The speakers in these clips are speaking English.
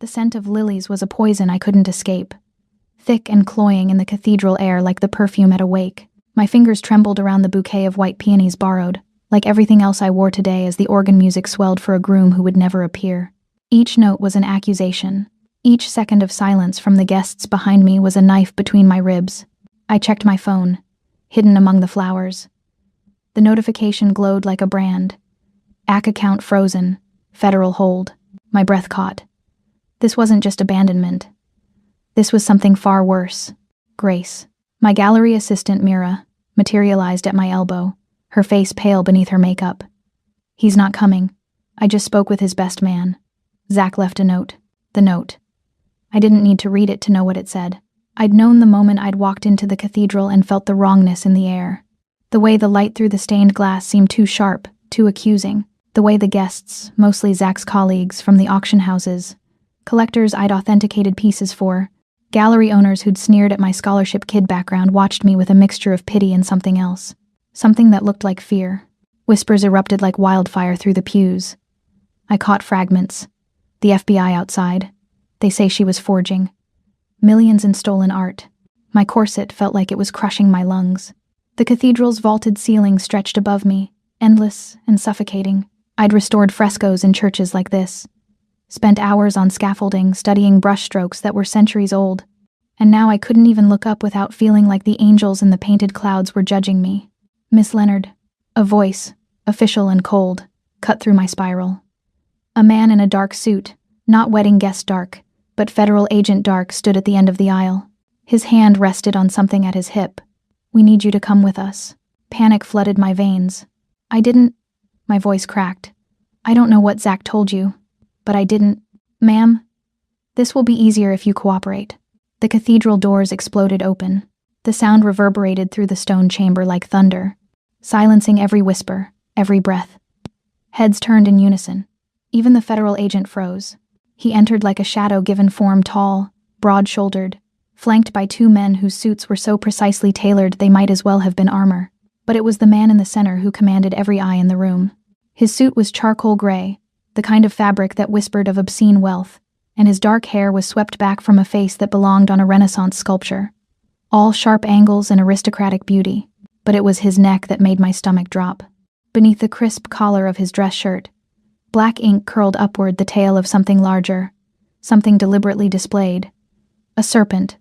The scent of lilies was a poison I couldn't escape, thick and cloying in the cathedral air like the perfume at a wake. My fingers trembled around the bouquet of white peonies borrowed, like everything else I wore today, as the organ music swelled for a groom who would never appear. Each note was an accusation. Each second of silence from the guests behind me was a knife between my ribs. I checked my phone, hidden among the flowers. The notification glowed like a brand. AC account frozen. Federal hold. My breath caught. This wasn't just abandonment. This was something far worse. Grace, my gallery assistant Mira, materialized at my elbow, her face pale beneath her makeup. He's not coming. I just spoke with his best man. Zach left a note. The note. I didn't need to read it to know what it said. I'd known the moment I'd walked into the cathedral and felt the wrongness in the air. The way the light through the stained glass seemed too sharp, too accusing. The way the guests, mostly Zach's colleagues from the auction houses, collectors I'd authenticated pieces for, gallery owners who'd sneered at my scholarship kid background watched me with a mixture of pity and something else. Something that looked like fear. Whispers erupted like wildfire through the pews. I caught fragments. The FBI outside. They say she was forging. Millions in stolen art. My corset felt like it was crushing my lungs. The cathedral's vaulted ceiling stretched above me, endless and suffocating. I'd restored frescoes in churches like this. Spent hours on scaffolding, studying brushstrokes that were centuries old. And now I couldn't even look up without feeling like the angels in the painted clouds were judging me. Miss Leonard. A voice, official and cold, cut through my spiral. A man in a dark suit, not wedding guest dark, but federal agent dark, stood at the end of the aisle. His hand rested on something at his hip. We need you to come with us. Panic flooded my veins. My voice cracked. I don't know what Zach told you, but I didn't. Ma'am, this will be easier if you cooperate. The cathedral doors exploded open. The sound reverberated through the stone chamber like thunder, silencing every whisper, every breath. Heads turned in unison. Even the federal agent froze. He entered like a shadow given form, tall, broad-shouldered, flanked by two men whose suits were so precisely tailored they might as well have been armor. But it was the man in the center who commanded every eye in the room. His suit was charcoal gray, the kind of fabric that whispered of obscene wealth, and his dark hair was swept back from a face that belonged on a Renaissance sculpture. All sharp angles and aristocratic beauty, but it was his neck that made my stomach drop. Beneath the crisp collar of his dress shirt, black ink curled upward, the tail of something larger, something deliberately displayed. A serpent,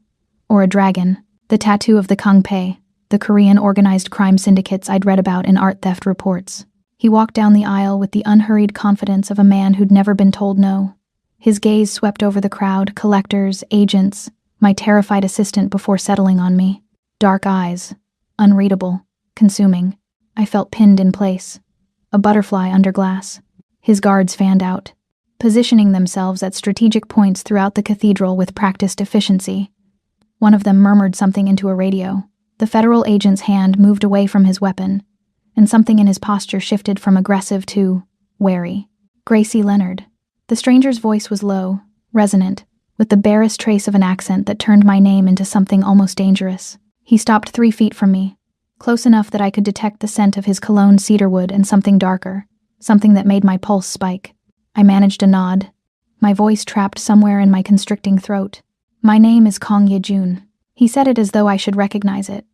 or a dragon, the tattoo of the Kangpe, the Korean organized crime syndicates I'd read about in art theft reports. He walked down the aisle with the unhurried confidence of a man who'd never been told no. His gaze swept over the crowd, collectors, agents, my terrified assistant, before settling on me. Dark eyes, unreadable, consuming. I felt pinned in place, a butterfly under glass. His guards fanned out, positioning themselves at strategic points throughout the cathedral with practiced efficiency. One of them murmured something into a radio. The federal agent's hand moved away from his weapon, and something in his posture shifted from aggressive to wary. Gracie Leonard. The stranger's voice was low, resonant, with the barest trace of an accent that turned my name into something almost dangerous. He stopped 3 feet from me, close enough that I could detect the scent of his cologne cedarwood and something darker, something that made my pulse spike. I managed a nod, my voice trapped somewhere in my constricting throat. My name is Kong Ye-jun. He said it as though I should recognize it.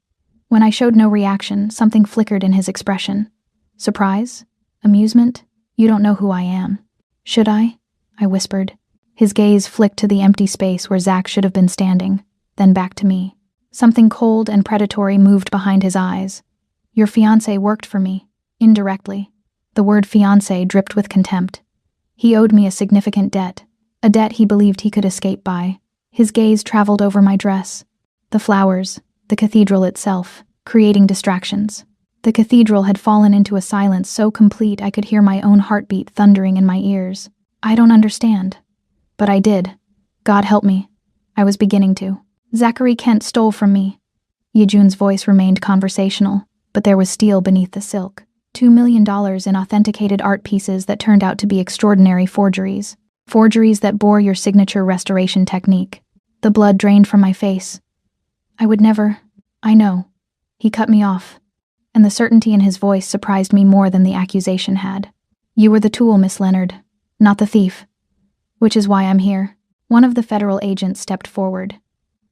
When I showed no reaction, something flickered in his expression. Surprise? Amusement? You don't know who I am. Should I? I whispered. His gaze flicked to the empty space where Zach should have been standing, then back to me. Something cold and predatory moved behind his eyes. Your fiancé worked for me, indirectly. The word fiancé dripped with contempt. He owed me a significant debt, a debt he believed he could escape by. His gaze traveled over my dress, the flowers, the cathedral itself, creating distractions. The cathedral had fallen into a silence so complete I could hear my own heartbeat thundering in my ears. I don't understand. But I did. God help me. I was beginning to. Zachary Kent stole from me. Ye-jun's voice remained conversational, but there was steel beneath the silk. $2 million in authenticated art pieces that turned out to be extraordinary forgeries. Forgeries that bore your signature restoration technique. The blood drained from my face. I would never. I know. He cut me off, and the certainty in his voice surprised me more than the accusation had. You were the tool, Miss Leonard, not the thief. Which is why I'm here. One of the federal agents stepped forward.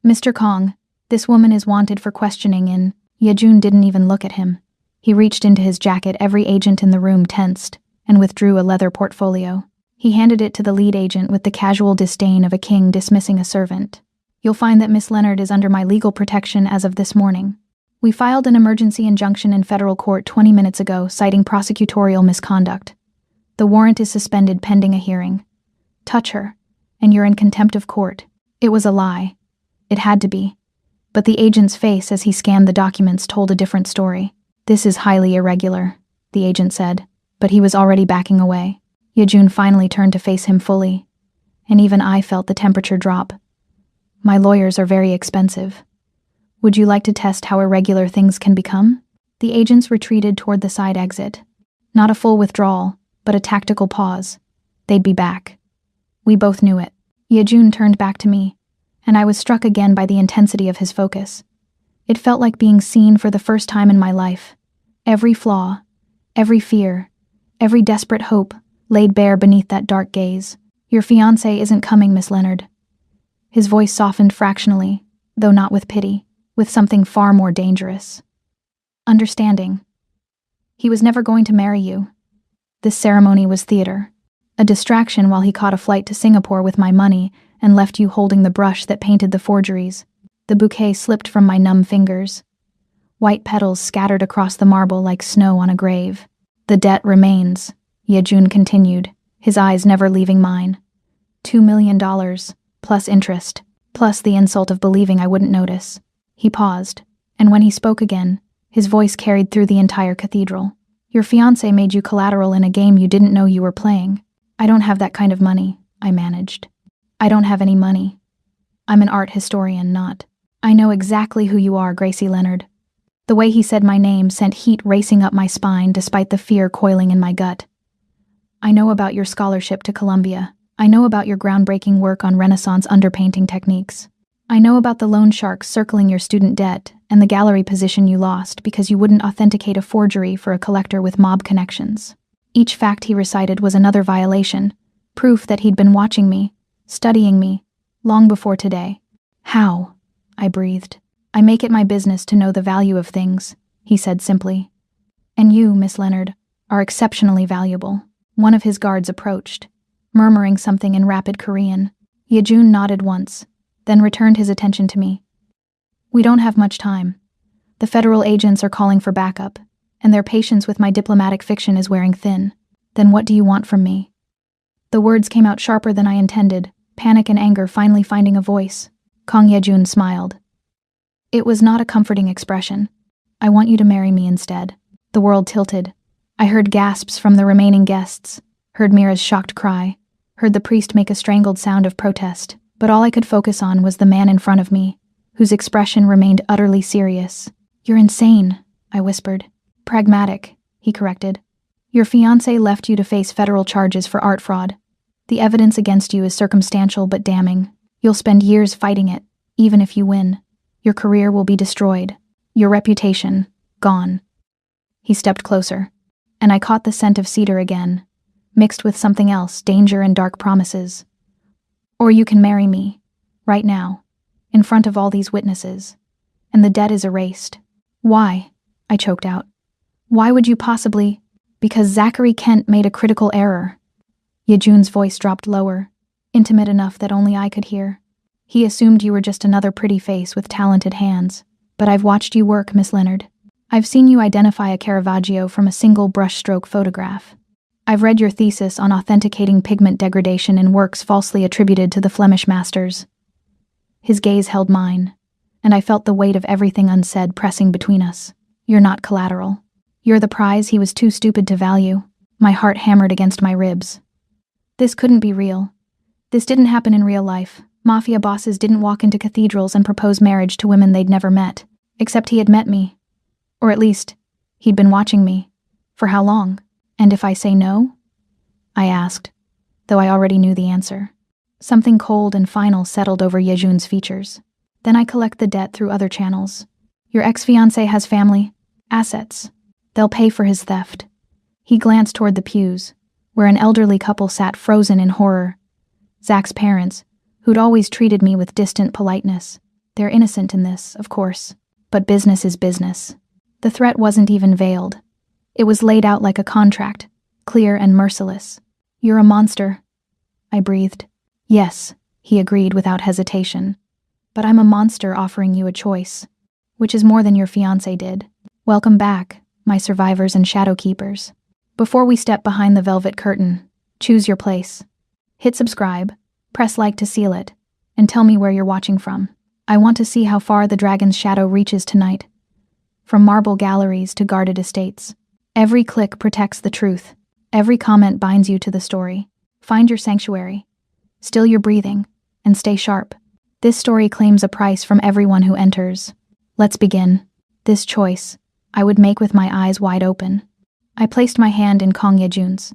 "Mr. Kong, this woman is wanted for questioning in..." Yejun didn't even look at him. He reached into his jacket. Every agent in the room tensed and withdrew a leather portfolio. He handed it to the lead agent with the casual disdain of a king dismissing a servant. "You'll find that Miss Leonard is under my legal protection as of this morning. We filed an emergency injunction in federal court 20 minutes ago citing prosecutorial misconduct. The warrant is suspended pending a hearing. Touch her, and you're in contempt of court." It was a lie. It had to be. But the agent's face as he scanned the documents told a different story. "This is highly irregular," the agent said, but he was already backing away. Yejun finally turned to face him fully, and even I felt the temperature drop. "My lawyers are very expensive. Would you like to test how irregular things can become?" The agents retreated toward the side exit. Not a full withdrawal, but a tactical pause. They'd be back. We both knew it. Yejun turned back to me, and I was struck again by the intensity of his focus. It felt like being seen for the first time in my life. Every flaw, every fear, every desperate hope laid bare beneath that dark gaze. "Your fiancé isn't coming, Miss Leonard." His voice softened fractionally, though not with pity, with something far more dangerous. Understanding. He was never going to marry you. This ceremony was theater. A distraction while he caught a flight to Singapore with my money and left you holding the brush that painted the forgeries. The bouquet slipped from my numb fingers. White petals scattered across the marble like snow on a grave. "The debt remains," Yejun continued, his eyes never leaving mine. $2 million, plus interest, plus the insult of believing I wouldn't notice. He paused, and when he spoke again, his voice carried through the entire cathedral. "Your fiancé made you collateral in a game you didn't know you were playing." "I don't have that kind of money," I managed. "I don't have any money. I'm an art historian, not." "I know exactly who you are, Gracie Leonard." The way he said my name sent heat racing up my spine despite the fear coiling in my gut. "I know about your scholarship to Columbia. I know about your groundbreaking work on Renaissance underpainting techniques. I know about the loan sharks circling your student debt and the gallery position you lost because you wouldn't authenticate a forgery for a collector with mob connections." Each fact he recited was another violation, proof that he'd been watching me, studying me, long before today. "How?" I breathed. "I make it my business to know the value of things," he said simply. "And you, Miss Leonard, are exceptionally valuable." One of his guards approached, murmuring something in rapid Korean. Yejun nodded once, then returned his attention to me. "We don't have much time. The federal agents are calling for backup, and their patience with my diplomatic fiction is wearing thin. Then what do you want from me?" The words came out sharper than I intended, panic and anger finally finding a voice. Kang Yejun smiled. It was not a comforting expression. "I want you to marry me instead." The world tilted. I heard gasps from the remaining guests, heard Mira's shocked cry, heard the priest make a strangled sound of protest, but all I could focus on was the man in front of me, whose expression remained utterly serious. "You're insane," I whispered. "Pragmatic," he corrected. "Your fiancé left you to face federal charges for art fraud. The evidence against you is circumstantial but damning. You'll spend years fighting it, even if you win. Your career will be destroyed. Your reputation, gone." He stepped closer, and I caught the scent of cedar again, mixed with something else, danger and dark promises. "Or you can marry me, right now, in front of all these witnesses, and the debt is erased." "Why?" I choked out. "Why would you possibly—" "Because Zachary Kent made a critical error." Yejun's voice dropped lower, intimate enough that only I could hear. "He assumed you were just another pretty face with talented hands, but I've watched you work, Miss Leonard. I've seen you identify a Caravaggio from a single brushstroke photograph. I've read your thesis on authenticating pigment degradation in works falsely attributed to the Flemish masters." His gaze held mine, and I felt the weight of everything unsaid pressing between us. "You're not collateral. You're the prize he was too stupid to value." My heart hammered against my ribs. This couldn't be real. This didn't happen in real life. Mafia bosses didn't walk into cathedrals and propose marriage to women they'd never met. Except he had met me. Or at least, he'd been watching me. For how long? "And if I say no?" I asked, though I already knew the answer. Something cold and final settled over Yejun's features. "Then I collect the debt through other channels. Your ex-fiancé has family, assets. They'll pay for his theft." He glanced toward the pews, where an elderly couple sat frozen in horror. Zach's parents, who'd always treated me with distant politeness. They're innocent in this, of course, but business is business. The threat wasn't even veiled. It was laid out like a contract, clear and merciless. "You're a monster," I breathed. "Yes," he agreed without hesitation. "But I'm a monster offering you a choice, which is more than your fiancé did. Welcome back, my survivors and shadow keepers. Before we step behind the velvet curtain, choose your place. Hit subscribe, press like to seal it, and tell me where you're watching from. I want to see how far the dragon's shadow reaches tonight. From marble galleries to guarded estates. Every click protects the truth. Every comment binds you to the story. Find your sanctuary. Still your breathing, and stay sharp. This story claims a price from everyone who enters. Let's begin. This choice, I would make with my eyes wide open. I placed my hand in Kong Yejun's.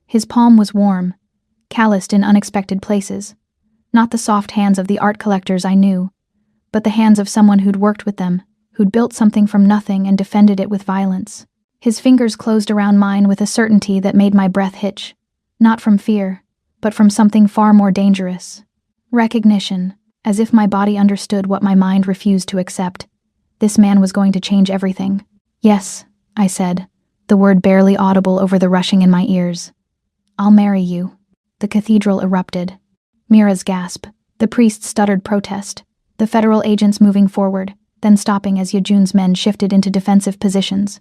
His palm was warm, calloused in unexpected places. Not the soft hands of the art collectors I knew, but the hands of someone who'd worked with them, who'd built something from nothing and defended it with violence. His fingers closed around mine with a certainty that made my breath hitch. Not from fear, but from something far more dangerous. Recognition, as if my body understood what my mind refused to accept. This man was going to change everything. "Yes," I said, the word barely audible over the rushing in my ears. "I'll marry you." The cathedral erupted. Mira's gasp. The priest stuttered protest. The federal agents moving forward, then stopping as Yejun's men shifted into defensive positions.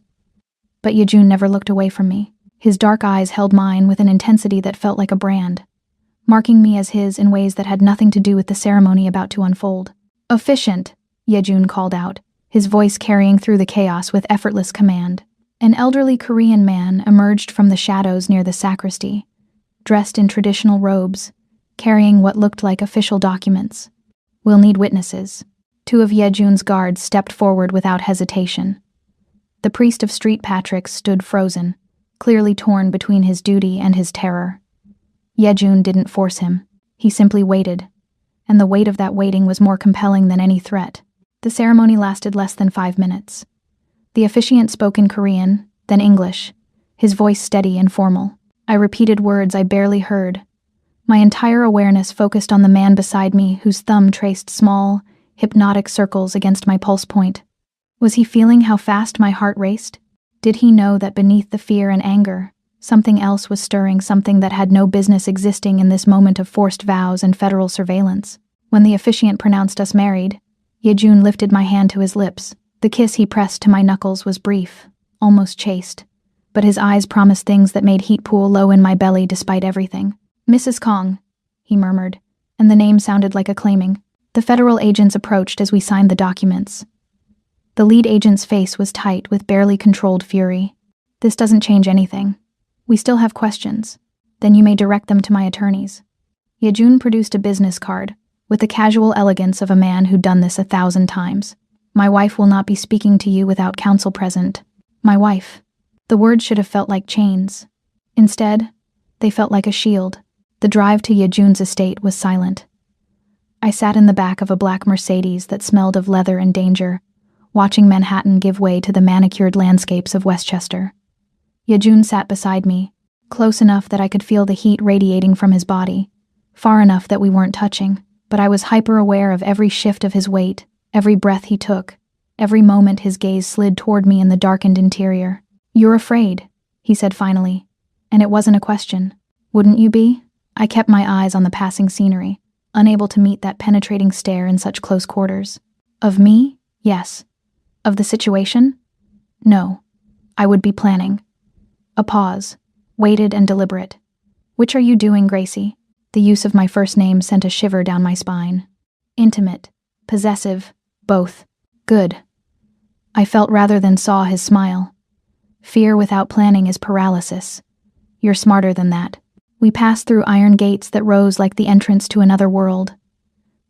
But Yejun never looked away from me. His dark eyes held mine with an intensity that felt like a brand, marking me as his in ways that had nothing to do with the ceremony about to unfold. "Efficient," Yejun called out, his voice carrying through the chaos with effortless command. An elderly Korean man emerged from the shadows near the sacristy, dressed in traditional robes, carrying what looked like official documents. "We'll need witnesses." Two of Yejun's guards stepped forward without hesitation. The priest of Street Patrick's stood frozen, clearly torn between his duty and his terror. Yejun didn't force him. He simply waited, and the weight of that waiting was more compelling than any threat. The ceremony lasted less than 5 minutes. The officiant spoke in Korean, then English, his voice steady and formal. I repeated words I barely heard. My entire awareness focused on the man beside me whose thumb traced small, hypnotic circles against my pulse point. Was he feeling how fast my heart raced? Did he know that beneath the fear and anger, something else was stirring, something that had no business existing in this moment of forced vows and federal surveillance? When the officiant pronounced us married, Yejun lifted my hand to his lips. The kiss he pressed to my knuckles was brief, almost chaste, but his eyes promised things that made heat pool low in my belly despite everything. "Mrs. Kong," he murmured, and the name sounded like acclaiming. The federal agents approached as we signed the documents. The lead agent's face was tight with barely controlled fury. "This doesn't change anything. We still have questions. Then you may direct them to my attorneys." Yejun produced a business card, with the casual elegance of a man who'd done this 1,000 times. "My wife will not be speaking to you without counsel present." My wife. The words should have felt like chains. Instead, they felt like a shield. The drive to Yejun's estate was silent. I sat in the back of a black Mercedes that smelled of leather and danger, watching Manhattan give way to the manicured landscapes of Westchester. Yejun sat beside me, close enough that I could feel the heat radiating from his body, far enough that we weren't touching, but I was hyper-aware of every shift of his weight, every breath he took, every moment his gaze slid toward me in the darkened interior. "You're afraid," he said finally, and it wasn't a question. "Wouldn't you be?" I kept my eyes on the passing scenery, unable to meet that penetrating stare in such close quarters. Of me? Yes. Of the situation? No. I would be planning. A pause, weighted and deliberate. "Which are you doing, Gracie?" The use of my first name sent a shiver down my spine. Intimate, possessive, both. Good. I felt rather than saw his smile. "Fear without planning is paralysis. You're smarter than that." We passed through iron gates that rose like the entrance to another world.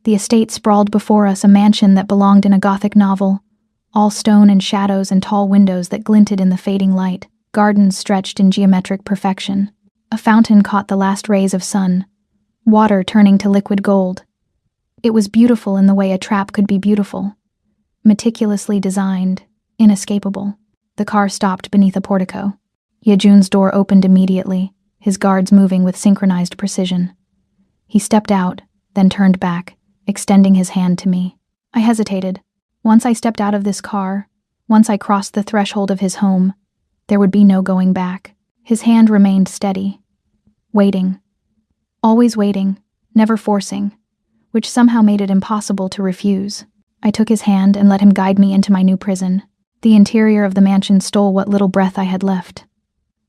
The estate sprawled before us, a mansion that belonged in a Gothic novel, all stone and shadows and tall windows that glinted in the fading light, gardens stretched in geometric perfection. A fountain caught the last rays of sun, water turning to liquid gold. It was beautiful in the way a trap could be beautiful. Meticulously designed, inescapable. The car stopped beneath a portico. Yejun's door opened immediately, his guards moving with synchronized precision. He stepped out, then turned back, extending his hand to me. I hesitated. Once I stepped out of this car, once I crossed the threshold of his home, there would be no going back. His hand remained steady, waiting. Always waiting, never forcing, which somehow made it impossible to refuse. I took his hand and let him guide me into my new prison. The interior of the mansion stole what little breath I had left.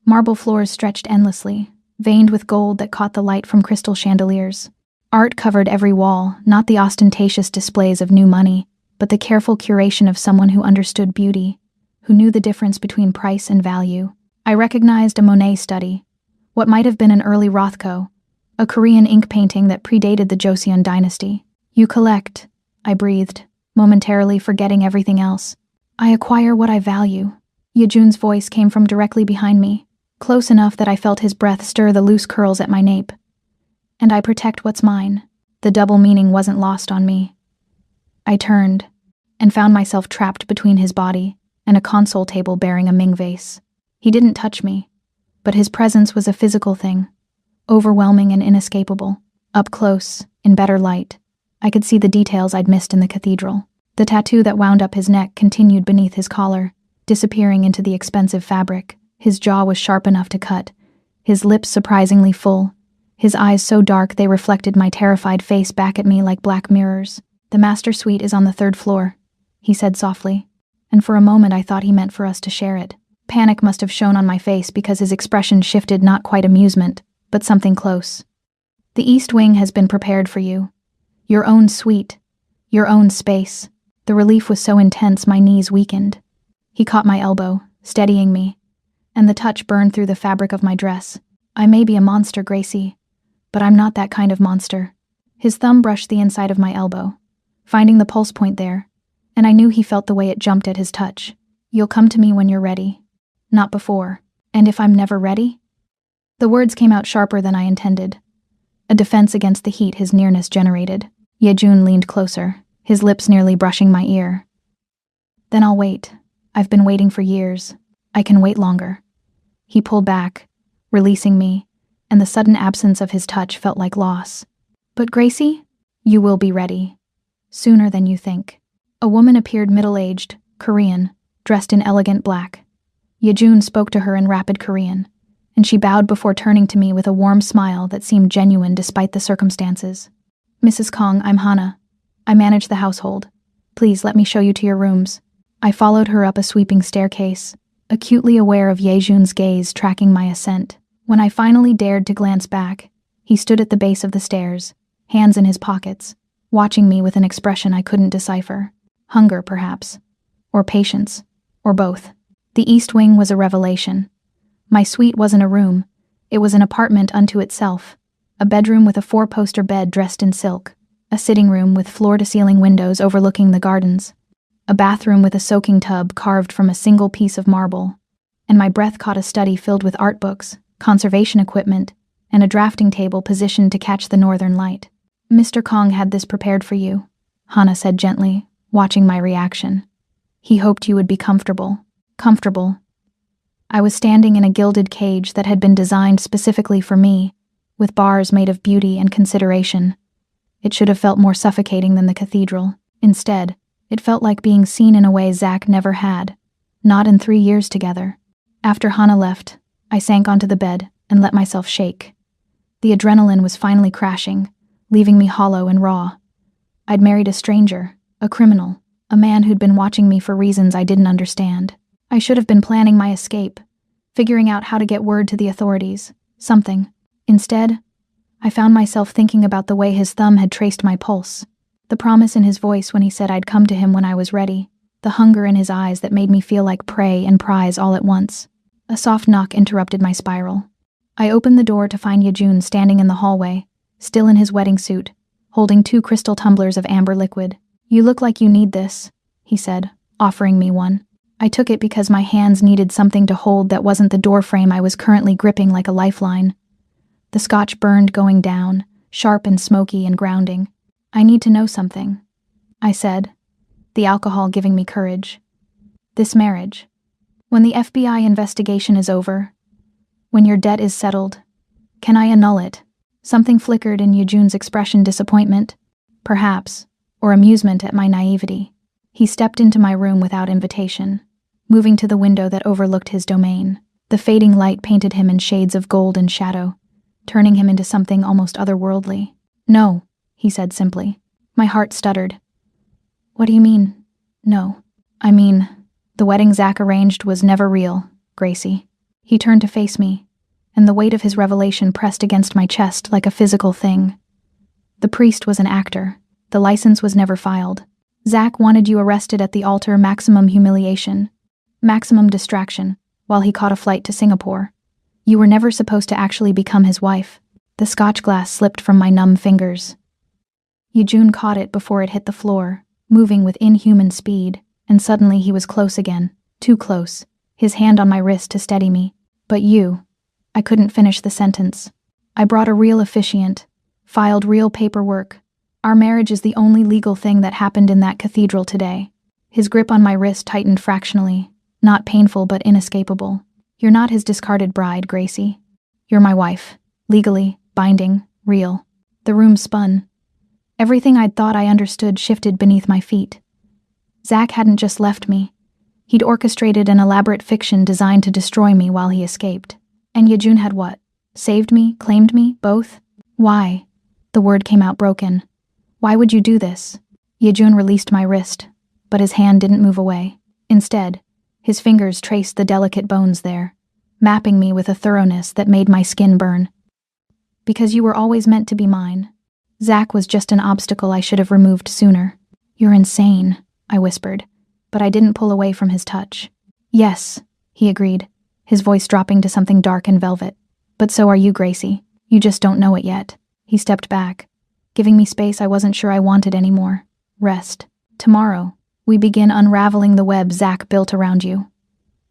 Marble floors stretched endlessly, veined with gold that caught the light from crystal chandeliers. Art covered every wall, not the ostentatious displays of new money, but the careful curation of someone who understood beauty, who knew the difference between price and value. I recognized a Monet study, what might have been an early Rothko, a Korean ink painting that predated the Joseon dynasty. You collect, I breathed, momentarily forgetting everything else. I acquire what I value. Yejun's voice came from directly behind me, close enough that I felt his breath stir the loose curls at my nape. And I protect what's mine. The double meaning wasn't lost on me. I turned, and found myself trapped between his body and a console table bearing a Ming vase. He didn't touch me, but his presence was a physical thing, overwhelming and inescapable. Up close, in better light, I could see the details I'd missed in the cathedral. The tattoo that wound up his neck continued beneath his collar, disappearing into the expensive fabric. His jaw was sharp enough to cut, his lips surprisingly full, his eyes so dark they reflected my terrified face back at me like black mirrors. The master suite is on the 3rd floor, he said softly, and for a moment I thought he meant for us to share it. Panic must have shown on my face because his expression shifted, not quite amusement, but something close. The East Wing has been prepared for you. Your own suite, your own space. The relief was so intense my knees weakened. He caught my elbow, steadying me, and the touch burned through the fabric of my dress. I may be a monster, Gracie, but I'm not that kind of monster. His thumb brushed the inside of my elbow, finding the pulse point there, and I knew he felt the way it jumped at his touch. You'll come to me when you're ready, not before. And if I'm never ready? The words came out sharper than I intended, a defense against the heat his nearness generated. Yejun leaned closer, his lips nearly brushing my ear. Then I'll wait. I've been waiting for years. I can wait longer. He pulled back, releasing me, and the sudden absence of his touch felt like loss. But Gracie, you will be ready. Sooner than you think. A woman appeared middle-aged, Korean, dressed in elegant black. Yejun spoke to her in rapid Korean, and she bowed before turning to me with a warm smile that seemed genuine despite the circumstances. Mrs. Kong, I'm Hana. I manage the household. Please let me show you to your rooms. I followed her up a sweeping staircase, acutely aware of Yejun's gaze tracking my ascent. When I finally dared to glance back, he stood at the base of the stairs, hands in his pockets, watching me with an expression I couldn't decipher. Hunger, perhaps. Or patience. Or both. The East Wing was a revelation. My suite wasn't a room. It was an apartment unto itself. A bedroom with a 4-poster bed dressed in silk. A sitting room with floor-to-ceiling windows overlooking the gardens. A bathroom with a soaking tub carved from a single piece of marble. And my breath caught a study filled with art books, conservation equipment, and a drafting table positioned to catch the northern light. Mr. Kong had this prepared for you, Hana said gently, watching my reaction. He hoped you would be comfortable. Comfortable. I was standing in a gilded cage that had been designed specifically for me, with bars made of beauty and consideration. It should have felt more suffocating than the cathedral. Instead, it felt like being seen in a way Zach never had, not in 3 years together. After Hana left, I sank onto the bed and let myself shake. The adrenaline was finally crashing, leaving me hollow and raw. I'd married a stranger, a criminal, a man who'd been watching me for reasons I didn't understand. I should have been planning my escape, figuring out how to get word to the authorities, something. Instead, I found myself thinking about the way his thumb had traced my pulse, the promise in his voice when he said I'd come to him when I was ready, the hunger in his eyes that made me feel like prey and prize all at once. A soft knock interrupted my spiral. I opened the door to find Yejun standing in the hallway, still in his wedding suit, holding 2 crystal tumblers of amber liquid. You look like you need this, he said, offering me one. I took it because my hands needed something to hold that wasn't the doorframe I was currently gripping like a lifeline. The scotch burned going down, sharp and smoky and grounding. I need to know something, I said, the alcohol giving me courage. This marriage. When the FBI investigation is over, when your debt is settled, can I annul it? Something flickered in Yejun's expression, disappointment, perhaps, or amusement at my naivety. He stepped into my room without invitation, moving to the window that overlooked his domain. The fading light painted him in shades of gold and shadow, turning him into something almost otherworldly. "No," he said simply. My heart stuttered. "What do you mean, no?" "I mean, the wedding Zach arranged was never real, Gracie." He turned to face me, and the weight of his revelation pressed against my chest like a physical thing. "The priest was an actor. The license was never filed. Zach wanted you arrested at the altar, maximum humiliation, maximum distraction, while he caught a flight to Singapore. You were never supposed to actually become his wife." The scotch glass slipped from my numb fingers. Yejun caught it before it hit the floor, moving with inhuman speed, and suddenly he was close again, too close, his hand on my wrist to steady me. "But you..." I couldn't finish the sentence. "I brought a real officiant, filed real paperwork. Our marriage is the only legal thing that happened in that cathedral today." His grip on my wrist tightened fractionally, not painful but inescapable. "You're not his discarded bride, Gracie. You're my wife. Legally, binding, real." The room spun. Everything I'd thought I understood shifted beneath my feet. Zach hadn't just left me. He'd orchestrated an elaborate fiction designed to destroy me while he escaped. And Yejun had what? Saved me? Claimed me? Both? "Why?" The word came out broken. "Why would you do this?" Yejun released my wrist, but his hand didn't move away. Instead, his fingers traced the delicate bones there, mapping me with a thoroughness that made my skin burn. "Because you were always meant to be mine. Zach was just an obstacle I should have removed sooner." "You're insane," I whispered, but I didn't pull away from his touch. "Yes," he agreed, his voice dropping to something dark and velvet. "But so are you, Gracie. You just don't know it yet." He stepped back, giving me space I wasn't sure I wanted anymore. "Rest. Tomorrow, we begin unraveling the web Zach built around you.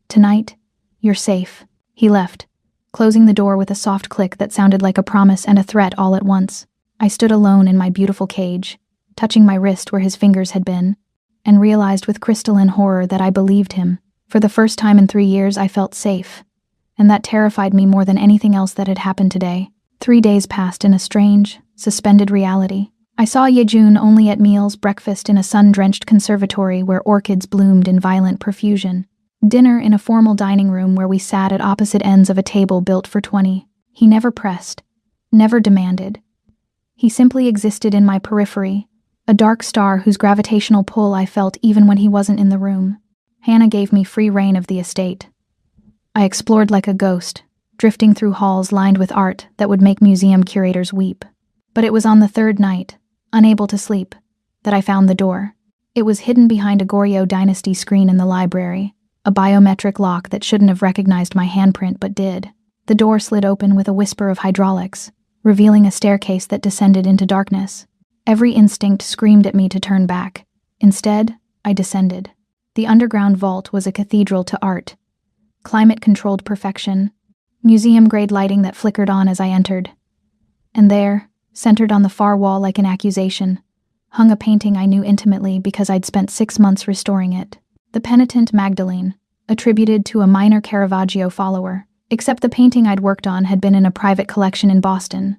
Tonight, you're safe." He left, closing the door with a soft click that sounded like a promise and a threat all at once. I stood alone in my beautiful cage, touching my wrist where his fingers had been, and realized with crystalline horror that I believed him. For the first time in 3 years, I felt safe, and that terrified me more than anything else that had happened today. 3 days passed in a strange, suspended reality. I saw Yejun only at meals, breakfast in a sun-drenched conservatory where orchids bloomed in violent profusion, dinner in a formal dining room where we sat at opposite ends of a table built for 20. He never pressed, never demanded. He simply existed in my periphery, a dark star whose gravitational pull I felt even when he wasn't in the room. Hannah gave me free rein of the estate. I explored like a ghost, drifting through halls lined with art that would make museum curators weep. But it was on the third night, unable to sleep, that I found the door. It was hidden behind a Goryeo dynasty screen in the library, a biometric lock that shouldn't have recognized my handprint but did. The door slid open with a whisper of hydraulics, revealing a staircase that descended into darkness. Every instinct screamed at me to turn back. Instead, I descended. The underground vault was a cathedral to art. Climate-controlled perfection, museum-grade lighting that flickered on as I entered. And there, centered on the far wall like an accusation, hung a painting I knew intimately because I'd spent 6 months restoring it. The Penitent Magdalene, attributed to a minor Caravaggio follower, except the painting I'd worked on had been in a private collection in Boston,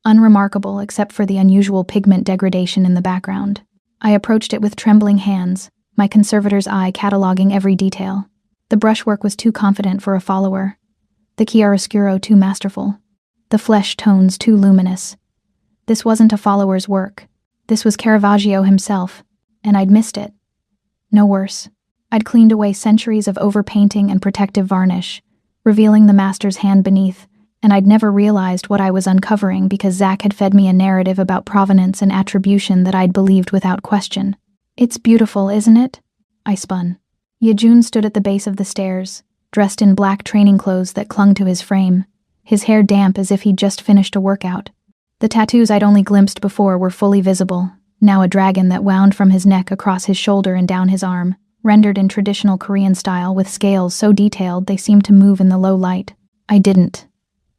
unremarkable except for the unusual pigment degradation in the background. I approached it with trembling hands, my conservator's eye cataloging every detail. The brushwork was too confident for a follower, the chiaroscuro too masterful, the flesh tones too luminous. This wasn't a follower's work. This was Caravaggio himself, and I'd missed it. No worse. I'd cleaned away centuries of overpainting and protective varnish, revealing the master's hand beneath, and I'd never realized what I was uncovering because Zach had fed me a narrative about provenance and attribution that I'd believed without question. "It's beautiful, isn't it?" I spun. Yejun stood at the base of the stairs, dressed in black training clothes that clung to his frame, his hair damp as if he'd just finished a workout. The tattoos I'd only glimpsed before were fully visible, now a dragon that wound from his neck across his shoulder and down his arm, rendered in traditional Korean style with scales so detailed they seemed to move in the low light. "I didn't."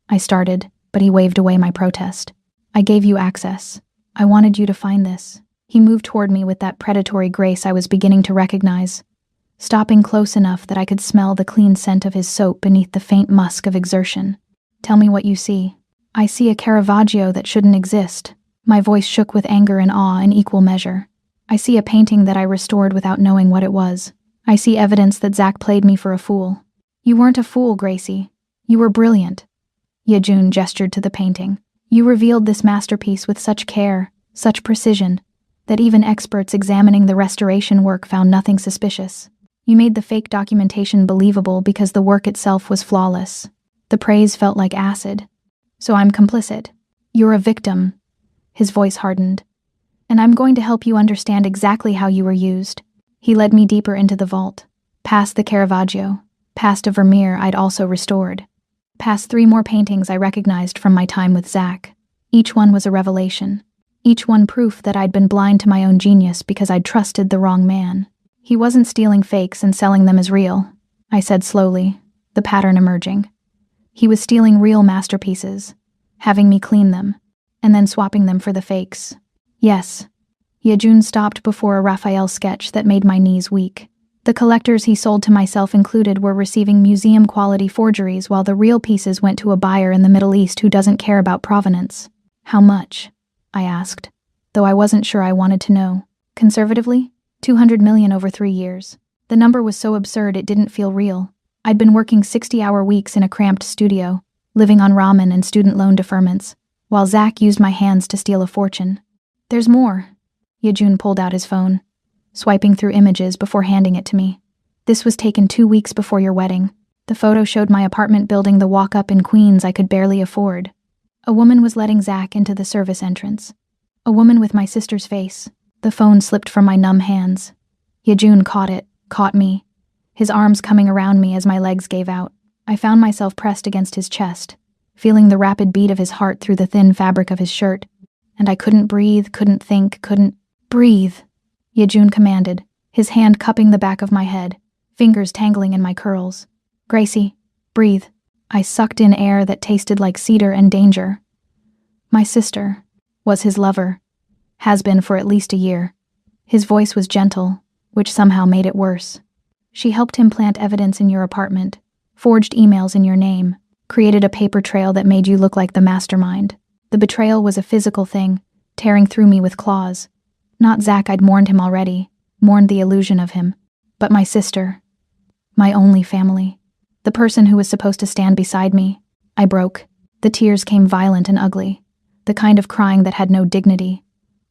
I started, but he waved away my protest. "I gave you access. I wanted you to find this." He moved toward me with that predatory grace I was beginning to recognize, stopping close enough that I could smell the clean scent of his soap beneath the faint musk of exertion. "Tell me what you see." I see a Caravaggio that shouldn't exist. My voice shook with anger and awe in equal measure. I see a painting that I restored without knowing what it was. I see evidence that Zach played me for a fool. You weren't a fool, Gracie. You were brilliant. Yejun gestured to the painting. You revealed this masterpiece with such care, such precision, that even experts examining the restoration work found nothing suspicious. You made the fake documentation believable because the work itself was flawless. The praise felt like acid. So I'm complicit. You're a victim. His voice hardened. And I'm going to help you understand exactly how you were used. He led me deeper into the vault, past the Caravaggio, past a Vermeer I'd also restored, past 3 more paintings I recognized from my time with Zach. Each one was a revelation. Each one proof that I'd been blind to my own genius because I'd trusted the wrong man. He wasn't stealing fakes and selling them as real, I said slowly, the pattern emerging. He was stealing real masterpieces, having me clean them, and then swapping them for the fakes. Yes. Yejun stopped before a Raphael sketch that made my knees weak. The collectors he sold to myself included were receiving museum-quality forgeries while the real pieces went to a buyer in the Middle East who doesn't care about provenance. How much? I asked, though I wasn't sure I wanted to know. Conservatively, 200 million over 3 years. The number was so absurd it didn't feel real. I'd been working 60-hour weeks in a cramped studio, living on ramen and student loan deferments, while Zach used my hands to steal a fortune. There's more. Yejun pulled out his phone, swiping through images before handing it to me. This was taken 2 weeks before your wedding. The photo showed my apartment building the walk-up in Queens I could barely afford. A woman was letting Zach into the service entrance. A woman with my sister's face. The phone slipped from my numb hands. Yejun caught me, his arms coming around me as my legs gave out. I found myself pressed against his chest, feeling the rapid beat of his heart through the thin fabric of his shirt. And I couldn't breathe, couldn't think, couldn't breathe. Yejun commanded, his hand cupping the back of my head, fingers tangling in my curls. Gracie, breathe. I sucked in air that tasted like cedar and danger. My sister was his lover, has been for at least a year. His voice was gentle, which somehow made it worse. She helped him plant evidence in your apartment, forged emails in your name, created a paper trail that made you look like the mastermind. The betrayal was a physical thing, tearing through me with claws. Not Zach, I'd mourned him already, mourned the illusion of him. But my sister, my only family, the person who was supposed to stand beside me. I broke. The tears came violent and ugly, the kind of crying that had no dignity,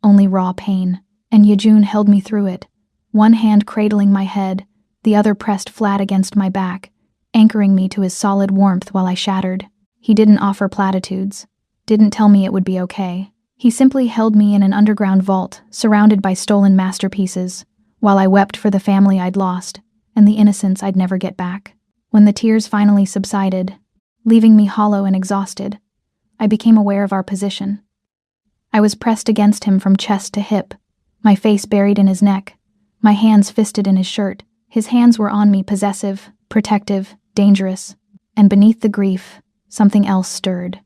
only raw pain. And Yejun held me through it, one hand cradling my head, the other pressed flat against my back, anchoring me to his solid warmth while I shattered. He didn't offer platitudes, didn't tell me it would be okay. He simply held me in an underground vault, surrounded by stolen masterpieces, while I wept for the family I'd lost, and the innocence I'd never get back. When the tears finally subsided, leaving me hollow and exhausted, I became aware of our position. I was pressed against him from chest to hip, my face buried in his neck, my hands fisted in his shirt. His hands were on me, possessive, protective, dangerous, and beneath the grief, something else stirred.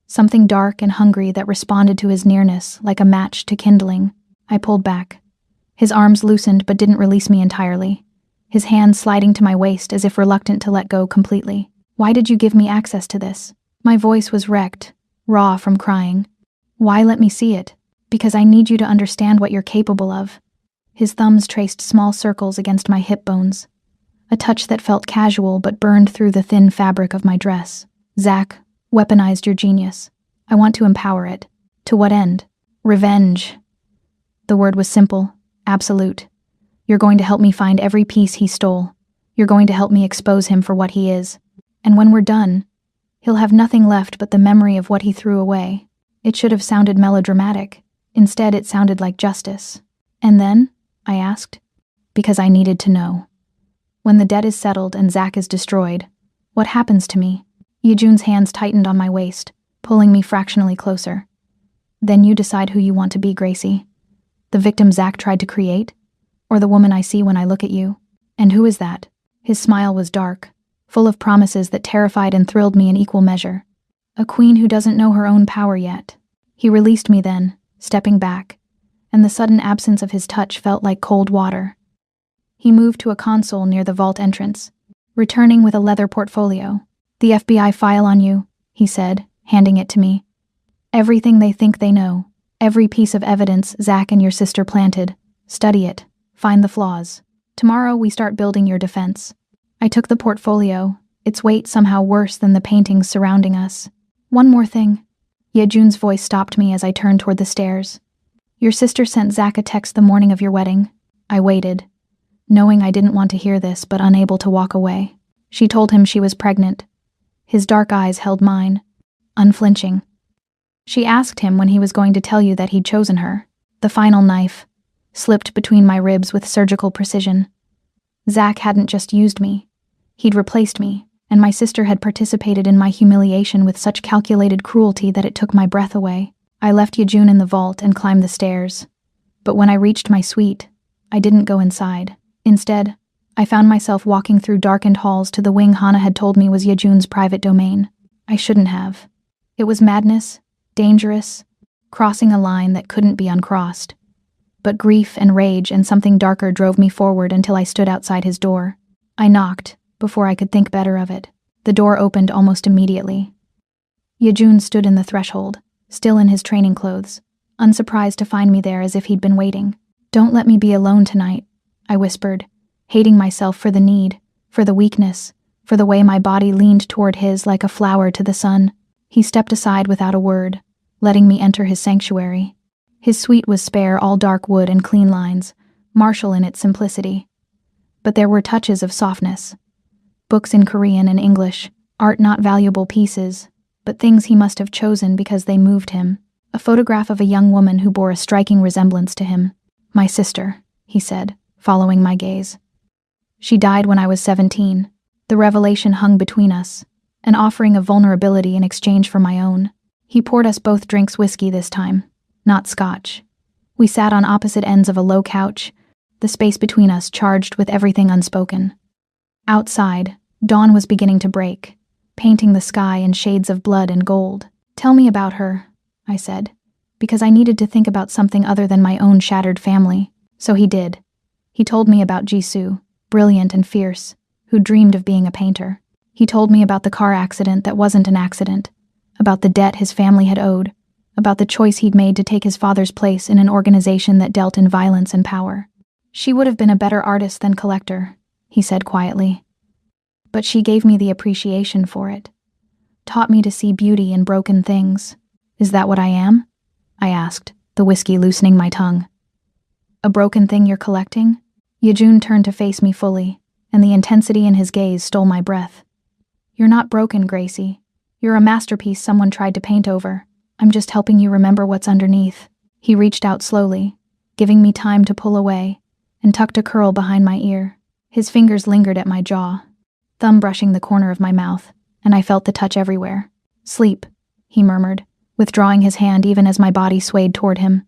Something dark and hungry that responded to his nearness like a match to kindling. I pulled back. His arms loosened but didn't release me entirely, his hands sliding to my waist as if reluctant to let go completely. Why did you give me access to this? My voice was wrecked, raw from crying. Why let me see it? Because I need you to understand what you're capable of. His thumbs traced small circles against my hip bones, a touch that felt casual but burned through the thin fabric of my dress. Zach weaponized your genius. I want to empower it. To what end? Revenge. The word was simple, absolute. You're going to help me find every piece he stole. You're going to help me expose him for what he is. And when we're done, he'll have nothing left but the memory of what he threw away. It should have sounded melodramatic. Instead, it sounded like justice. And then? I asked. Because I needed to know. When the debt is settled and Zach is destroyed, what happens to me? Yejun's hands tightened on my waist, pulling me fractionally closer. Then you decide who you want to be, Gracie. The victim Zach tried to create? Or the woman I see when I look at you? And who is that? His smile was dark, full of promises that terrified and thrilled me in equal measure. A queen who doesn't know her own power yet. He released me then, stepping back, and the sudden absence of his touch felt like cold water. He moved to a console near the vault entrance, returning with a leather portfolio. The FBI file on you, he said, handing it to me. Everything they think they know. Every piece of evidence Zach and your sister planted. Study it. Find the flaws. Tomorrow we start building your defense. I took the portfolio, its weight somehow worse than the paintings surrounding us. One more thing. Yejun's voice stopped me as I turned toward the stairs. Your sister sent Zach a text the morning of your wedding. I waited, knowing I didn't want to hear this but unable to walk away. She told him she was pregnant. His dark eyes held mine, unflinching. She asked him when he was going to tell you that he'd chosen her. The final knife slipped between my ribs with surgical precision. Zach hadn't just used me. He'd replaced me, and my sister had participated in my humiliation with such calculated cruelty that it took my breath away. I left Yejun in the vault and climbed the stairs. But when I reached my suite, I didn't go inside. Instead, I found myself walking through darkened halls to the wing Hana had told me was Yejun's private domain. I shouldn't have. It was madness, dangerous, crossing a line that couldn't be uncrossed. But grief and rage and something darker drove me forward until I stood outside his door. I knocked, before I could think better of it. The door opened almost immediately. Yejun stood in the threshold, still in his training clothes, unsurprised to find me there as if he'd been waiting. Don't let me be alone tonight, I whispered, hating myself for the need, for the weakness, for the way my body leaned toward his like a flower to the sun. He stepped aside without a word, letting me enter his sanctuary. His suite was spare, all dark wood and clean lines, martial in its simplicity. But there were touches of softness. Books in Korean and English, art not valuable pieces, but things he must have chosen because they moved him. A photograph of a young woman who bore a striking resemblance to him. My sister, he said, following my gaze. She died when I was 17. The revelation hung between us, an offering of vulnerability in exchange for my own. He poured us both drinks whiskey this time, not scotch. We sat on opposite ends of a low couch, the space between us charged with everything unspoken. Outside, dawn was beginning to break, painting the sky in shades of blood and gold. Tell me about her, I said, because I needed to think about something other than my own shattered family. So he did. He told me about Jisoo, brilliant and fierce, who dreamed of being a painter. He told me about the car accident that wasn't an accident, about the debt his family had owed, about the choice he'd made to take his father's place in an organization that dealt in violence and power. She would have been a better artist than collector, he said quietly. But she gave me the appreciation for it, taught me to see beauty in broken things. Is that what I am? I asked, the whiskey loosening my tongue. A broken thing you're collecting? Yejun turned to face me fully, and the intensity in his gaze stole my breath. You're not broken, Gracie. You're a masterpiece someone tried to paint over. I'm just helping you remember what's underneath. He reached out slowly, giving me time to pull away, and tucked a curl behind my ear. His fingers lingered at my jaw, thumb brushing the corner of my mouth, and I felt the touch everywhere. Sleep, he murmured, withdrawing his hand even as my body swayed toward him.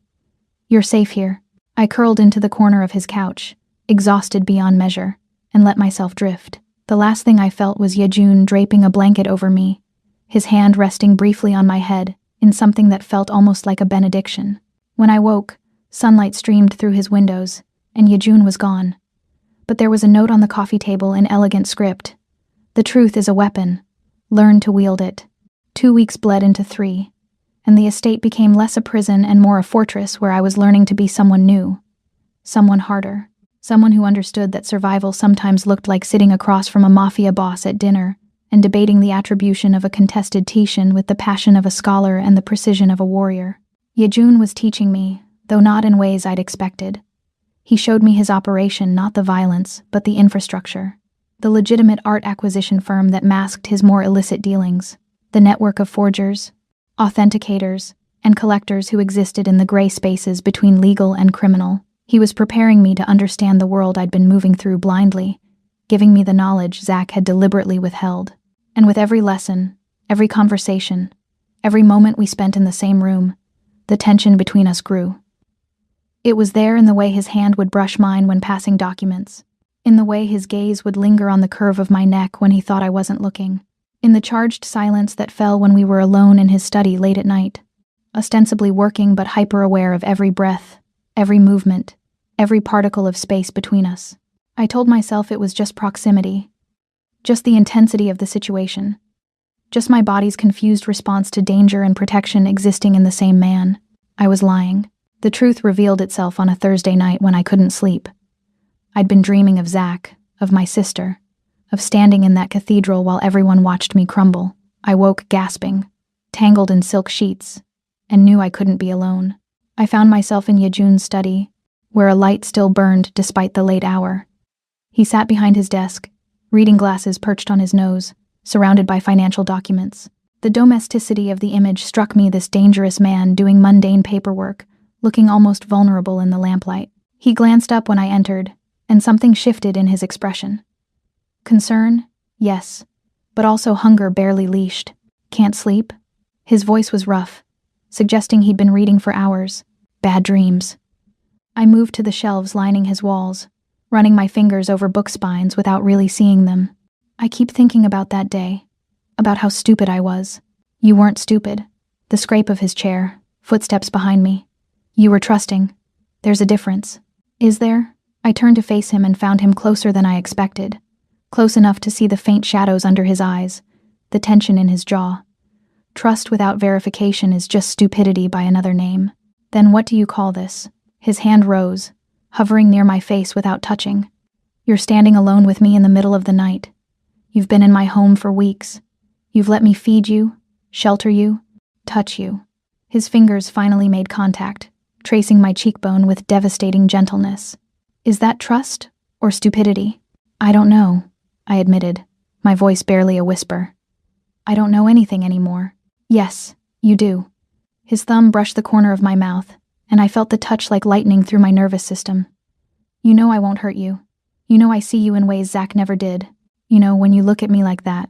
You're safe here. I curled into the corner of his couch, exhausted beyond measure, and let myself drift. The last thing I felt was Yejun draping a blanket over me, his hand resting briefly on my head in something that felt almost like a benediction. When I woke, sunlight streamed through his windows, and Yejun was gone. But there was a note on the coffee table in elegant script. The truth is a weapon. Learn to wield it. 2 weeks bled into 3, and the estate became less a prison and more a fortress where I was learning to be someone new, someone harder, someone who understood that survival sometimes looked like sitting across from a Mafia boss at dinner and debating the attribution of a contested Tishan with the passion of a scholar and the precision of a warrior. Yejun was teaching me, though not in ways I'd expected. He showed me his operation, not the violence, but the infrastructure, the legitimate art acquisition firm that masked his more illicit dealings, the network of forgers, authenticators, and collectors who existed in the gray spaces between legal and criminal. He was preparing me to understand the world I'd been moving through blindly, giving me the knowledge Zach had deliberately withheld. And with every lesson, every conversation, every moment we spent in the same room, the tension between us grew. It was there in the way his hand would brush mine when passing documents, in the way his gaze would linger on the curve of my neck when he thought I wasn't looking, in the charged silence that fell when we were alone in his study late at night, ostensibly working but hyper-aware of every breath, every movement, every particle of space between us. I told myself it was just proximity, just the intensity of the situation. just my body's confused response to danger and protection existing in the same man. I was lying. The truth revealed itself on a Thursday night when I couldn't sleep. I'd been dreaming of Zach, of my sister, of standing in that cathedral while everyone watched me crumble. I woke gasping, tangled in silk sheets, and knew I couldn't be alone. I found myself in Yejun's study, where a light still burned despite the late hour. He sat behind his desk, reading glasses perched on his nose, surrounded by financial documents. The domesticity of the image struck me, this dangerous man doing mundane paperwork, looking almost vulnerable in the lamplight. He glanced up when I entered, and something shifted in his expression. Concern? Yes, but also hunger barely leashed. Can't sleep? His voice was rough, suggesting he'd been reading for hours. Bad dreams. I moved to the shelves lining his walls, running my fingers over book spines without really seeing them. I keep thinking about that day, about how stupid I was. You weren't stupid. The scrape of his chair, footsteps behind me. You were trusting. There's a difference. Is there? I turned to face him and found him closer than I expected. Close enough to see the faint shadows under his eyes, the tension in his jaw. Trust without verification is just stupidity by another name. Then what do you call this? His hand rose, hovering near my face without touching. You're standing alone with me in the middle of the night. You've been in my home for weeks. You've let me feed you, shelter you, touch you. His fingers finally made contact, tracing my cheekbone with devastating gentleness. Is that trust or stupidity? I don't know, I admitted, my voice barely a whisper. I don't know anything anymore. Yes, you do. His thumb brushed the corner of my mouth, and I felt the touch like lightning through my nervous system. You know I won't hurt you. You know I see you in ways Zach never did. You know, when you look at me like that,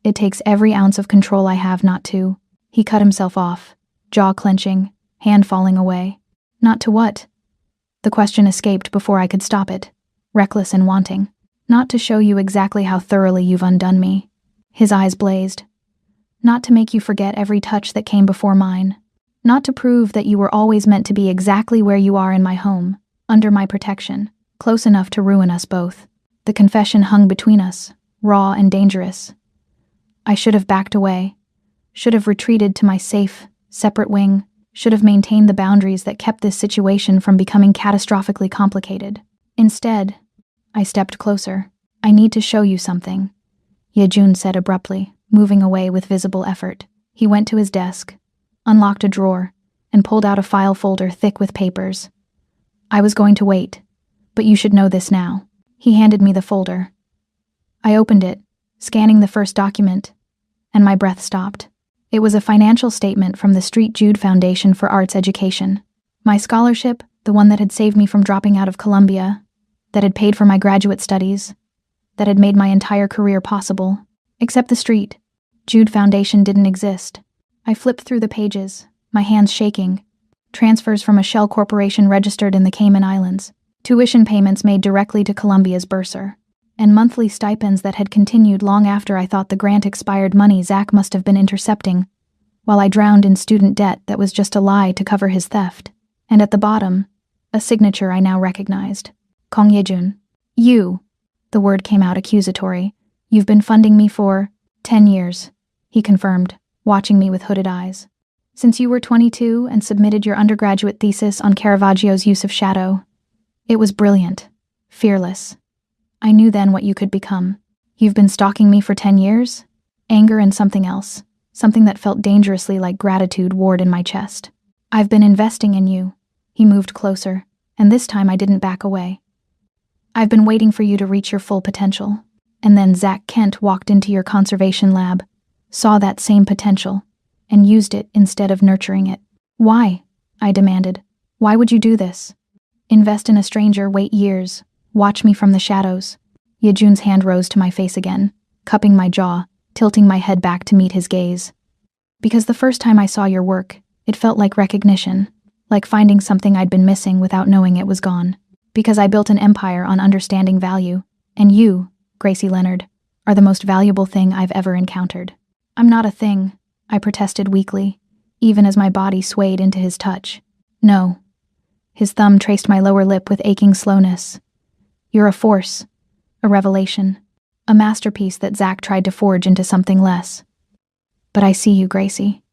it takes every ounce of control I have not to. He cut himself off, jaw clenching, hand falling away. Not to what? The question escaped before I could stop it, reckless and wanting. Not to show you exactly how thoroughly you've undone me. His eyes blazed. Not to make you forget every touch that came before mine. Not to prove that you were always meant to be exactly where you are in my home, under my protection, close enough to ruin us both. The confession hung between us, raw and dangerous. I should have backed away, should have retreated to my safe, separate wing, should have maintained the boundaries that kept this situation from becoming catastrophically complicated. Instead, I stepped closer. I need to show you something, Yejun said abruptly, moving away with visible effort. He went to his desk, unlocked a drawer, and pulled out a file folder thick with papers. I was going to wait, but you should know this now. He handed me the folder. I opened it, scanning the first document, and my breath stopped. It was a financial statement from the St. Jude Foundation for Arts Education. My scholarship, the one that had saved me from dropping out of Columbia, that had paid for my graduate studies, that had made my entire career possible. Except the St. Jude Foundation didn't exist. I flipped through the pages, my hands shaking. Transfers from a shell corporation registered in the Cayman Islands, tuition payments made directly to Columbia's bursar, and monthly stipends that had continued long after I thought the grant expired, money Zach must have been intercepting, while I drowned in student debt that was just a lie to cover his theft. And at the bottom, a signature I now recognized. Kong Yejun. You. The word came out accusatory. You've been funding me for 10 years, he confirmed, watching me with hooded eyes. Since you were 22 and submitted your undergraduate thesis on Caravaggio's use of shadow. It was brilliant, fearless. I knew then what you could become. You've been stalking me for 10 years? Anger and something else, something that felt dangerously like gratitude warred in my chest. I've been investing in you. He moved closer, and this time I didn't back away. I've been waiting for you to reach your full potential. And then Zach Kent walked into your conservation lab, saw that same potential, and used it instead of nurturing it. Why? I demanded. Why would you do this? Invest in a stranger, wait years, watch me from the shadows. Yejun's hand rose to my face again, cupping my jaw, tilting my head back to meet his gaze. Because the first time I saw your work, it felt like recognition, like finding something I'd been missing without knowing it was gone. Because I built an empire on understanding value, and you, Gracie Leonard, are the most valuable thing I've ever encountered. I'm not a thing, I protested weakly, even as my body swayed into his touch. No. His thumb traced my lower lip with aching slowness. You're a force, a revelation, a masterpiece that Zach tried to forge into something less. But I see you, Gracie.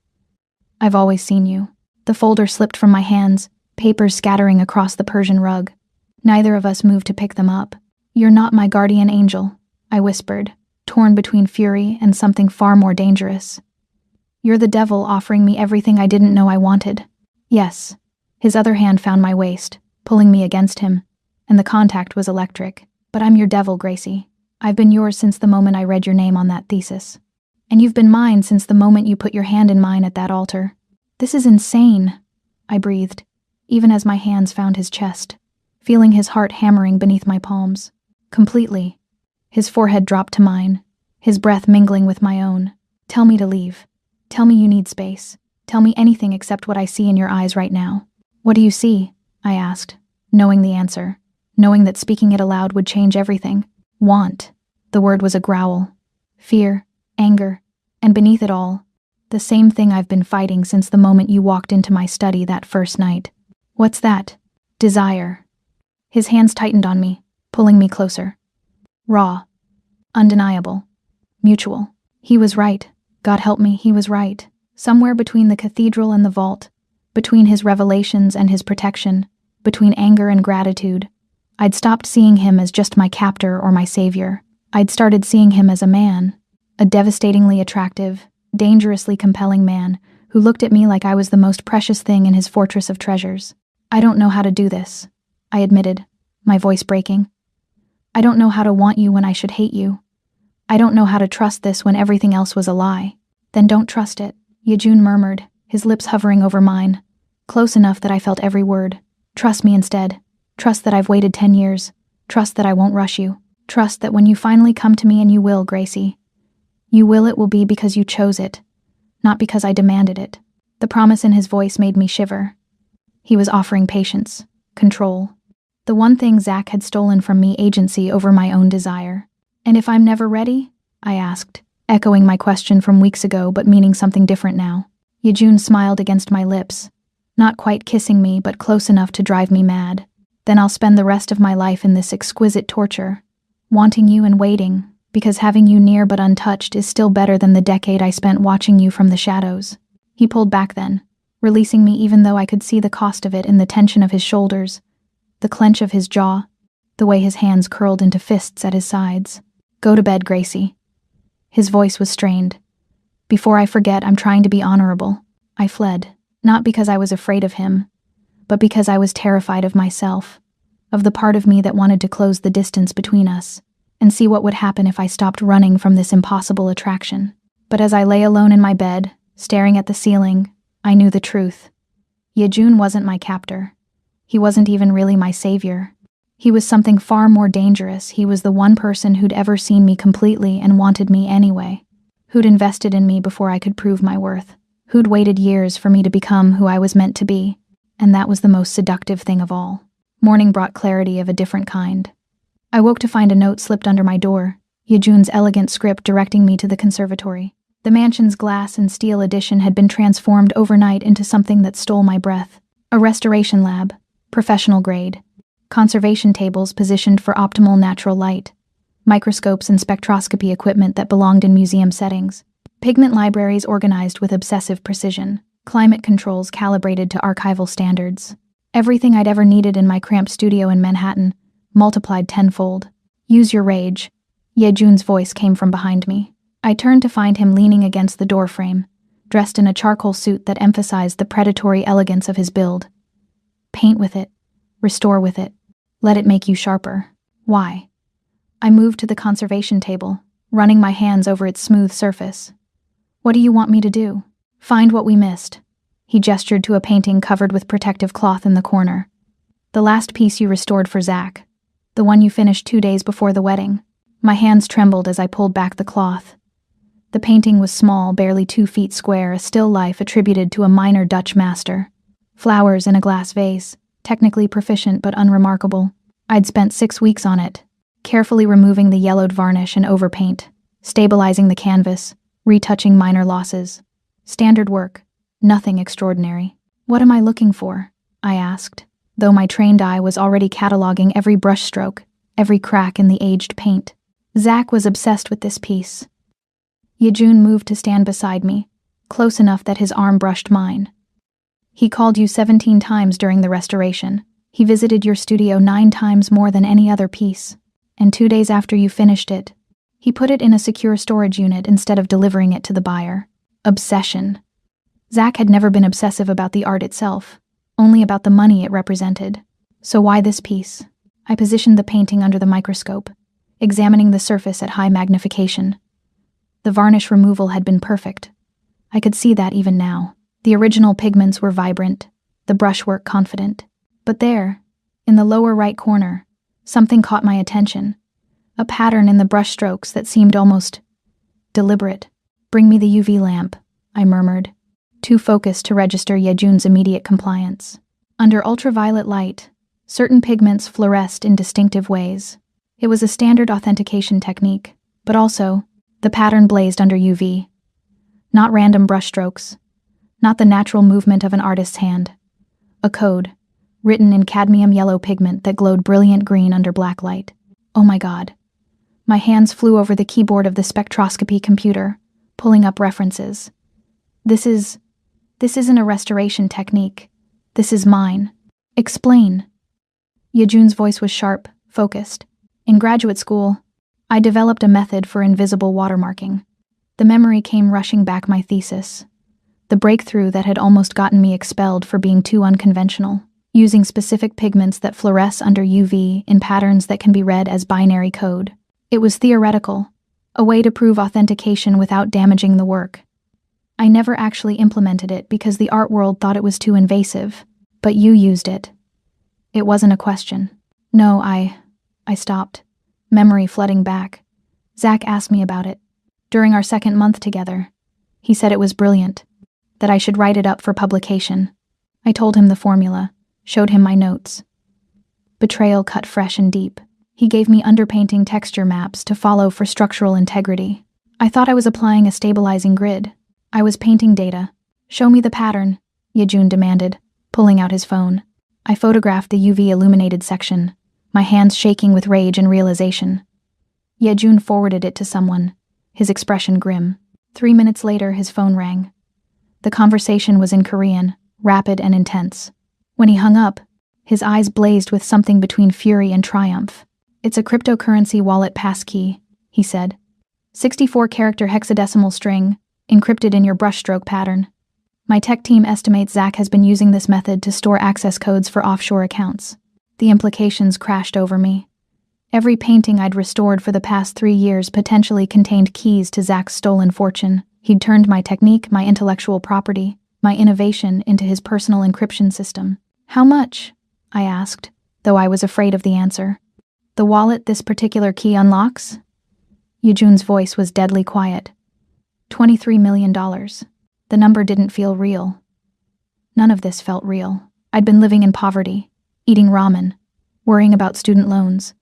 I've always seen you. The folder slipped from my hands, papers scattering across the Persian rug. Neither of us moved to pick them up. You're not my guardian angel, I whispered, torn between fury and something far more dangerous. You're the devil offering me everything I didn't know I wanted. Yes. His other hand found my waist, pulling me against him, and the contact was electric. But I'm your devil, Gracie. I've been yours since the moment I read your name on that thesis. And you've been mine since the moment you put your hand in mine at that altar. This is insane, I breathed, even as my hands found his chest, feeling his heart hammering beneath my palms. Completely. His forehead dropped to mine, his breath mingling with my own. Tell me to leave. Tell me you need space. Tell me anything except what I see in your eyes right now. What do you see? I asked, knowing the answer, knowing that speaking it aloud would change everything. Want. The word was a growl. Fear, anger, and beneath it all, the same thing I've been fighting since the moment you walked into my study that first night. What's that? Desire. His hands tightened on me, pulling me closer. Raw. Undeniable. Mutual. He was right. God help me, he was right. Somewhere between the cathedral and the vault, between his revelations and his protection, between anger and gratitude, I'd stopped seeing him as just my captor or my savior. I'd started seeing him as a man, a devastatingly attractive, dangerously compelling man who looked at me like I was the most precious thing in his fortress of treasures. I don't know how to do this, I admitted, my voice breaking. I don't know how to want you when I should hate you. I don't know how to trust this when everything else was a lie. Then don't trust it, Yejun murmured, his lips hovering over mine, close enough that I felt every word. Trust me instead. Trust that I've waited 10 years. Trust that I won't rush you. Trust that when you finally come to me, and you will, Gracie, it will be because you chose it, not because I demanded it. The promise in his voice made me shiver. He was offering patience, control. The one thing Zach had stolen from me, agency over my own desire. And if I'm never ready? I asked, echoing my question from weeks ago but meaning something different now. Yejun smiled against my lips, not quite kissing me but close enough to drive me mad. Then I'll spend the rest of my life in this exquisite torture, wanting you and waiting, because having you near but untouched is still better than the decade I spent watching you from the shadows. He pulled back then, releasing me even though I could see the cost of it in the tension of his shoulders, the clench of his jaw, the way his hands curled into fists at his sides. Go to bed, Gracie. His voice was strained. Before I forget, I'm trying to be honorable. I fled, not because I was afraid of him, but because I was terrified of myself, of the part of me that wanted to close the distance between us, and see what would happen if I stopped running from this impossible attraction. But as I lay alone in my bed, staring at the ceiling, I knew the truth. Yejun wasn't my captor. He wasn't even really my savior. He was something far more dangerous. He was the one person who'd ever seen me completely and wanted me anyway, who'd invested in me before I could prove my worth, who'd waited years for me to become who I was meant to be, and that was the most seductive thing of all. Morning brought clarity of a different kind. I woke to find a note slipped under my door, Yejun's elegant script directing me to the conservatory. The mansion's glass and steel addition had been transformed overnight into something that stole my breath. A restoration lab, professional grade. Conservation tables positioned for optimal natural light. Microscopes and spectroscopy equipment that belonged in museum settings. Pigment libraries organized with obsessive precision. Climate controls calibrated to archival standards. Everything I'd ever needed in my cramped studio in Manhattan, multiplied tenfold. Use your rage. Yejun's voice came from behind me. I turned to find him leaning against the doorframe, dressed in a charcoal suit that emphasized the predatory elegance of his build. Paint with it. Restore with it. Let it make you sharper. Why? I moved to the conservation table, running my hands over its smooth surface. What do you want me to do? Find what we missed. He gestured to a painting covered with protective cloth in the corner. The last piece you restored for Zach. The one you finished 2 days before the wedding. My hands trembled as I pulled back the cloth. The painting was small, barely 2 feet square, a still life attributed to a minor Dutch master. Flowers in a glass vase. Technically proficient but unremarkable. I'd spent 6 weeks on it, carefully removing the yellowed varnish and overpaint, stabilizing the canvas, retouching minor losses. Standard work, nothing extraordinary. What am I looking for? I asked, though my trained eye was already cataloging every brushstroke, every crack in the aged paint. Zach was obsessed with this piece. Yejun moved to stand beside me, close enough that his arm brushed mine. He called you 17 times during the restoration. He visited your studio 9 times more than any other piece. And 2 days after you finished it, he put it in a secure storage unit instead of delivering it to the buyer. Obsession. Zach had never been obsessive about the art itself, only about the money it represented. So why this piece? I positioned the painting under the microscope, examining the surface at high magnification. The varnish removal had been perfect. I could see that even now. The original pigments were vibrant, the brushwork confident. But there, in the lower right corner, something caught my attention. A pattern in the brushstrokes that seemed almost deliberate. "Bring me the UV lamp," I murmured, too focused to register Yejun's immediate compliance. Under ultraviolet light, certain pigments fluoresced in distinctive ways. It was a standard authentication technique, but also, the pattern blazed under UV. Not random brushstrokes, not the natural movement of an artist's hand. A code, written in cadmium yellow pigment that glowed brilliant green under black light. Oh my God. My hands flew over the keyboard of the spectroscopy computer, pulling up references. This isn't a restoration technique. This is mine. Explain. Yejun's voice was sharp, focused. In graduate school, I developed a method for invisible watermarking. The memory came rushing back my thesis. The breakthrough that had almost gotten me expelled for being too unconventional, using specific pigments that fluoresce under UV in patterns that can be read as binary code. It was theoretical, a way to prove authentication without damaging the work. I never actually implemented it because the art world thought it was too invasive, but you used it. It wasn't a question. No, I stopped, memory flooding back. Zach asked me about it. During our second month together, he said it was brilliant, that I should write it up for publication. I told him the formula, showed him my notes. Betrayal cut fresh and deep. He gave me underpainting texture maps to follow for structural integrity. I thought I was applying a stabilizing grid. I was painting data. "Show me the pattern," Yejun demanded, pulling out his phone. I photographed the UV illuminated section, my hands shaking with rage and realization. Yejun forwarded it to someone, his expression grim. 3 minutes later, his phone rang. The conversation was in Korean, rapid and intense. When he hung up, his eyes blazed with something between fury and triumph. "It's a cryptocurrency wallet passkey," he said. 64-character hexadecimal string, encrypted in your brushstroke pattern. My tech team estimates Zach has been using this method to store access codes for offshore accounts. The implications crashed over me. Every painting I'd restored for the past 3 years potentially contained keys to Zach's stolen fortune. He'd turned my technique, my intellectual property, my innovation into his personal encryption system. "How much?" I asked, though I was afraid of the answer. "The wallet this particular key unlocks?" Yejun's voice was deadly quiet. $23 million. The number didn't feel real. None of this felt real. I'd been living in poverty, eating ramen, worrying about student loans,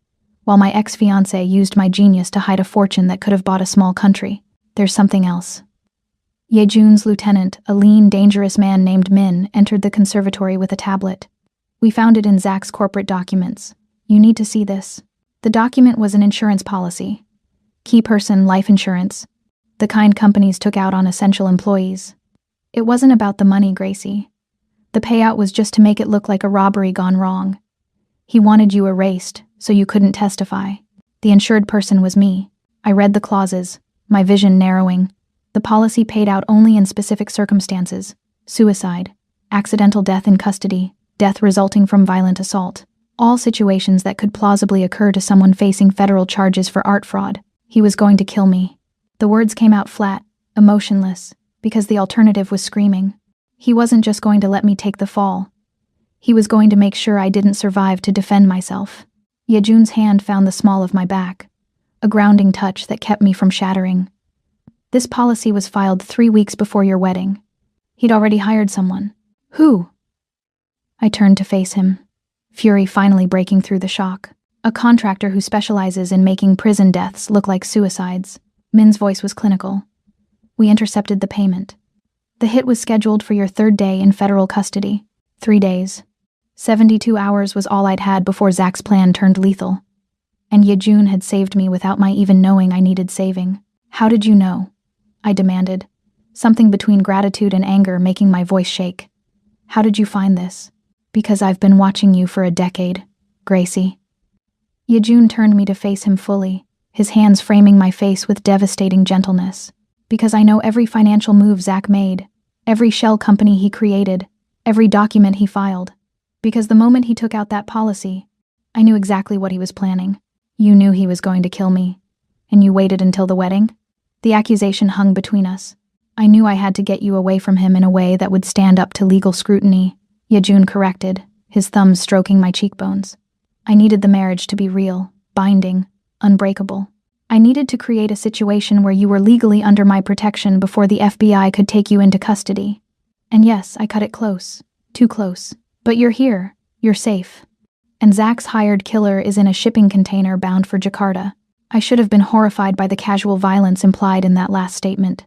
while my ex-fiancé used my genius to hide a fortune that could have bought a small country. There's something else. Yejun's lieutenant, a lean, dangerous man named Min, entered the conservatory with a tablet. "We found it in Zach's corporate documents. You need to see this." The document was an insurance policy. Key person life insurance, the kind companies took out on essential employees. It wasn't about the money, Gracie. The payout was just to make it look like a robbery gone wrong. He wanted you erased, so you couldn't testify. The insured person was me. I read the clauses, my vision narrowing. The policy paid out only in specific circumstances: suicide, accidental death in custody, death resulting from violent assault. All situations that could plausibly occur to someone facing federal charges for art fraud. He was going to kill me. The words came out flat, emotionless, because the alternative was screaming. He wasn't just going to let me take the fall. He was going to make sure I didn't survive to defend myself. Yejun's hand found the small of my back, a grounding touch that kept me from shattering. "This policy was filed 3 weeks before your wedding. He'd already hired someone." "Who?" I turned to face him, fury finally breaking through the shock. "A contractor who specializes in making prison deaths look like suicides." Min's voice was clinical. "We intercepted the payment. The hit was scheduled for your 3rd day in federal custody. 3 days. 72 hours was all I'd had before Zach's plan turned lethal. And Yejun had saved me without my even knowing I needed saving." "How did you know?" I demanded, something between gratitude and anger making my voice shake. How did you find this? Because I've been watching you for a decade, Gracie. Yejun turned me to face him fully, his hands framing my face with devastating gentleness. Because I know every financial move Zach made, every shell company he created, every document he filed. Because the moment he took out that policy, I knew exactly what he was planning. You knew he was going to kill me. And you waited until the wedding? The accusation hung between us. I knew I had to get you away from him in a way that would stand up to legal scrutiny, Yejun corrected, his thumbs stroking my cheekbones. I needed the marriage to be real, binding, unbreakable. I needed to create a situation where you were legally under my protection before the FBI could take you into custody. And yes, I cut it close. Too close. But you're here. You're safe. And Zach's hired killer is in a shipping container bound for Jakarta. I should have been horrified by the casual violence implied in that last statement.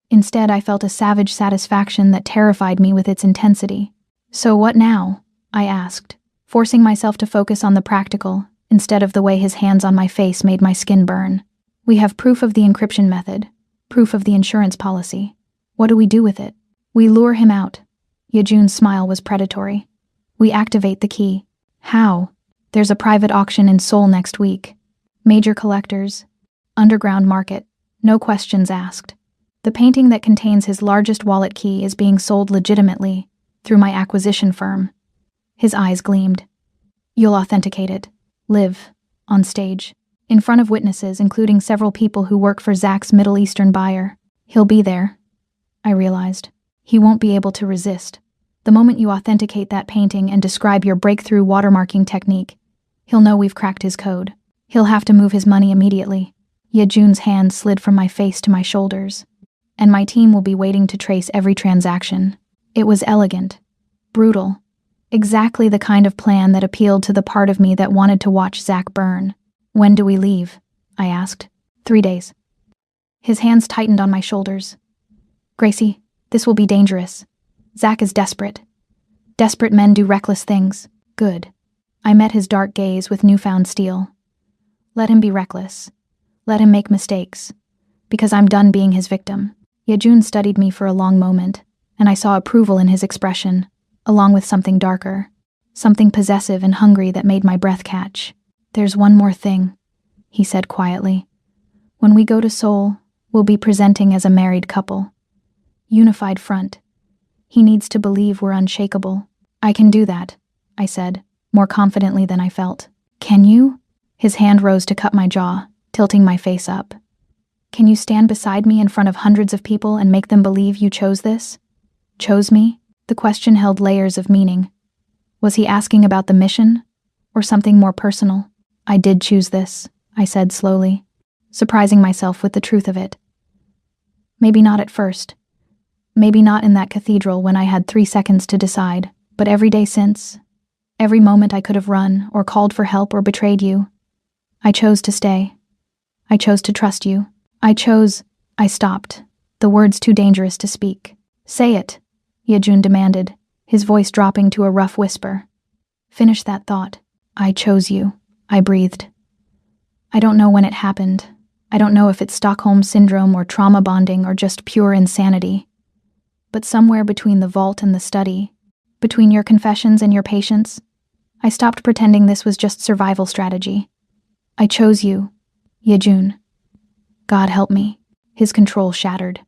Instead, I felt a savage satisfaction that terrified me with its intensity. So what now? I asked, forcing myself to focus on the practical, instead of the way his hands on my face made my skin burn. We have proof of the encryption method, proof of the insurance policy. What do we do with it? We lure him out. Yejun's smile was predatory. We activate the key. How? There's a private auction in Seoul next week. Major collectors. Underground market. No questions asked. The painting that contains his largest wallet key is being sold legitimately, through my acquisition firm. His eyes gleamed. You'll authenticate it. Live. On stage. In front of witnesses, including several people who work for Zach's Middle Eastern buyer. He'll be there. I realized. He won't be able to resist. The moment you authenticate that painting and describe your breakthrough watermarking technique, he'll know we've cracked his code. He'll have to move his money immediately. Yejun's hand slid from my face to my shoulders. And my team will be waiting to trace every transaction. It was elegant. Brutal. Exactly the kind of plan that appealed to the part of me that wanted to watch Zach burn. When do we leave? I asked. 3 days. His hands tightened on my shoulders. Gracie, this will be dangerous. Zach is desperate. Desperate men do reckless things. Good. I met his dark gaze with newfound steel. Let him be reckless. Let him make mistakes. Because I'm done being his victim. Yejun studied me for a long moment, and I saw approval in his expression, along with something darker, something possessive and hungry that made my breath catch. There's one more thing, he said quietly. When we go to Seoul, we'll be presenting as a married couple. Unified front. He needs to believe we're unshakable. I can do that, I said, more confidently than I felt. Can you? His hand rose to cut my jaw, tilting my face up. Can you stand beside me in front of hundreds of people and make them believe you chose this? Chose me? The question held layers of meaning. Was he asking about the mission? Or something more personal? I did choose this, I said slowly, surprising myself with the truth of it. Maybe not at first. Maybe not in that cathedral when I had 3 seconds to decide, but every day since, every moment I could have run or called for help or betrayed you, I chose to stay. I chose to trust you. I stopped, the words too dangerous to speak. Say it, Yejun demanded, his voice dropping to a rough whisper. Finish that thought. I chose you, I breathed. I don't know when it happened. I don't know if it's Stockholm Syndrome or trauma bonding or just pure insanity. But somewhere between the vault and the study, between your confessions and your patience, I stopped pretending this was just survival strategy. I chose you, Yejun. God help me. His control shattered.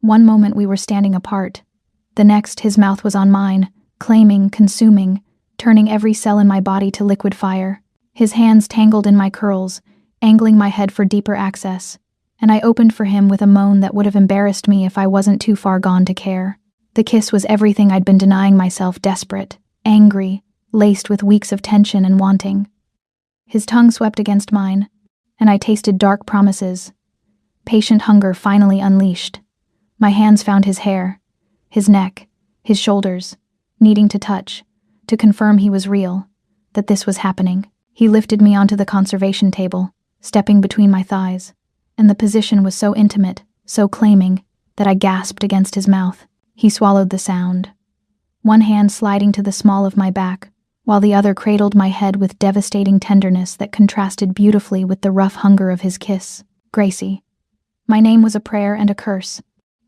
One moment we were standing apart. The next, his mouth was on mine, claiming, consuming, turning every cell in my body to liquid fire. His hands tangled in my curls, angling my head for deeper access, and I opened for him with a moan that would have embarrassed me if I wasn't too far gone to care. The kiss was everything I'd been denying myself, desperate, angry, laced with weeks of tension and wanting. His tongue swept against mine, and I tasted dark promises. Patient hunger finally unleashed. My hands found his hair, his neck, his shoulders, needing to touch, to confirm he was real, that this was happening. He lifted me onto the conservation table, stepping between my thighs, and the position was so intimate, so claiming, that I gasped against his mouth. He swallowed the sound, one hand sliding to the small of my back, while the other cradled my head with devastating tenderness that contrasted beautifully with the rough hunger of his kiss. Gracie. My name was a prayer and a curse,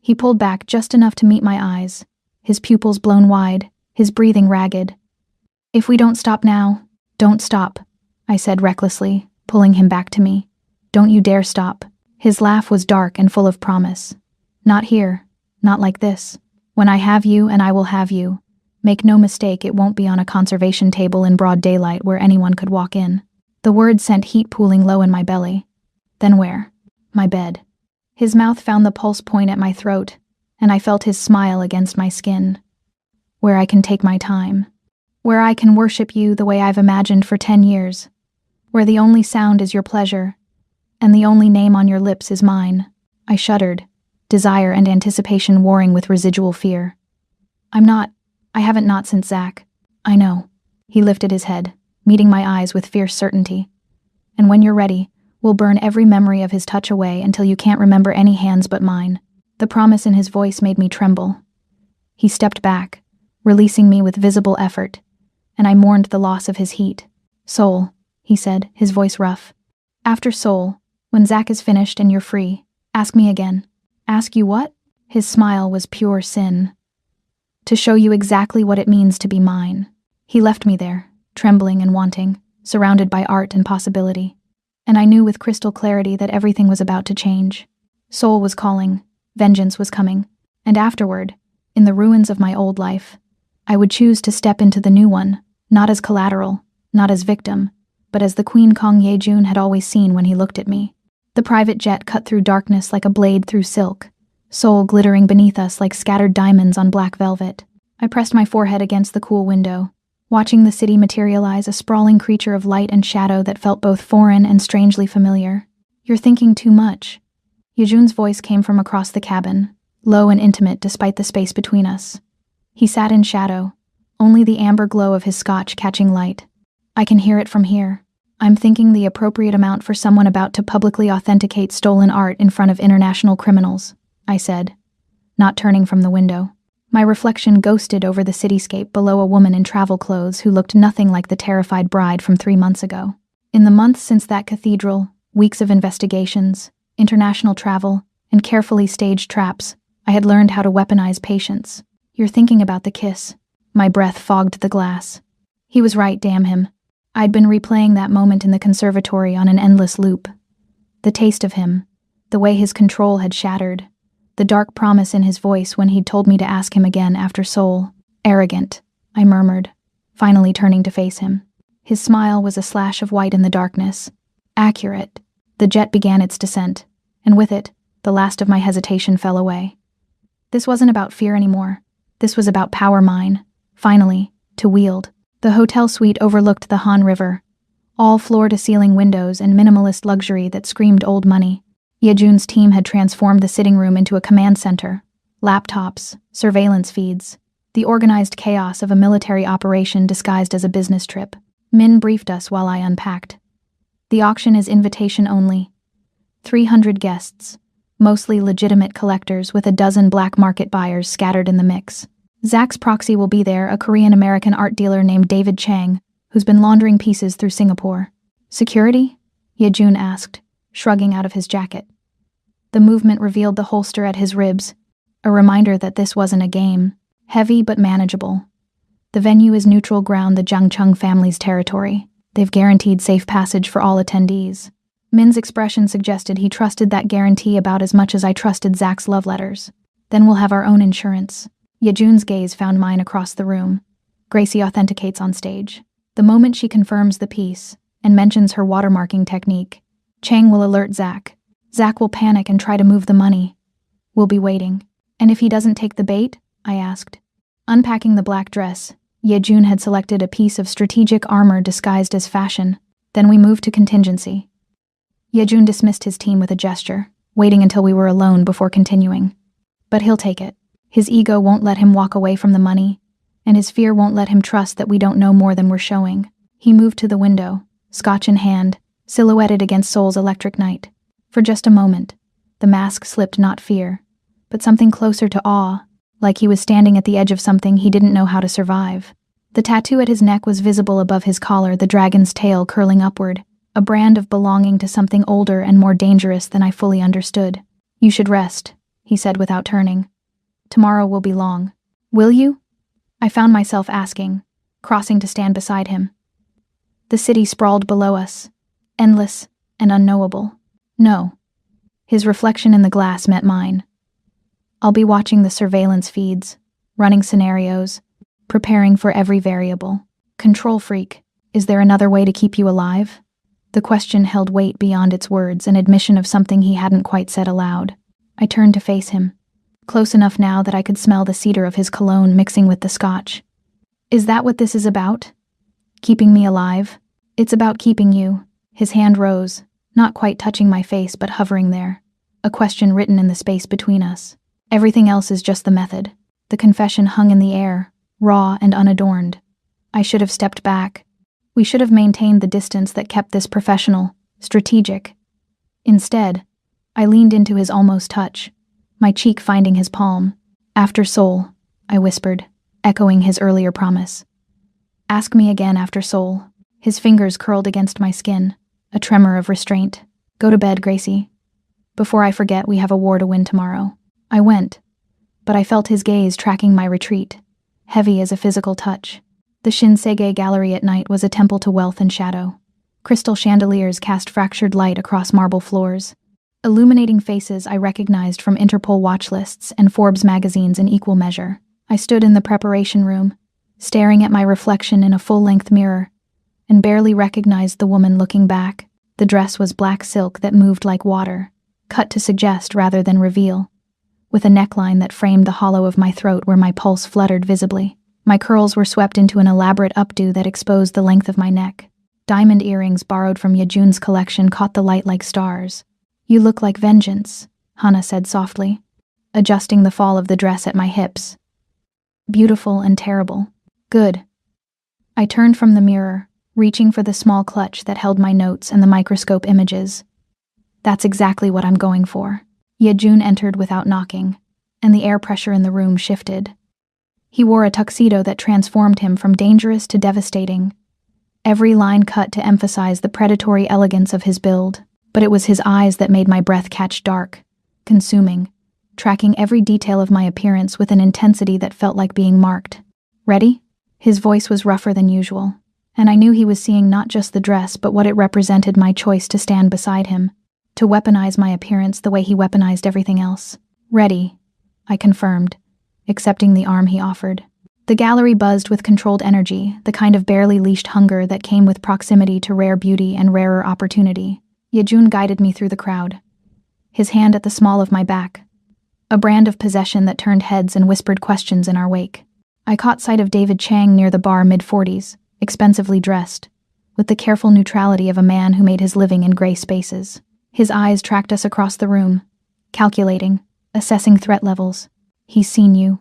He pulled back just enough to meet my eyes, his pupils blown wide, his breathing ragged. "If we don't stop now, don't stop," I said recklessly, pulling him back to me. "Don't you dare stop." His laugh was dark and full of promise. "Not here, not like this. When I have you, and I will have you. Make no mistake, it won't be on a conservation table in broad daylight where anyone could walk in." The words sent heat pooling low in my belly. "Then where?" "My bed." His mouth found the pulse point at my throat, and I felt his smile against my skin. "Where I can take my time. Where I can worship you the way I've imagined for 10 years. Where the only sound is your pleasure, and the only name on your lips is mine." I shuddered, desire and anticipation warring with residual fear. I haven't not since Zach." "I know." He lifted his head, meeting my eyes with fierce certainty. "And when you're ready, we'll burn every memory of his touch away until you can't remember any hands but mine." The promise in his voice made me tremble. He stepped back, releasing me with visible effort, and I mourned the loss of his heat. "Soul," he said, his voice rough. "After Soul, when Zach is finished and you're free, ask me again." "Ask you what?" His smile was pure sin. "To show you exactly what it means to be mine." He left me there, trembling and wanting, surrounded by art and possibility. And I knew with crystal clarity that everything was about to change. Soul was calling, vengeance was coming, and afterward, in the ruins of my old life, I would choose to step into the new one, not as collateral, not as victim, but as the Queen Kong Ye-jun had always seen when he looked at me. The private jet cut through darkness like a blade through silk, Soul glittering beneath us like scattered diamonds on black velvet. I pressed my forehead against the cool window, watching the city materialize, a sprawling creature of light and shadow that felt both foreign and strangely familiar. "You're thinking too much." Ye-jun's voice came from across the cabin, low and intimate despite the space between us. He sat in shadow, only the amber glow of his scotch catching light. "I can hear it from here. I'm thinking the appropriate amount for someone about to publicly authenticate stolen art in front of international criminals," I said, not turning from the window. My reflection ghosted over the cityscape below a woman in travel clothes who looked nothing like the terrified bride from 3 months ago. In the months since that cathedral, weeks of investigations, international travel, and carefully staged traps, I had learned how to weaponize patience. "You're thinking about the kiss." My breath fogged the glass. He was right, damn him. I'd been replaying that moment in the conservatory on an endless loop. The taste of him, the way his control had shattered, the dark promise in his voice when he'd told me to ask him again after Soul. "Arrogant," I murmured, finally turning to face him. His smile was a slash of white in the darkness. "Accurate." The jet began its descent, and with it, the last of my hesitation fell away. This wasn't about fear anymore. This was about power mine, finally, to wield. The hotel suite overlooked the Han River, all floor-to-ceiling windows and minimalist luxury that screamed old money. Ye-jun's team had transformed the sitting room into a command center. Laptops, surveillance feeds, the organized chaos of a military operation disguised as a business trip. Min briefed us while I unpacked. "The auction is invitation only. 300 guests, mostly legitimate collectors with a dozen black market buyers scattered in the mix. Zach's proxy will be there, a Korean-American art dealer named David Chang, who's been laundering pieces through Singapore." "Security?" Ye-jun asked, shrugging out of his jacket. The movement revealed the holster at his ribs, a reminder that this wasn't a game, heavy but manageable. "The venue is neutral ground, the Jiangcheng family's territory. They've guaranteed safe passage for all attendees." Min's expression suggested he trusted that guarantee about as much as I trusted Zach's love letters. "Then we'll have our own insurance." Ye-jun's gaze found mine across the room. Gracie authenticates on stage. The moment she confirms the piece and mentions her watermarking technique, Chang will alert Zach. Zach will panic and try to move the money. We'll be waiting. "And if he doesn't take the bait?" I asked. Unpacking the black dress, Ye-jun had selected a piece of strategic armor disguised as fashion. Then we moved to contingency. Ye-jun dismissed his team with a gesture, waiting until we were alone before continuing. "But he'll take it. His ego won't let him walk away from the money, and his fear won't let him trust that we don't know more than we're showing." He moved to the window, scotch in hand, silhouetted against Soul's electric night. For just a moment, the mask slipped not fear, but something closer to awe, like he was standing at the edge of something he didn't know how to survive. The tattoo at his neck was visible above his collar, the dragon's tail curling upward, a brand of belonging to something older and more dangerous than I fully understood. "You should rest," he said without turning. Tomorrow will be long. Will you? I found myself asking, crossing to stand beside him. The city sprawled below us, endless and unknowable. No. His reflection in the glass met mine. I'll be watching the surveillance feeds, running scenarios, preparing for every variable. Control freak, is there another way to keep you alive? The question held weight beyond its words, an admission of something he hadn't quite said aloud. I turned to face him, close enough now that I could smell the cedar of his cologne mixing with the scotch. Is that what this is about? Keeping me alive? It's about keeping you. His hand rose, not quite touching my face but hovering there, a question written in the space between us. Everything else is just the method. The confession hung in the air, raw and unadorned. I should have stepped back. We should have maintained the distance that kept this professional, strategic. Instead, I leaned into his almost touch, my cheek finding his palm. After Seoul, I whispered, echoing his earlier promise. Ask me again after Seoul. His fingers curled against my skin, a tremor of restraint. Go to bed, Gracie. Before I forget, we have a war to win tomorrow. I went, but I felt his gaze tracking my retreat, heavy as a physical touch. The Shinsei Gallery at night was a temple to wealth and shadow. Crystal chandeliers cast fractured light across marble floors, illuminating faces I recognized from Interpol watch lists and Forbes magazines in equal measure. I stood in the preparation room, staring at my reflection in a full-length mirror, and barely recognized the woman looking back. The dress was black silk that moved like water, cut to suggest rather than reveal, with a neckline that framed the hollow of my throat where my pulse fluttered visibly. My curls were swept into an elaborate updo that exposed the length of my neck. Diamond earrings borrowed from Yejun's collection caught the light like stars. You look like vengeance, Hana said softly, adjusting the fall of the dress at my hips. Beautiful and terrible. Good. I turned from the mirror, reaching for the small clutch that held my notes and the microscope images. That's exactly what I'm going for. Yejun entered without knocking, and the air pressure in the room shifted. He wore a tuxedo that transformed him from dangerous to devastating, every line cut to emphasize the predatory elegance of his build. But it was his eyes that made my breath catch dark, consuming, tracking every detail of my appearance with an intensity that felt like being marked. Ready? His voice was rougher than usual, and I knew he was seeing not just the dress but what it represented, my choice to stand beside him, to weaponize my appearance the way he weaponized everything else. Ready, I confirmed, accepting the arm he offered. The gallery buzzed with controlled energy, the kind of barely leashed hunger that came with proximity to rare beauty and rarer opportunity. Yejun guided me through the crowd, his hand at the small of my back, a brand of possession that turned heads and whispered questions in our wake. I caught sight of David Chang near the bar, mid-40s, expensively dressed, with the careful neutrality of a man who made his living in gray spaces. His eyes tracked us across the room, calculating, assessing threat levels. He's seen you,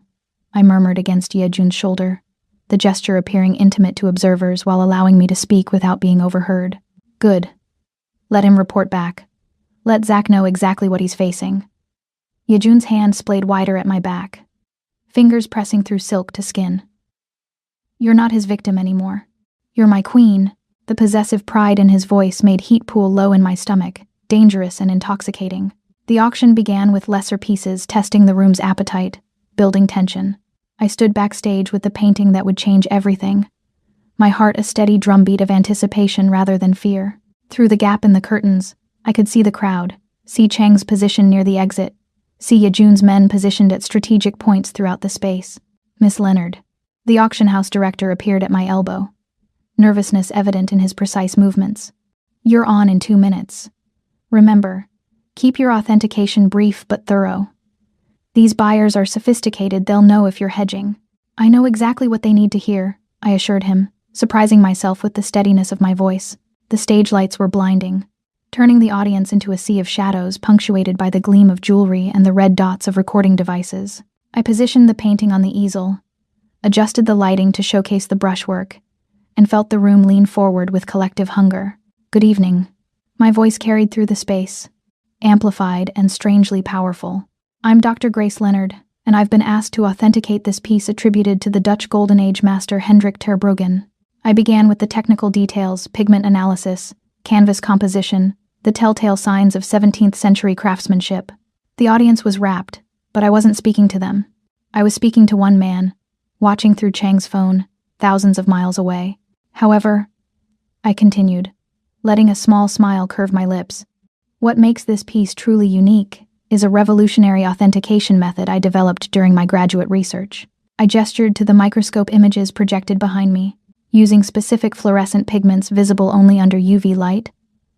I murmured against Yejun's shoulder, the gesture appearing intimate to observers while allowing me to speak without being overheard. Good. Let him report back. Let Zach know exactly what he's facing. Yejun's hand splayed wider at my back, fingers pressing through silk to skin. You're not his victim anymore. You're my queen. The possessive pride in his voice made heat pool low in my stomach, dangerous and intoxicating. The auction began with lesser pieces testing the room's appetite, building tension. I stood backstage with the painting that would change everything, my heart a steady drumbeat of anticipation rather than fear. Through the gap in the curtains, I could see the crowd, see Chang's position near the exit, see Yejun's men positioned at strategic points throughout the space. Miss Leonard, the auction house director, appeared at my elbow, nervousness evident in his precise movements. You're on in 2 minutes. Remember, keep your authentication brief but thorough. These buyers are sophisticated, they'll know if you're hedging. I know exactly what they need to hear, I assured him, surprising myself with the steadiness of my voice. The stage lights were blinding, turning the audience into a sea of shadows punctuated by the gleam of jewelry and the red dots of recording devices. I positioned the painting on the easel, adjusted the lighting to showcase the brushwork, and felt the room lean forward with collective hunger. Good evening. My voice carried through the space, amplified and strangely powerful. I'm Dr. Grace Leonard, and I've been asked to authenticate this piece attributed to the Dutch Golden Age master Hendrik ter Bruggen. I began with the technical details, pigment analysis, canvas composition, the telltale signs of 17th century craftsmanship. The audience was rapt, But I wasn't speaking to them. I was speaking to one man, watching through Chang's phone, thousands of miles away. However, I continued, letting a small smile curve my lips. What makes this piece truly unique is a revolutionary authentication method I developed during my graduate research. I gestured to the microscope images projected behind me. Using specific fluorescent pigments visible only under UV light,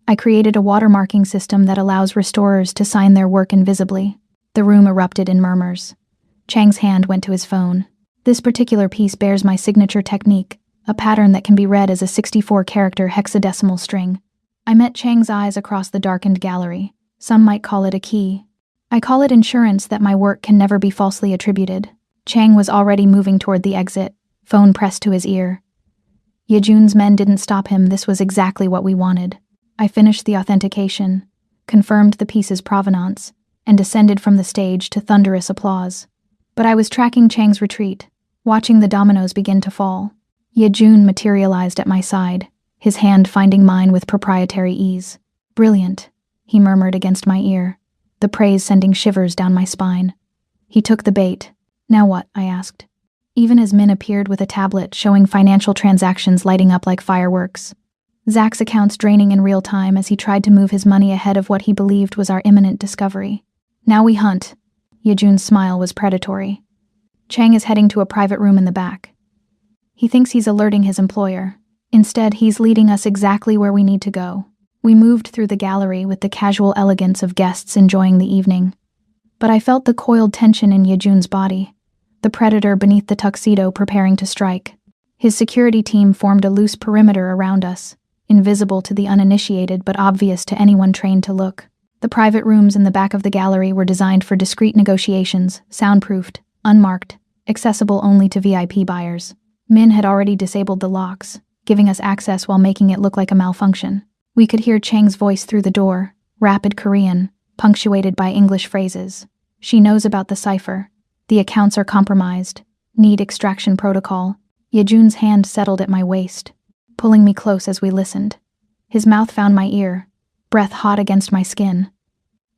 I created a watermarking system that allows restorers to sign their work invisibly. The room erupted in murmurs. Chang's hand went to his phone. This particular piece bears my signature technique, a pattern that can be read as a 64-character hexadecimal string. I met Chang's eyes across the darkened gallery. Some might call it a key. I call it insurance that my work can never be falsely attributed. Chang was already moving toward the exit, phone pressed to his ear. Yejun's men didn't stop him. This was exactly what we wanted. I finished the authentication, confirmed the piece's provenance, and descended from the stage to thunderous applause. But I was tracking Chang's retreat, watching the dominoes begin to fall. Yejun materialized at my side, his hand finding mine with proprietary ease. "Brilliant," he murmured against my ear, the praise sending shivers down my spine. He took the bait. "Now what?" I asked. Even as Min appeared with a tablet showing financial transactions lighting up like fireworks. Zach's accounts draining in real time as he tried to move his money ahead of what he believed was our imminent discovery. "Now we hunt." Yejun's smile was predatory. "Chang is heading to a private room in the back. He thinks he's alerting his employer. Instead, he's leading us exactly where we need to go." We moved through the gallery with the casual elegance of guests enjoying the evening. But I felt the coiled tension in Yejun's body, the predator beneath the tuxedo preparing to strike. His security team formed a loose perimeter around us, invisible to the uninitiated but obvious to anyone trained to look. The private rooms in the back of the gallery were designed for discreet negotiations, soundproofed, unmarked, accessible only to VIP buyers. Min had already disabled the locks, giving us access while making it look like a malfunction. We could hear Chang's voice through the door, rapid Korean, punctuated by English phrases. "She knows about the cipher. The accounts are compromised. Need extraction protocol." Yejun's hand settled at my waist, pulling me close as we listened. His mouth found my ear, breath hot against my skin.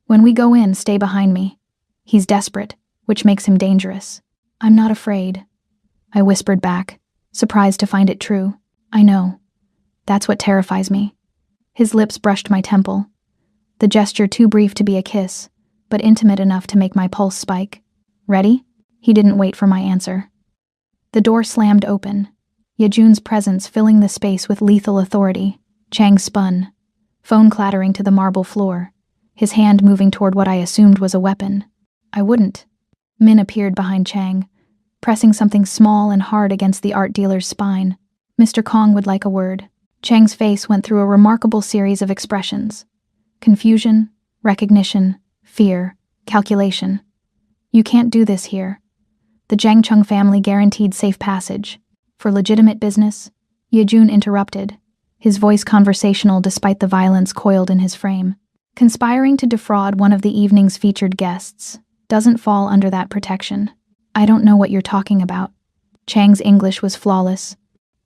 "When we go in, stay behind me. He's desperate, which makes him dangerous." "I'm not afraid," I whispered back, surprised to find it true. "I know. That's what terrifies me." His lips brushed my temple, the gesture too brief to be a kiss, but intimate enough to make my pulse spike. "Ready?" He didn't wait for my answer. The door slammed open, Yejun's presence filling the space with lethal authority. Chang spun, phone clattering to the marble floor, his hand moving toward what I assumed was a weapon. I wouldn't. Min appeared behind Chang, pressing something small and hard against the art dealer's spine. "Mr. Kong would like a word." Chang's face went through a remarkable series of expressions. Confusion, recognition, fear, calculation. "You can't do this here. The Jangchung family guaranteed safe passage. For legitimate business." Yejun interrupted, his voice conversational despite the violence coiled in his frame. "Conspiring to defraud one of the evening's featured guests doesn't fall under that protection." "I don't know what you're talking about." Chang's English was flawless,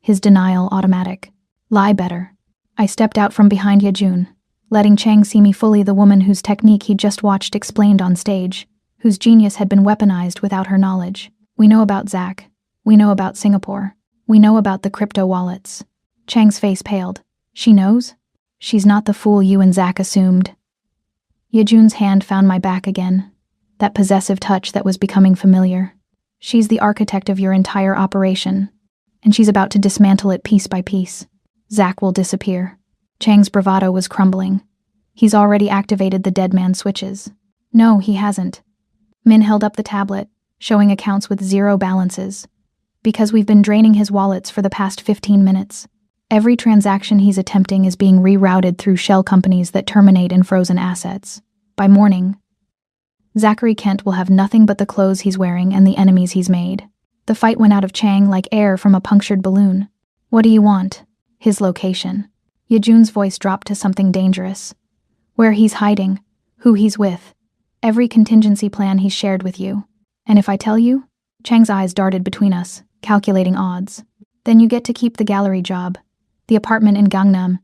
his denial automatic. "Lie better." I stepped out from behind Yejun, letting Chang see me fully, the woman whose technique he'd just watched explained on stage, whose genius had been weaponized without her knowledge. "We know about Zach. We know about Singapore. We know about the crypto wallets." Chang's face paled. "She knows? She's not the fool you and Zach assumed." Yejun's hand found my back again, that possessive touch that was becoming familiar. "She's the architect of your entire operation, and she's about to dismantle it piece by piece. Zach will disappear." Chang's bravado was crumbling. "He's already activated the dead man switches." "No, he hasn't." Min held up the tablet, showing accounts with 0 balances. "Because we've been draining his wallets for the past 15 minutes. Every transaction he's attempting is being rerouted through shell companies that terminate in frozen assets. By morning, Zachary Kent will have nothing but the clothes he's wearing and the enemies he's made." The fight went out of Chang like air from a punctured balloon. "What do you want?" "His location." Yejun's voice dropped to something dangerous. "Where he's hiding, who he's with, every contingency plan he's shared with you. And if I tell you?" Chang's eyes darted between us, calculating odds. "Then you get to keep the gallery job, the apartment in Gangnam,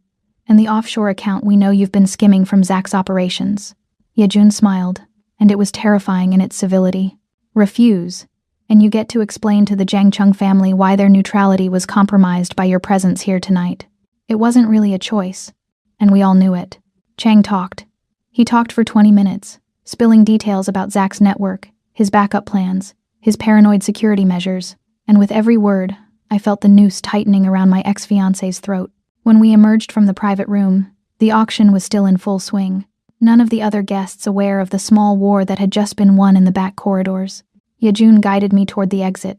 and the offshore account we know you've been skimming from Zach's operations." Yejun smiled, and it was terrifying in its civility. Refuse, and you get to explain to the Jiang Chung family why their neutrality was compromised by your presence here tonight. It wasn't really a choice, and we all knew it. Chang talked. He talked for 20 minutes, spilling details about Zach's network, his backup plans, his paranoid security measures, and with every word, I felt the noose tightening around my ex-fiancé's throat. When we emerged from the private room, the auction was still in full swing, none of the other guests aware of the small war that had just been won in the back corridors. Yejun guided me toward the exit,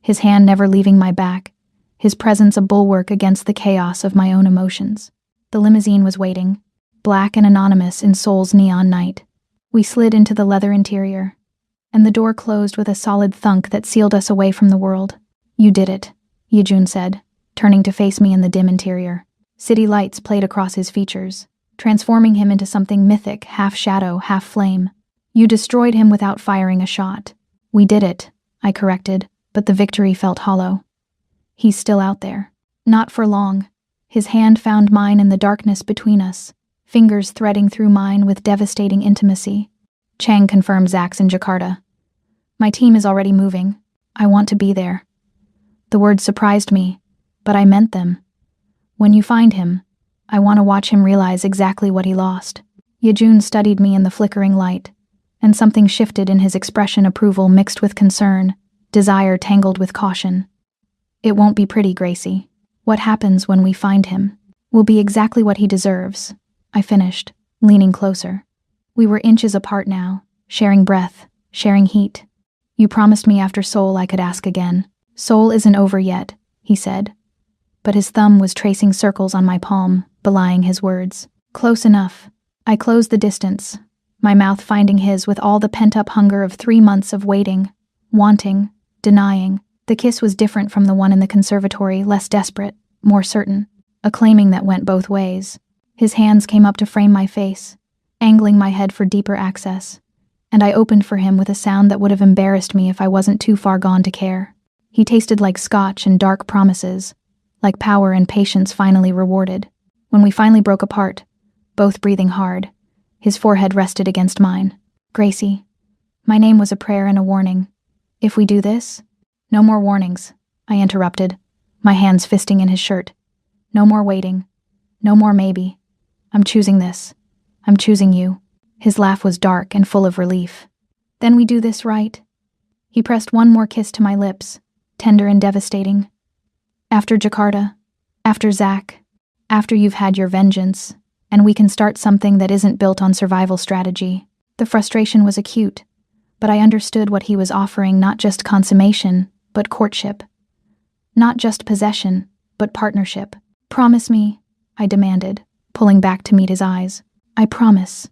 his hand never leaving my back, his presence a bulwark against the chaos of my own emotions. The limousine was waiting, black and anonymous in Seoul's neon night. We slid into the leather interior, and the door closed with a solid thunk that sealed us away from the world. "You did it," Yejun said, turning to face me in the dim interior. City lights played across his features, transforming him into something mythic, half shadow, half flame. "You destroyed him without firing a shot." "We did it," I corrected, but the victory felt hollow. "He's still out there." Not for long. His hand found mine in the darkness between us, fingers threading through mine with devastating intimacy. Chang confirmed Zach's in Jakarta. "My team is already moving. I want to be there." The words surprised me, but I meant them. "When you find him, I want to watch him realize exactly what he lost." Yejun studied me in the flickering light, and something shifted in his expression, approval mixed with concern, desire tangled with caution. "It won't be pretty, Gracie. What happens when we find him will be exactly what he deserves," I finished, leaning closer. We were inches apart now, sharing breath, sharing heat. "You promised me after Seoul I could ask again." "Seoul isn't over yet," he said. But his thumb was tracing circles on my palm, belying his words. "Close enough." I closed the distance, my mouth finding his with all the pent-up hunger of 3 months of waiting, wanting, denying. The kiss was different from the one in the conservatory, less desperate, more certain, a claiming that went both ways. His hands came up to frame my face, angling my head for deeper access, and I opened for him with a sound that would have embarrassed me if I wasn't too far gone to care. He tasted like scotch and dark promises, like power and patience finally rewarded. When we finally broke apart, both breathing hard, his forehead rested against mine. "Gracie." My name was a prayer and a warning. "If we do this?" "No more warnings," I interrupted, my hands fisting in his shirt. "No more waiting. No more maybe. I'm choosing this. I'm choosing you." His laugh was dark and full of relief. "Then we do this, right?" He pressed one more kiss to my lips, tender and devastating. "After Jakarta, after Zach, after you've had your vengeance, and we can start something that isn't built on survival strategy." The frustration was acute, but I understood what he was offering, not just consummation, but courtship. Not just possession, but partnership. "Promise me," I demanded, pulling back to meet his eyes. "I promise."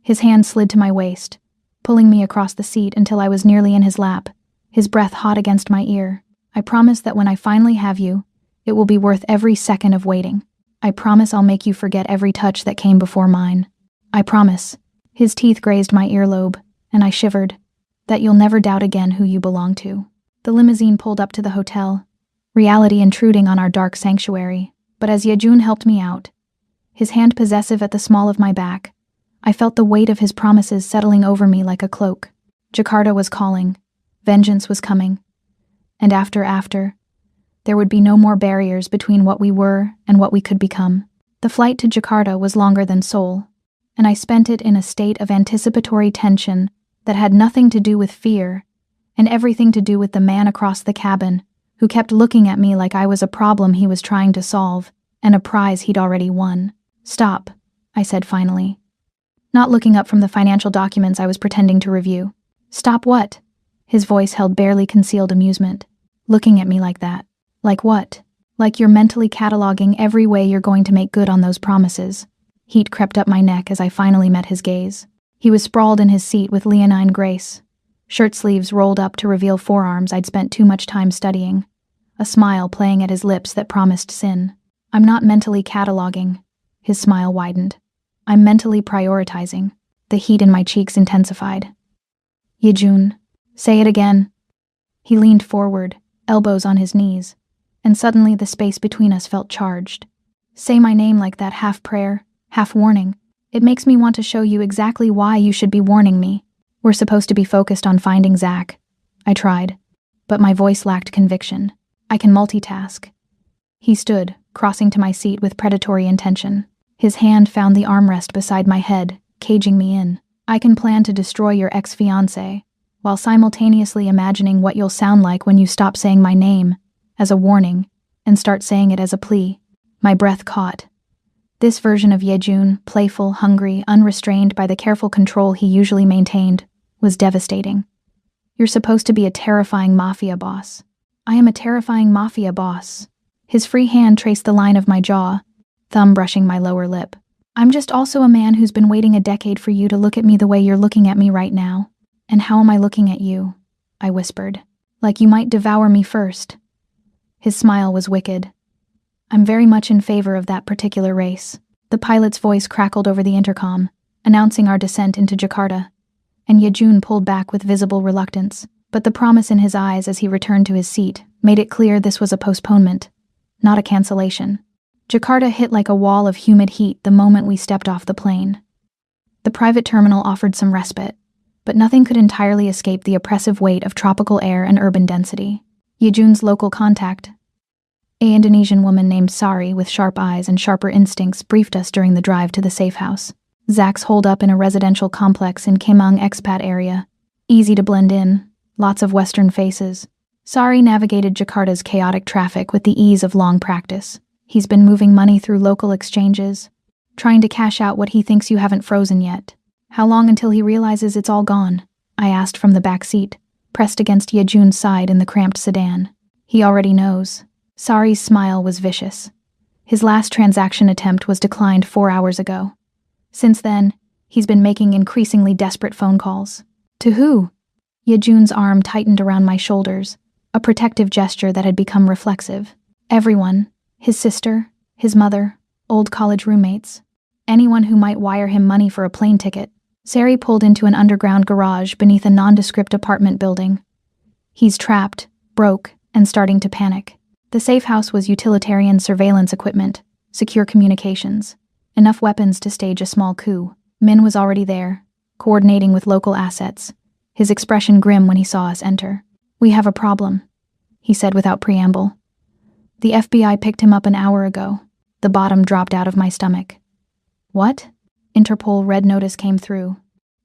His hand slid to my waist, pulling me across the seat until I was nearly in his lap, his breath hot against my ear. "I promise that when I finally have you, it will be worth every second of waiting. I promise I'll make you forget every touch that came before mine. I promise." His teeth grazed my earlobe, and I shivered. "That you'll never doubt again who you belong to." The limousine pulled up to the hotel, reality intruding on our dark sanctuary. But as Yejun helped me out, his hand possessive at the small of my back, I felt the weight of his promises settling over me like a cloak. Jakarta was calling. Vengeance was coming. And after, there would be no more barriers between what we were and what we could become. The flight to Jakarta was longer than Seoul, and I spent it in a state of anticipatory tension that had nothing to do with fear and everything to do with the man across the cabin who kept looking at me like I was a problem he was trying to solve and a prize he'd already won. "Stop," I said finally, not looking up from the financial documents I was pretending to review. "Stop what?" His voice held barely concealed amusement. "Looking at me like that." "Like what?" "Like you're mentally cataloging every way you're going to make good on those promises." Heat crept up my neck as I finally met his gaze. He was sprawled in his seat with leonine grace, shirt sleeves rolled up to reveal forearms I'd spent too much time studying, a smile playing at his lips that promised sin. "I'm not mentally cataloging." His smile widened. "I'm mentally prioritizing." The heat in my cheeks intensified. "Yejun." "Say it again." He leaned forward, elbows on his knees, and suddenly the space between us felt charged. "Say my name like that, half prayer, half warning. It makes me want to show you exactly why you should be warning me." We're supposed to be focused on finding Zach. I tried, but my voice lacked conviction. I can multitask. He stood, crossing to my seat with predatory intention. His hand found the armrest beside my head, caging me in. I can plan to destroy your ex-fiancé, while simultaneously imagining what you'll sound like when you stop saying my name, as a warning, and start saying it as a plea. My breath caught. This version of Yejun, playful, hungry, unrestrained by the careful control he usually maintained, was devastating. You're supposed to be a terrifying mafia boss. I am a terrifying mafia boss. His free hand traced the line of my jaw, thumb brushing my lower lip. I'm just also a man who's been waiting a decade for you to look at me the way you're looking at me right now. And how am I looking at you? I whispered. Like you might devour me first. His smile was wicked. I'm very much in favor of that particular race. The pilot's voice crackled over the intercom, announcing our descent into Jakarta, and Yejun pulled back with visible reluctance, but the promise in his eyes as he returned to his seat made it clear this was a postponement, not a cancellation. Jakarta hit like a wall of humid heat the moment we stepped off the plane. The private terminal offered some respite, but nothing could entirely escape the oppressive weight of tropical air and urban density. Yejun's local contact, an Indonesian woman named Sari with sharp eyes and sharper instincts, briefed us during the drive to the safe house. Zach's holed up in a residential complex in Kemang expat area. Easy to blend in, lots of Western faces. Sari navigated Jakarta's chaotic traffic with the ease of long practice. He's been moving money through local exchanges, trying to cash out what he thinks you haven't frozen yet. How long until he realizes it's all gone? I asked from the back seat, pressed against Yejun's side in the cramped sedan. He already knows. Sari's smile was vicious. His last transaction attempt was declined 4 hours ago. Since then, he's been making increasingly desperate phone calls. To who? Yejun's arm tightened around my shoulders, a protective gesture that had become reflexive. Everyone. His sister, his mother, old college roommates. Anyone who might wire him money for a plane ticket. Sari pulled into an underground garage beneath a nondescript apartment building. He's trapped, broke, and starting to panic. The safe house was utilitarian surveillance equipment, secure communications, enough weapons to stage a small coup. Min was already there, coordinating with local assets, his expression grim when he saw us enter. We have a problem, he said without preamble. The FBI picked him up an hour ago. The bottom dropped out of my stomach. What? Interpol red notice came through.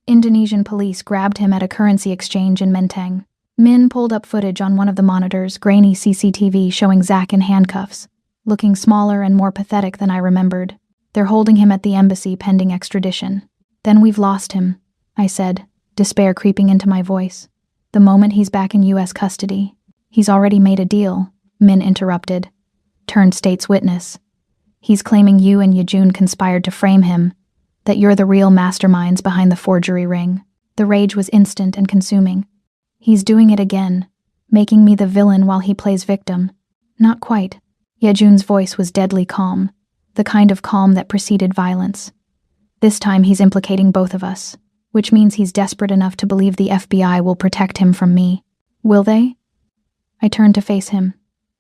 Indonesian police grabbed him at a currency exchange in Menteng. Min pulled up footage on one of the monitors, grainy CCTV showing Zach in handcuffs, looking smaller and more pathetic than I remembered. They're holding him at the embassy pending extradition. Then we've lost him, I said, despair creeping into my voice. The moment he's back in U.S. custody. He's already made a deal, Min interrupted. Turned state's witness. He's claiming you and Yejun conspired to frame him, that you're the real masterminds behind the forgery ring. The rage was instant and consuming. He's doing it again, making me the villain while he plays victim. Not quite. Yejun's voice was deadly calm, the kind of calm that preceded violence. This time he's implicating both of us, which means he's desperate enough to believe the FBI will protect him from me. Will they? I turned to face him,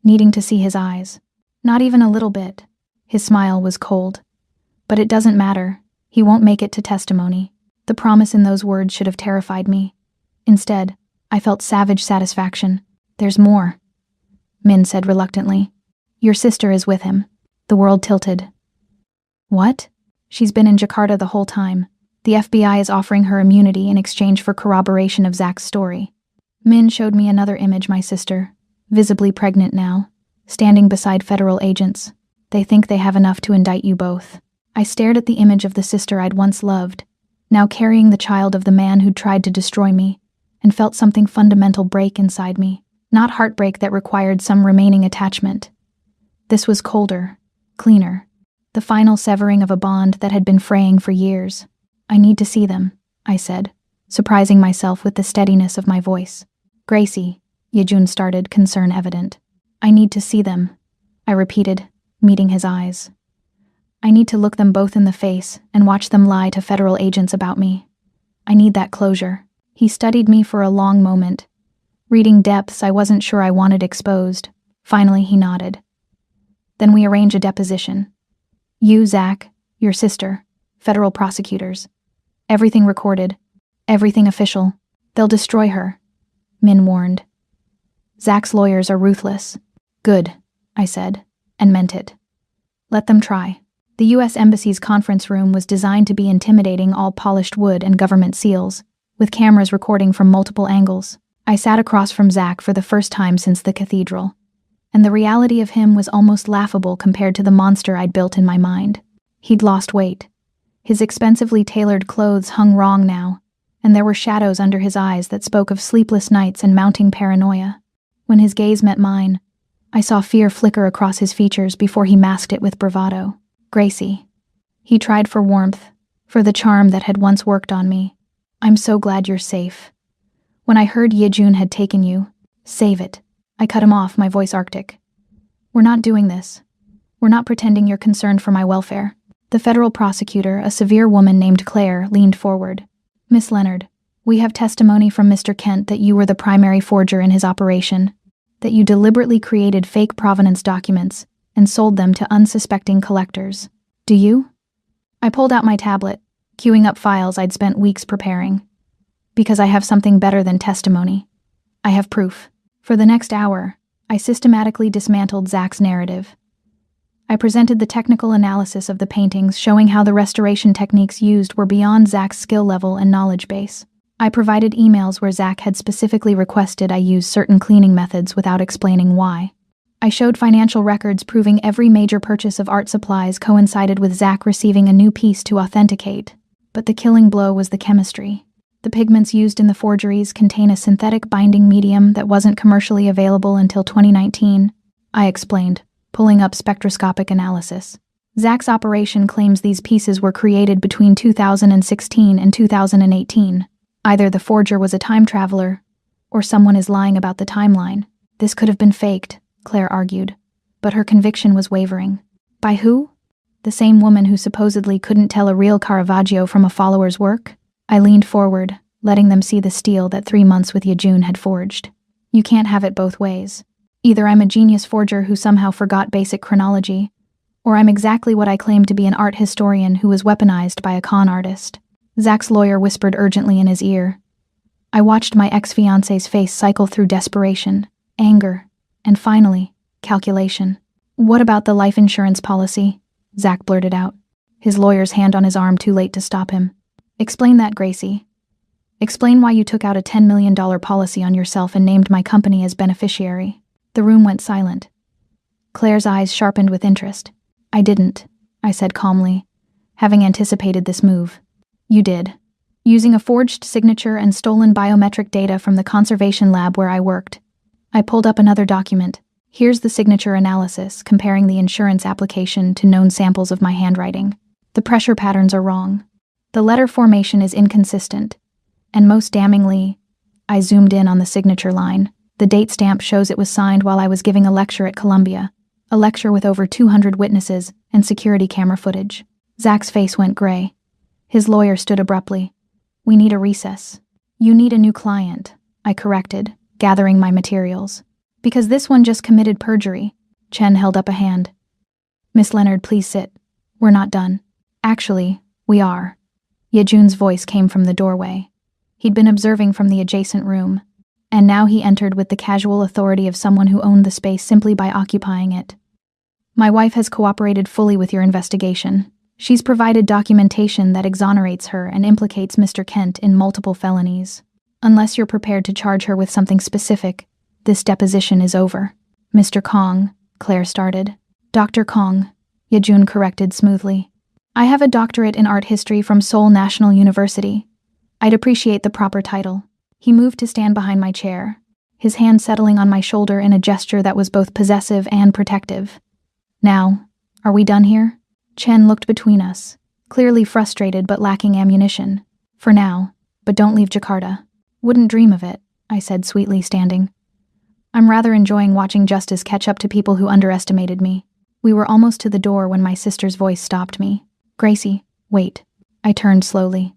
needing to see his eyes. Not even a little bit. His smile was cold. But it doesn't matter. He won't make it to testimony. The promise in those words should have terrified me. Instead, I felt savage satisfaction. There's more, Min said reluctantly. Your sister is with him. The world tilted. What? She's been in Jakarta the whole time. The FBI is offering her immunity in exchange for corroboration of Zach's story. Min showed me another image, my sister, visibly pregnant now, standing beside federal agents. They think they have enough to indict you both. I stared at the image of the sister I'd once loved, now carrying the child of the man who'd tried to destroy me, and felt something fundamental break inside me. Not heartbreak that required some remaining attachment. This was colder, cleaner, the final severing of a bond that had been fraying for years. I need to see them, I said, surprising myself with the steadiness of my voice. Gracie, Yejun started, concern evident. I need to see them, I repeated, meeting his eyes. I need to look them both in the face and watch them lie to federal agents about me. I need that closure. He studied me for a long moment, reading depths I wasn't sure I wanted exposed. Finally, he nodded. Then we arrange a deposition. You, Zach, your sister, federal prosecutors. Everything recorded. Everything official. They'll destroy her, Min warned. Zach's lawyers are ruthless. Good, I said, and meant it. Let them try. The U.S. Embassy's conference room was designed to be intimidating, all polished wood and government seals, with cameras recording from multiple angles. I sat across from Zach for the first time since the cathedral, and the reality of him was almost laughable compared to the monster I'd built in my mind. He'd lost weight. His expensively tailored clothes hung wrong now, and there were shadows under his eyes that spoke of sleepless nights and mounting paranoia. When his gaze met mine, I saw fear flicker across his features before he masked it with bravado. Gracie. He tried for warmth, for the charm that had once worked on me. I'm so glad you're safe. When I heard Yejun had taken you, save it. I cut him off, my voice arctic. We're not doing this. We're not pretending you're concerned for my welfare. The federal prosecutor, a severe woman named Claire, leaned forward. Miss Leonard, we have testimony from Mr. Kent that you were the primary forger in his operation, that you deliberately created fake provenance documents and sold them to unsuspecting collectors. Do you? I pulled out my tablet, queuing up files I'd spent weeks preparing. Because I have something better than testimony. I have proof. For the next hour, I systematically dismantled Zach's narrative. I presented the technical analysis of the paintings, showing how the restoration techniques used were beyond Zach's skill level and knowledge base. I provided emails where Zach had specifically requested I use certain cleaning methods without explaining why. I showed financial records proving every major purchase of art supplies coincided with Zach receiving a new piece to authenticate. But the killing blow was the chemistry. The pigments used in the forgeries contain a synthetic binding medium that wasn't commercially available until 2019, I explained, pulling up spectroscopic analysis. Zach's operation claims these pieces were created between 2016 and 2018. Either the forger was a time traveler, or someone is lying about the timeline. This could have been faked, Claire argued, but her conviction was wavering. By who? The same woman who supposedly couldn't tell a real Caravaggio from a follower's work? I leaned forward, letting them see the steel that 3 months with Yejun had forged. You can't have it both ways. Either I'm a genius forger who somehow forgot basic chronology, or I'm exactly what I claim to be an art historian who was weaponized by a con artist. Zach's lawyer whispered urgently in his ear. I watched my ex-fiance's face cycle through desperation, anger, and finally, calculation. What about the life insurance policy? Zach blurted out, his lawyer's hand on his arm too late to stop him. Explain that, Gracie. Explain why you took out a $10 million policy on yourself and named my company as beneficiary. The room went silent. Claire's eyes sharpened with interest. I didn't, I said calmly, having anticipated this move. You did. Using a forged signature and stolen biometric data from the conservation lab where I worked. I pulled up another document. Here's the signature analysis, comparing the insurance application to known samples of my handwriting. The pressure patterns are wrong. The letter formation is inconsistent. And most damningly, I zoomed in on the signature line. The date stamp shows it was signed while I was giving a lecture at Columbia. A lecture with over 200 witnesses and security camera footage. Zach's face went gray. His lawyer stood abruptly. We need a recess. You need a new client, I corrected, gathering my materials. Because this one just committed perjury. Chen held up a hand. Miss Leonard, please sit. We're not done. Actually, we are. Yejun's voice came from the doorway. He'd been observing from the adjacent room, and now he entered with the casual authority of someone who owned the space simply by occupying it. My wife has cooperated fully with your investigation. She's provided documentation that exonerates her and implicates Mr. Kent in multiple felonies. Unless you're prepared to charge her with something specific, this deposition is over. Mr. Kong, Claire started. Dr. Kong, Yejun corrected smoothly. I have a doctorate in art history from Seoul National University. I'd appreciate the proper title. He moved to stand behind my chair, his hand settling on my shoulder in a gesture that was both possessive and protective. Now, are we done here? Chen looked between us, clearly frustrated but lacking ammunition. For now, but don't leave Jakarta. Wouldn't dream of it, I said sweetly, standing. I'm rather enjoying watching justice catch up to people who underestimated me. We were almost to the door when my sister's voice stopped me. Gracie, wait. I turned slowly.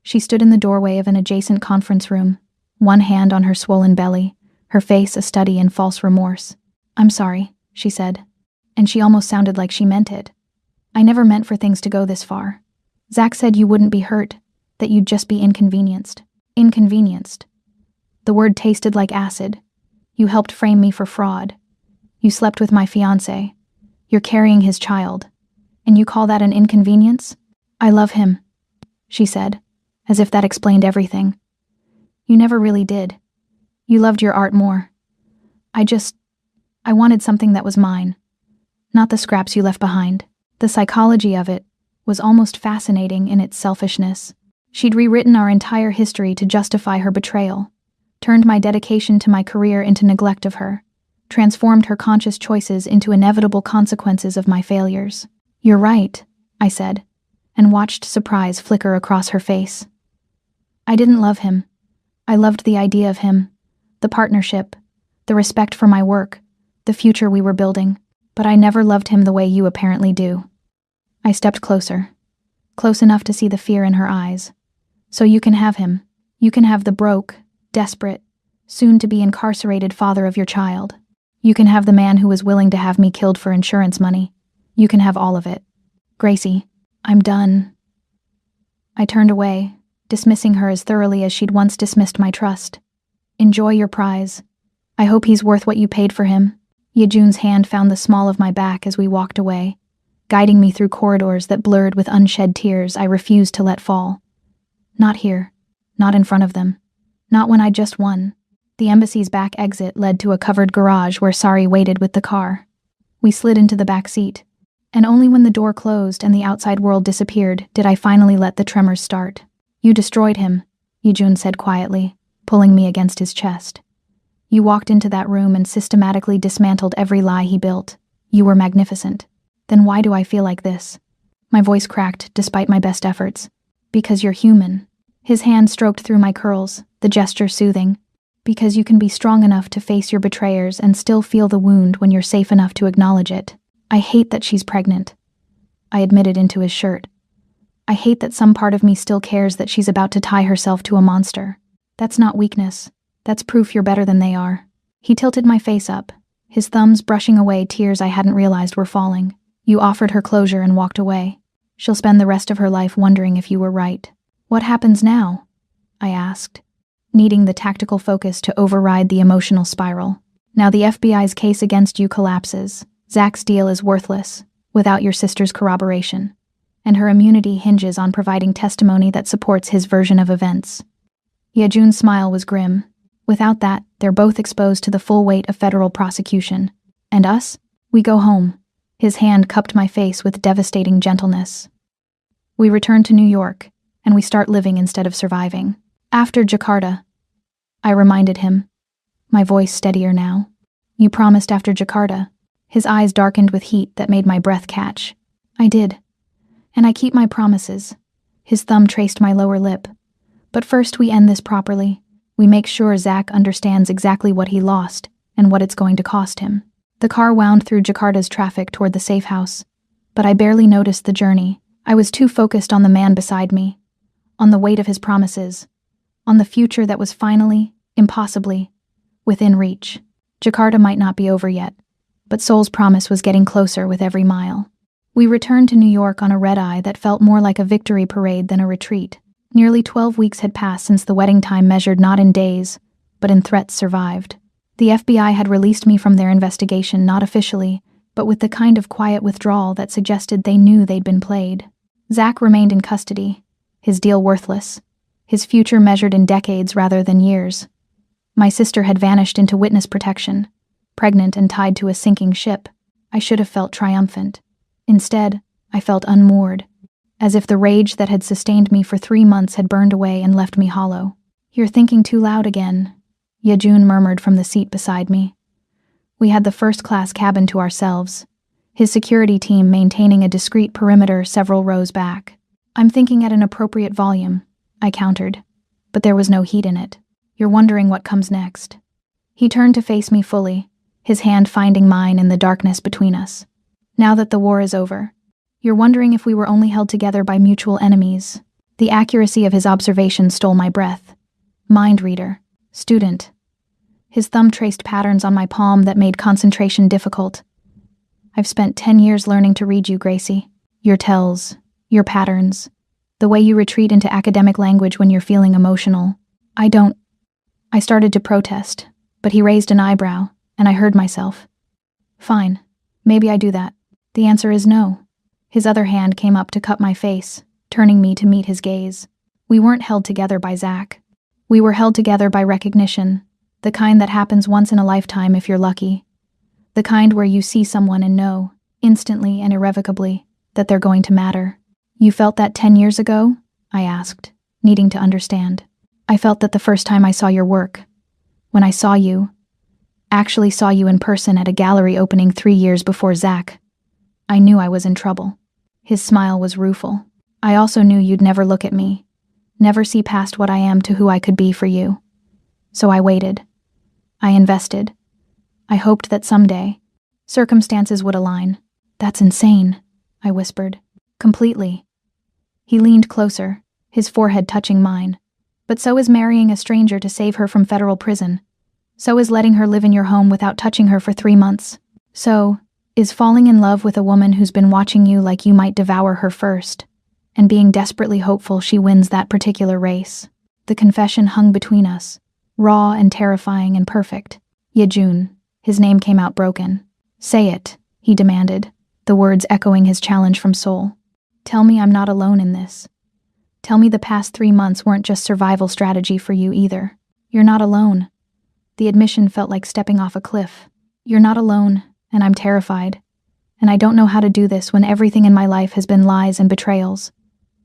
She stood in the doorway of an adjacent conference room, one hand on her swollen belly, her face a study in false remorse. I'm sorry, she said, and she almost sounded like she meant it. I never meant for things to go this far. Zach said you wouldn't be hurt, that you'd just be inconvenienced. Inconvenienced. The word tasted like acid. You helped frame me for fraud. You slept with my fiancé. You're carrying his child. And you call that an inconvenience? I love him, she said, as if that explained everything. You never really did. You loved your art more. I wanted something that was mine, not the scraps you left behind. The psychology of it was almost fascinating in its selfishness. She'd rewritten our entire history to justify her betrayal, turned my dedication to my career into neglect of her, transformed her conscious choices into inevitable consequences of my failures. You're right, I said, and watched surprise flicker across her face. I didn't love him. I loved the idea of him, the partnership, the respect for my work, the future we were building, but I never loved him the way you apparently do. I stepped closer, close enough to see the fear in her eyes. So you can have him. You can have the broke, desperate, soon-to-be incarcerated father of your child. You can have the man who was willing to have me killed for insurance money. You can have all of it. Gracie, I'm done. I turned away, dismissing her as thoroughly as she'd once dismissed my trust. Enjoy your prize. I hope he's worth what you paid for him. Yejun's hand found the small of my back as we walked away, guiding me through corridors that blurred with unshed tears I refused to let fall. Not here. Not in front of them. Not when I just won. The embassy's back exit led to a covered garage where Sari waited with the car. We slid into the back seat, and only when the door closed and the outside world disappeared did I finally let the tremors start. You destroyed him, Yejun said quietly, pulling me against his chest. You walked into that room and systematically dismantled every lie he built. You were magnificent. Then why do I feel like this? My voice cracked despite my best efforts. Because you're human. His hand stroked through my curls, the gesture soothing. Because you can be strong enough to face your betrayers and still feel the wound when you're safe enough to acknowledge it. I hate that she's pregnant. I admitted into his shirt. I hate that some part of me still cares that she's about to tie herself to a monster. That's not weakness. That's proof you're better than they are. He tilted my face up, his thumbs brushing away tears I hadn't realized were falling. You offered her closure and walked away. She'll spend the rest of her life wondering if you were right. What happens now? I asked, needing the tactical focus to override the emotional spiral. Now the FBI's case against you collapses. Zach's deal is worthless, without your sister's corroboration, and her immunity hinges on providing testimony that supports his version of events. Yejun's smile was grim. Without that, they're both exposed to the full weight of federal prosecution. And us? We go home. His hand cupped my face with devastating gentleness. We return to New York, and we start living instead of surviving. After Jakarta, I reminded him, my voice steadier now. You promised after Jakarta. His eyes darkened with heat that made my breath catch. I did. And I keep my promises. His thumb traced my lower lip. But first we end this properly. We make sure Zach understands exactly what he lost and what it's going to cost him. The car wound through Jakarta's traffic toward the safe house, but I barely noticed the journey. I was too focused on the man beside me, on the weight of his promises, on the future that was finally, impossibly, within reach. Jakarta might not be over yet, but Seoul's promise was getting closer with every mile. We returned to New York on a red-eye that felt more like a victory parade than a retreat. Nearly 12 weeks had passed since the wedding time measured not in days, but in threats survived. The FBI had released me from their investigation not officially, but with the kind of quiet withdrawal that suggested they knew they'd been played. Zach remained in custody, his deal worthless, his future measured in decades rather than years. My sister had vanished into witness protection, pregnant and tied to a sinking ship. I should have felt triumphant. Instead, I felt unmoored, as if the rage that had sustained me for 3 months had burned away and left me hollow. You're thinking too loud again, Yejun murmured from the seat beside me. We had the first-class cabin to ourselves, his security team maintaining a discreet perimeter several rows back. I'm thinking at an appropriate volume, I countered, but there was no heat in it. You're wondering what comes next. He turned to face me fully, his hand finding mine in the darkness between us. Now that the war is over, you're wondering if we were only held together by mutual enemies. The accuracy of his observation stole my breath. Mind reader. Student. His thumb traced patterns on my palm that made concentration difficult. I've spent 10 years learning to read you, Gracie. Your tells, your patterns, The way you retreat into academic language when you're feeling emotional. I don't. I started to protest, but he raised an eyebrow, and I heard myself. Fine. Maybe I do that. The answer is no. His other hand came up to cup my face, turning me to meet his gaze. We weren't held together by Zach. We were held together by recognition, the kind that happens once in a lifetime if you're lucky. The kind where you see someone and know, instantly and irrevocably, that they're going to matter. You felt that 10 years ago? I asked, needing to understand. I felt that the first time I saw your work. When I saw you, actually saw you in person at a gallery opening 3 years before Zach. I knew I was in trouble. His smile was rueful. I also knew you'd never look at me, never see past what I am to who I could be for you. So I waited. I invested. I hoped that someday, circumstances would align. That's insane, I whispered. Completely. He leaned closer, his forehead touching mine. But so is marrying a stranger to save her from federal prison. So is letting her live in your home without touching her for 3 months. So is falling in love with a woman who's been watching you like you might devour her first, and being desperately hopeful she wins that particular race. The confession hung between us, raw and terrifying and perfect. Yejun, his name came out broken. Say it, he demanded, the words echoing his challenge from Seoul. Tell me I'm not alone in this. Tell me the past 3 months weren't just survival strategy for you either. You're not alone. The admission felt like stepping off a cliff. You're not alone, and I'm terrified. And I don't know how to do this when everything in my life has been lies and betrayals.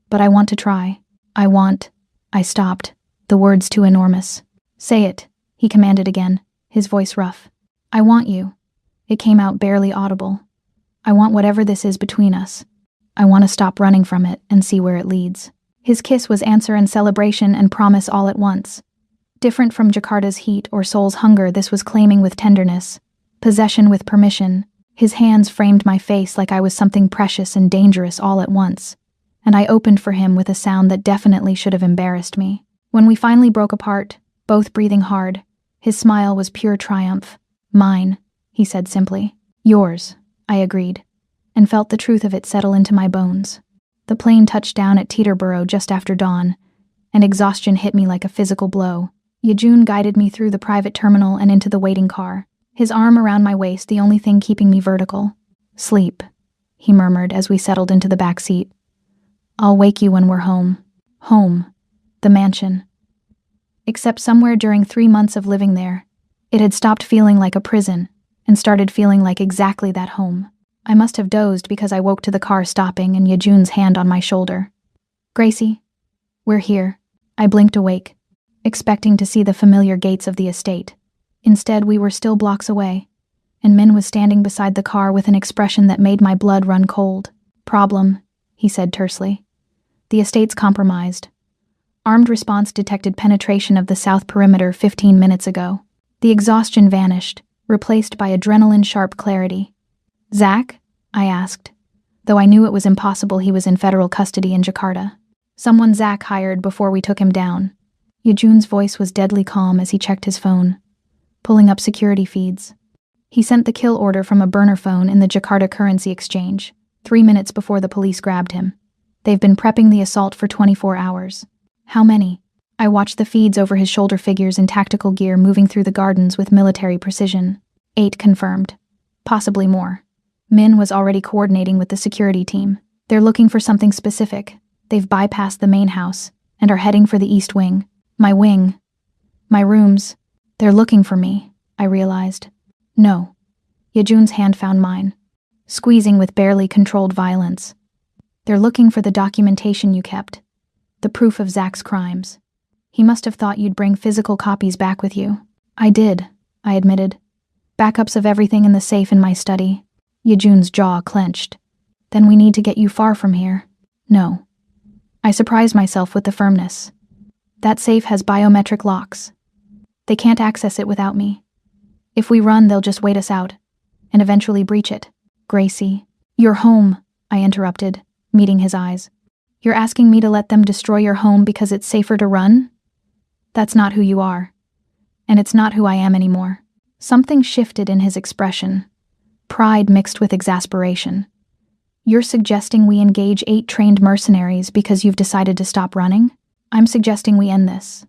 But I want to try. I stopped, the words too enormous. Say it, he commanded again, his voice rough. I want you. It came out barely audible. I want whatever this is between us. I want to stop running from it and see where it leads. His kiss was answer and celebration and promise all at once. Different from Jakarta's heat or Seoul's hunger, this was claiming with tenderness, possession with permission. His hands framed my face like I was something precious and dangerous all at once, and I opened for him with a sound that definitely should have embarrassed me. When we finally broke apart, both breathing hard, his smile was pure triumph. Mine, he said simply. Yours, I agreed, and felt the truth of it settle into my bones. The plane touched down at Teterboro just after dawn, and exhaustion hit me like a physical blow. Yejun guided me through the private terminal and into the waiting car, his arm around my waist the only thing keeping me vertical. Sleep, he murmured as we settled into the back seat. I'll wake you when we're home. Home. The mansion. Except somewhere during 3 months of living there, it had stopped feeling like a prison and started feeling like exactly that home. I must have dozed because I woke to the car stopping and Yejun's hand on my shoulder. Gracie, we're here. I blinked awake, expecting to see the familiar gates of the estate. Instead, we were still blocks away, and Min was standing beside the car with an expression that made my blood run cold. Problem, he said tersely. The estate's compromised. Armed response detected penetration of the south perimeter 15 minutes ago. The exhaustion vanished, replaced by adrenaline-sharp clarity. Zach? I asked, though I knew it was impossible. He was in federal custody in Jakarta. Someone Zach hired before we took him down. Yejun's voice was deadly calm as he checked his phone, pulling up security feeds. He sent the kill order from a burner phone in the Jakarta currency exchange, 3 minutes before the police grabbed him. They've been prepping the assault for 24 hours. How many? I watched the feeds over his shoulder figures in tactical gear moving through the gardens with military precision. 8 confirmed. Possibly more. Min was already coordinating with the security team. They're looking for something specific. They've bypassed the main house and are heading for the east wing. My wing. My rooms. They're looking for me, I realized. No. Yejun's hand found mine, squeezing with barely controlled violence. They're looking for the documentation you kept. The proof of Zach's crimes. He must have thought you'd bring physical copies back with you. I did, I admitted. Backups of everything in the safe in my study. Yejun's jaw clenched. Then we need to get you far from here. No. I surprised myself with the firmness. That safe has biometric locks. They can't access it without me. If we run, they'll just wait us out, and eventually breach it. Gracie. Your home, I interrupted, meeting his eyes. You're asking me to let them destroy your home because it's safer to run? That's not who you are. And it's not who I am anymore. Something shifted in his expression. Pride mixed with exasperation. You're suggesting we engage 8 trained mercenaries because you've decided to stop running? I'm suggesting we end this.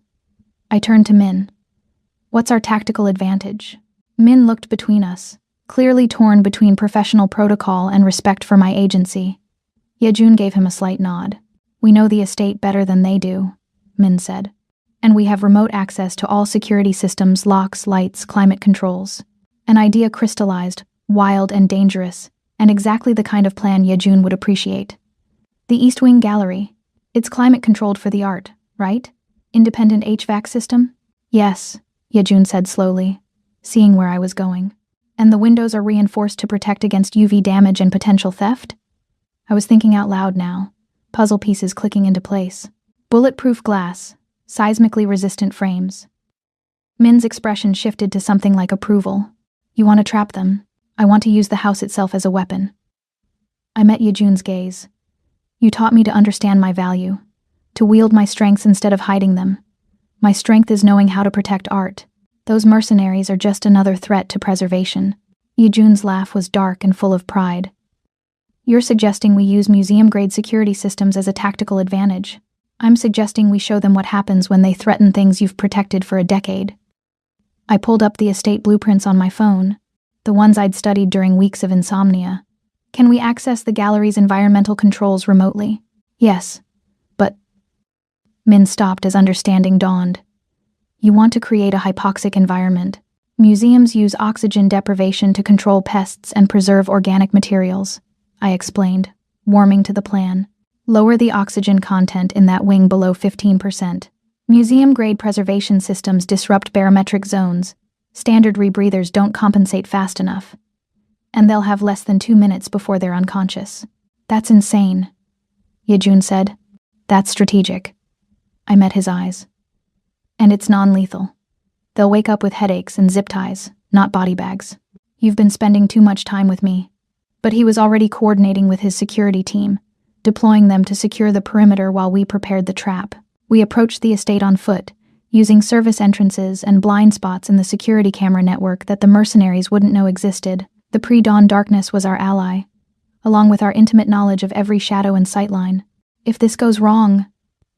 I turned to Min. What's our tactical advantage? Min looked between us, clearly torn between professional protocol and respect for my agency. Yejun gave him a slight nod. We know the estate better than they do, Min said. And we have remote access to all security systems, locks, lights, climate controls. An idea crystallized, wild and dangerous, and exactly the kind of plan Yejun would appreciate. The East Wing Gallery. It's climate-controlled for the art, right? Independent HVAC system? Yes, Yejun said slowly, seeing where I was going. And the windows are reinforced to protect against UV damage and potential theft? I was thinking out loud now, puzzle pieces clicking into place. Bulletproof glass, seismically resistant frames. Min's expression shifted to something like approval. You want to trap them? I want to use the house itself as a weapon. I met Yejun's gaze. You taught me to understand my value, to wield my strengths instead of hiding them. My strength is knowing how to protect art. Those mercenaries are just another threat to preservation. Yejun's laugh was dark and full of pride. You're suggesting we use museum-grade security systems as a tactical advantage. I'm suggesting we show them what happens when they threaten things you've protected for a decade. I pulled up the estate blueprints on my phone, the ones I'd studied during weeks of insomnia. Can we access the gallery's environmental controls remotely? Yes, but... Min stopped as understanding dawned. You want to create a hypoxic environment. Museums use oxygen deprivation to control pests and preserve organic materials, I explained, warming to the plan. Lower the oxygen content in that wing below 15%. Museum-grade preservation systems disrupt barometric zones. Standard rebreathers don't compensate fast enough. And they'll have less than 2 minutes before they're unconscious. That's insane, Yejun said. That's strategic. I met his eyes. And it's non-lethal. They'll wake up with headaches and zip ties, not body bags. You've been spending too much time with me. But he was already coordinating with his security team, deploying them to secure the perimeter while we prepared the trap. We approached the estate on foot, using service entrances and blind spots in the security camera network that the mercenaries wouldn't know existed. The pre-dawn darkness was our ally, along with our intimate knowledge of every shadow and sightline. If this goes wrong,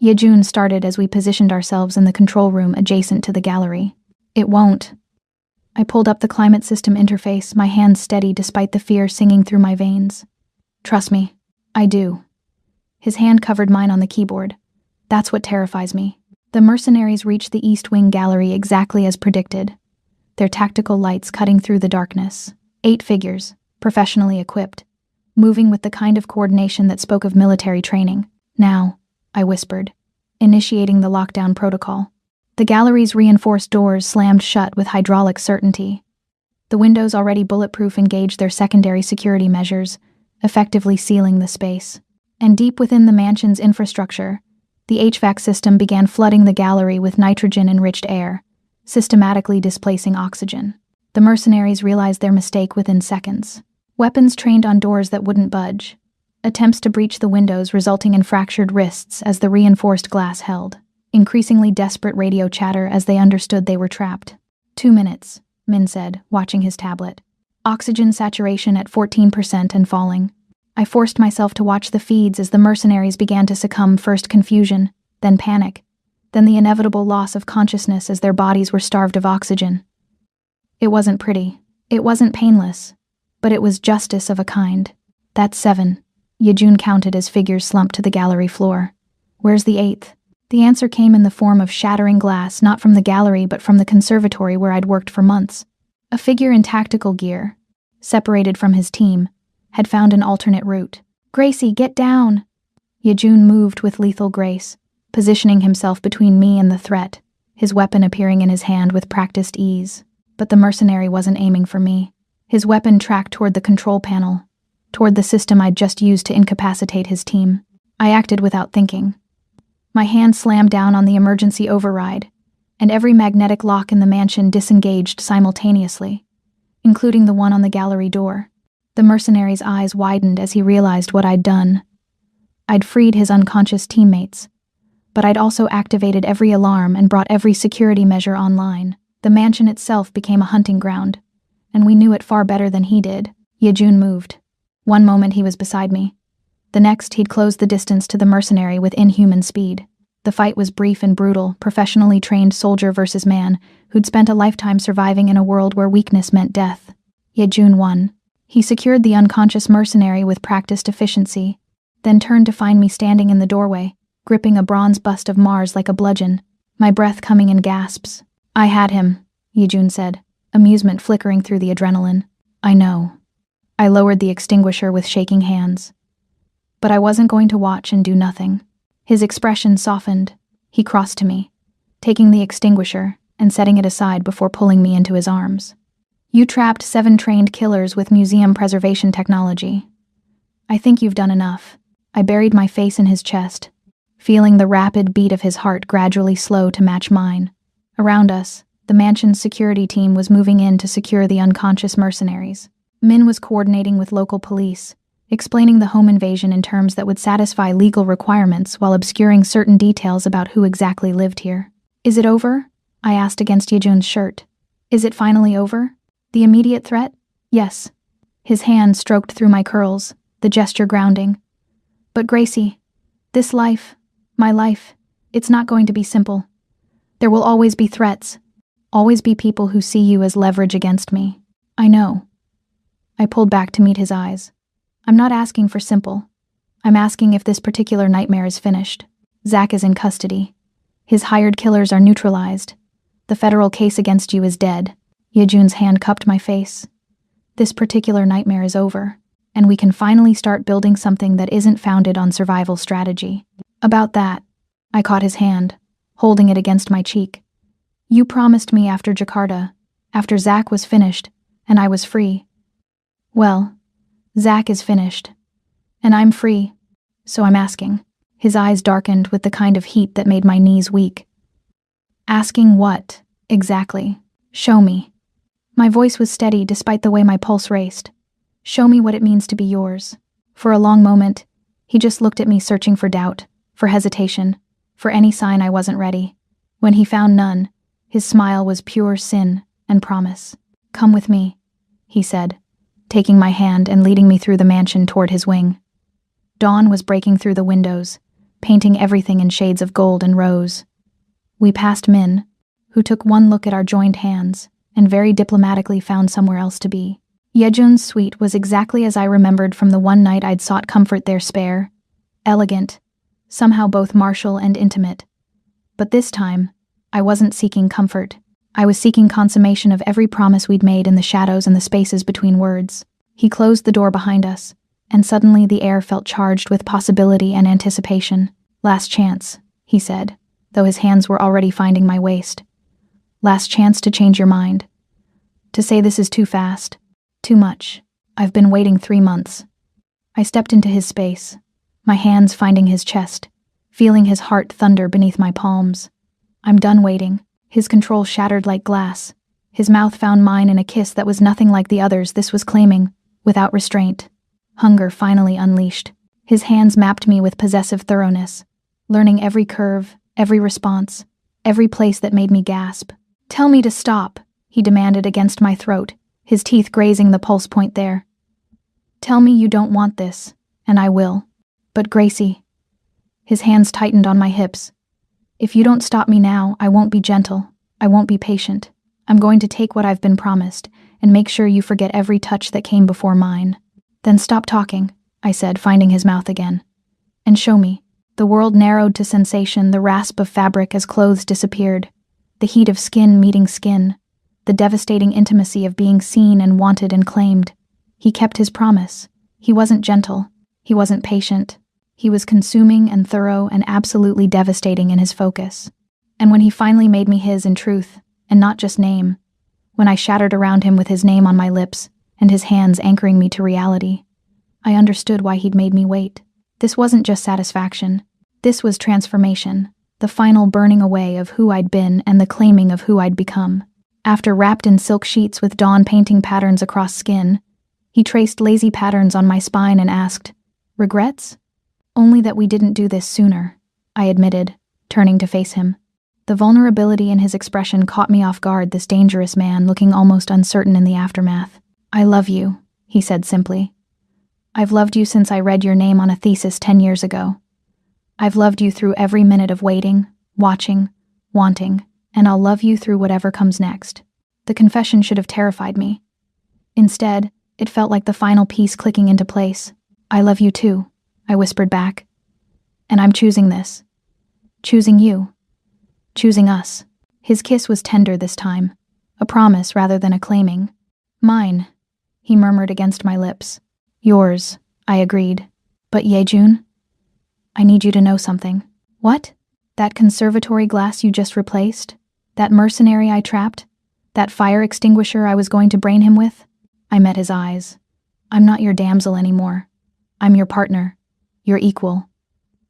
Yejun started as we positioned ourselves in the control room adjacent to the gallery. It won't. I pulled up the climate system interface, my hands steady despite the fear singing through my veins. Trust me, I do. His hand covered mine on the keyboard. That's what terrifies me. The mercenaries reached the East Wing Gallery exactly as predicted, their tactical lights cutting through the darkness. 8 figures, professionally equipped, moving with the kind of coordination that spoke of military training. Now, I whispered, initiating the lockdown protocol. The gallery's reinforced doors slammed shut with hydraulic certainty. The windows, already bulletproof, engaged their secondary security measures, effectively sealing the space. And deep within the mansion's infrastructure, the HVAC system began flooding the gallery with nitrogen-enriched air, systematically displacing oxygen. The mercenaries realized their mistake within seconds. Weapons trained on doors that wouldn't budge. Attempts to breach the windows resulting in fractured wrists as the reinforced glass held. Increasingly desperate radio chatter as they understood they were trapped. 2 minutes, Min said, watching his tablet. Oxygen saturation at 14% and falling. I forced myself to watch the feeds as the mercenaries began to succumb, first confusion, then panic, then the inevitable loss of consciousness as their bodies were starved of oxygen. It wasn't pretty. It wasn't painless. But it was justice of a kind. That's 7. Yejun counted as figures slumped to the gallery floor. Where's the 8th? The answer came in the form of shattering glass, not from the gallery but from the conservatory where I'd worked for months. A figure in tactical gear, separated from his team, had found an alternate route. Gracie, get down! Yejun moved with lethal grace, positioning himself between me and the threat, his weapon appearing in his hand with practiced ease. But the mercenary wasn't aiming for me. His weapon tracked toward the control panel, toward the system I'd just used to incapacitate his team. I acted without thinking. My hand slammed down on the emergency override, and every magnetic lock in the mansion disengaged simultaneously, including the one on the gallery door. The mercenary's eyes widened as he realized what I'd done. I'd freed his unconscious teammates, but I'd also activated every alarm and brought every security measure online. The mansion itself became a hunting ground, and we knew it far better than he did. Yejun moved. One moment he was beside me. The next, he'd closed the distance to the mercenary with inhuman speed. The fight was brief and brutal, professionally trained soldier versus man who'd spent a lifetime surviving in a world where weakness meant death. Yejun won. He secured the unconscious mercenary with practiced efficiency, then turned to find me standing in the doorway, gripping a bronze bust of Mars like a bludgeon, my breath coming in gasps. "I had him," Yejun said, amusement flickering through the adrenaline. "I know." I lowered the extinguisher with shaking hands. But I wasn't going to watch and do nothing. His expression softened. He crossed to me, taking the extinguisher and setting it aside before pulling me into his arms. "You trapped 7 trained killers with museum preservation technology. I think you've done enough." I buried my face in his chest, feeling the rapid beat of his heart gradually slow to match mine. Around us, the mansion's security team was moving in to secure the unconscious mercenaries. Min was coordinating with local police, explaining the home invasion in terms that would satisfy legal requirements while obscuring certain details about who exactly lived here. "Is it over?" I asked against Yejun's shirt. "Is it finally over? The immediate threat?" "Yes." His hand stroked through my curls, the gesture grounding. "But Gracie, this life, my life, it's not going to be simple. There will always be threats, always be people who see you as leverage against me." "I know." I pulled back to meet his eyes. "I'm not asking for simple. I'm asking if this particular nightmare is finished. Zach is in custody. His hired killers are neutralized. The federal case against you is dead." Yejun's hand cupped my face. "This particular nightmare is over, and we can finally start building something that isn't founded on survival strategy." "About that," I caught his hand, holding it against my cheek. "You promised me after Jakarta, after Zach was finished, and I was free. Well, Zach is finished, and I'm free, so I'm asking." His eyes darkened with the kind of heat that made my knees weak. "Asking what, exactly? Show me." My voice was steady despite the way my pulse raced. "Show me what it means to be yours." For a long moment, he just looked at me, searching for doubt, for hesitation, for any sign I wasn't ready. When he found none, his smile was pure sin and promise. "Come with me," he said, taking my hand and leading me through the mansion toward his wing. Dawn was breaking through the windows, painting everything in shades of gold and rose. We passed Min, who took one look at our joined hands and very diplomatically found somewhere else to be. Yejun's suite was exactly as I remembered from the one night I'd sought comfort there, spare, elegant, somehow both martial and intimate. But this time, I wasn't seeking comfort. I was seeking consummation of every promise we'd made in the shadows and the spaces between words. He closed the door behind us, and suddenly the air felt charged with possibility and anticipation. "Last chance," he said, though his hands were already finding my waist. "Last chance to change your mind. To say this is too fast. Too much. I've been waiting 3 months." I stepped into his space, my hands finding his chest, feeling his heart thunder beneath my palms. "I'm done waiting." His control shattered like glass. His mouth found mine in a kiss that was nothing like the others. This was claiming, without restraint. Hunger finally unleashed. His hands mapped me with possessive thoroughness, learning every curve, every response, every place that made me gasp. "Tell me to stop," he demanded against my throat, his teeth grazing the pulse point there. "Tell me you don't want this, and I will." "But Gracie." His hands tightened on my hips. "If you don't stop me now, I won't be gentle. I won't be patient. I'm going to take what I've been promised and make sure you forget every touch that came before mine." "Then stop talking," I said, finding his mouth again. "And show me." The world narrowed to sensation, the rasp of fabric as clothes disappeared, the heat of skin meeting skin, the devastating intimacy of being seen and wanted and claimed. He kept his promise. He wasn't gentle. He wasn't patient. He was consuming and thorough and absolutely devastating in his focus. And when he finally made me his in truth, and not just name, when I shattered around him with his name on my lips and his hands anchoring me to reality, I understood why he'd made me wait. This wasn't just satisfaction. This was transformation, the final burning away of who I'd been and the claiming of who I'd become. After wrapped in silk sheets with dawn painting patterns across skin, he traced lazy patterns on my spine and asked, "Regrets?" "Only that we didn't do this sooner," I admitted, turning to face him. The vulnerability in his expression caught me off guard, this dangerous man looking almost uncertain in the aftermath. "I love you," he said simply. I've loved you since I read your name on a thesis 10 years ago. I've loved you through every minute of waiting, watching, wanting, and I'll love you through whatever comes next. The confession should have terrified me. Instead, it felt like the final piece clicking into place. I love you too, I whispered back. And I'm choosing this. Choosing you. Choosing us. His kiss was tender this time, a promise rather than a claiming. Mine, he murmured against my lips. Yours, I agreed. But Yejun? I need you to know something. What? That conservatory glass you just replaced? That mercenary I trapped? That fire extinguisher I was going to brain him with? I met his eyes. I'm not your damsel anymore. I'm your partner. Your equal.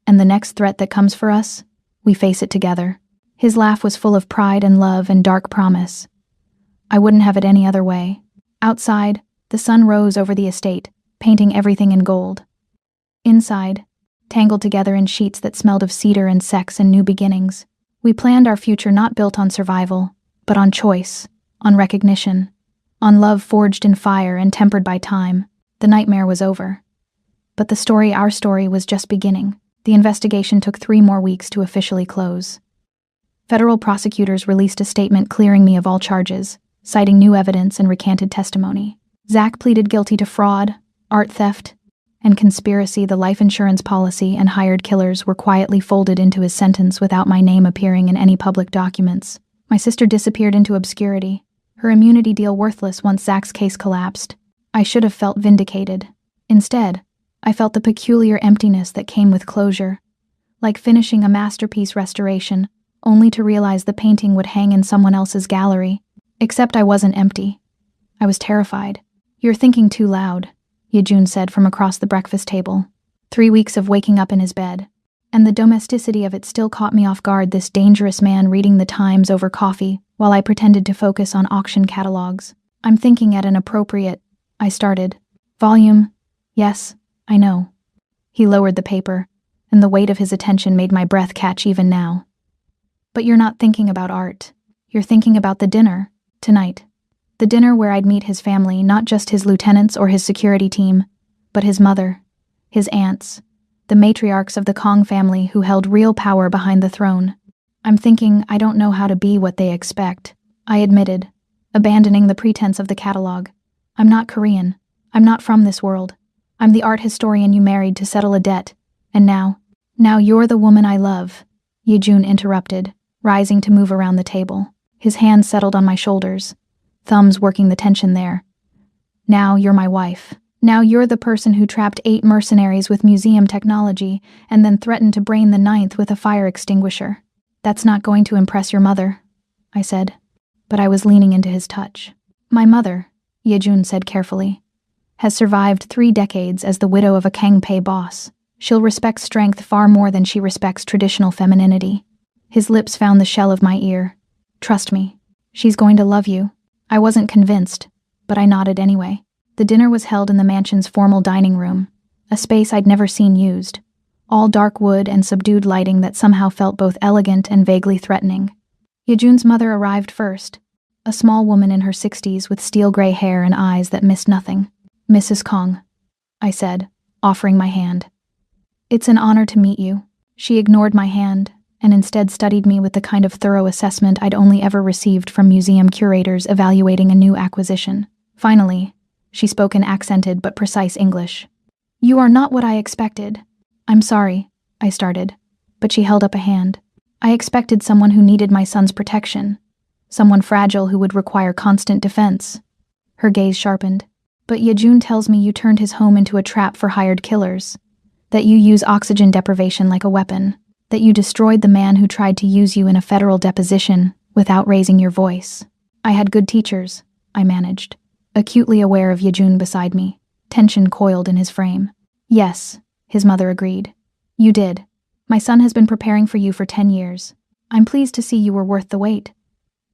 And the next threat that comes for us, we face it together. His laugh was full of pride and love and dark promise. I wouldn't have it any other way. Outside, the sun rose over the estate, painting everything in gold. Inside, tangled together in sheets that smelled of cedar and sex and new beginnings, we planned our future not built on survival, but on choice, on recognition, on love forged in fire and tempered by time. The nightmare was over. But our story, was just beginning. The investigation took 3 more weeks to officially close. Federal prosecutors released a statement clearing me of all charges, citing new evidence and recanted testimony. Zach pleaded guilty to fraud, art theft, and conspiracy. The life insurance policy and hired killers were quietly folded into his sentence without my name appearing in any public documents. My sister disappeared into obscurity, her immunity deal worthless once Zach's case collapsed. I should have felt vindicated. Instead, I felt the peculiar emptiness that came with closure, like finishing a masterpiece restoration, only to realize the painting would hang in someone else's gallery. Except I wasn't empty. I was terrified. You're thinking too loud, Yejun said from across the breakfast table. 3 weeks of waking up in his bed, and the domesticity of it still caught me off guard, this dangerous man reading the Times over coffee while I pretended to focus on auction catalogs. I'm thinking at an appropriate, I started. Volume, yes, I know. He lowered the paper, and the weight of his attention made my breath catch even now. But you're not thinking about art. You're thinking about the dinner, tonight. The dinner where I'd meet his family, not just his lieutenants or his security team, but his mother, his aunts, the matriarchs of the Kong family who held real power behind the throne. I'm thinking I don't know how to be what they expect, I admitted, abandoning the pretense of the catalog. I'm not Korean. I'm not from this world. I'm the art historian you married to settle a debt. And now you're the woman I love, Yejun interrupted, rising to move around the table. His hands settled on my shoulders, thumbs working the tension there. Now you're my wife. Now you're the person who trapped 8 mercenaries with museum technology and then threatened to brain the 9th with a fire extinguisher. That's not going to impress your mother, I said, but I was leaning into his touch. My mother, Yejun said carefully, has survived 3 decades as the widow of a Kangpei boss. She'll respect strength far more than she respects traditional femininity. His lips found the shell of my ear. Trust me, she's going to love you. I wasn't convinced, but I nodded anyway. The dinner was held in the mansion's formal dining room, a space I'd never seen used, all dark wood and subdued lighting that somehow felt both elegant and vaguely threatening. Yejun's mother arrived first, a small woman in her 60s with steel-gray hair and eyes that missed nothing. Mrs. Kong, I said, offering my hand. It's an honor to meet you. She ignored my hand and instead studied me with the kind of thorough assessment I'd only ever received from museum curators evaluating a new acquisition. Finally, she spoke in accented but precise English. You are not what I expected. I'm sorry, I started, but she held up a hand. I expected someone who needed my son's protection, someone fragile who would require constant defense. Her gaze sharpened. But Yejun tells me you turned his home into a trap for hired killers, that you use oxygen deprivation like a weapon, that you destroyed the man who tried to use you in a federal deposition without raising your voice. I had good teachers, I managed, acutely aware of Yejun beside me, tension coiled in his frame. Yes, his mother agreed. You did. My son has been preparing for you for 10 years. I'm pleased to see you were worth the wait.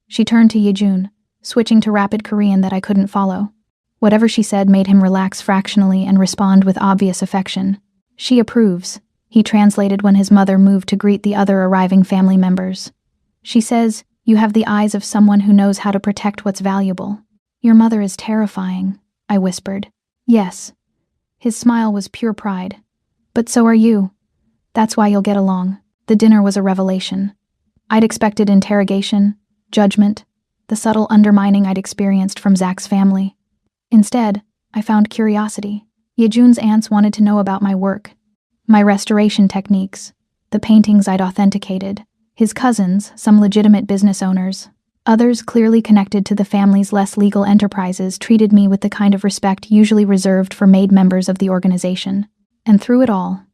She turned to Yejun, switching to rapid Korean that I couldn't follow. Whatever she said made him relax fractionally and respond with obvious affection. She approves, he translated when his mother moved to greet the other arriving family members. She says, you have the eyes of someone who knows how to protect what's valuable. Your mother is terrifying, I whispered. Yes. His smile was pure pride. But so are you. That's why you'll get along. The dinner was a revelation. I'd expected interrogation, judgment, the subtle undermining I'd experienced from Zach's family. Instead, I found curiosity. Yejun's aunts wanted to know about my work, my restoration techniques, the paintings I'd authenticated. His cousins, some legitimate business owners, others clearly connected to the family's less legal enterprises, treated me with the kind of respect usually reserved for made members of the organization. And through it all,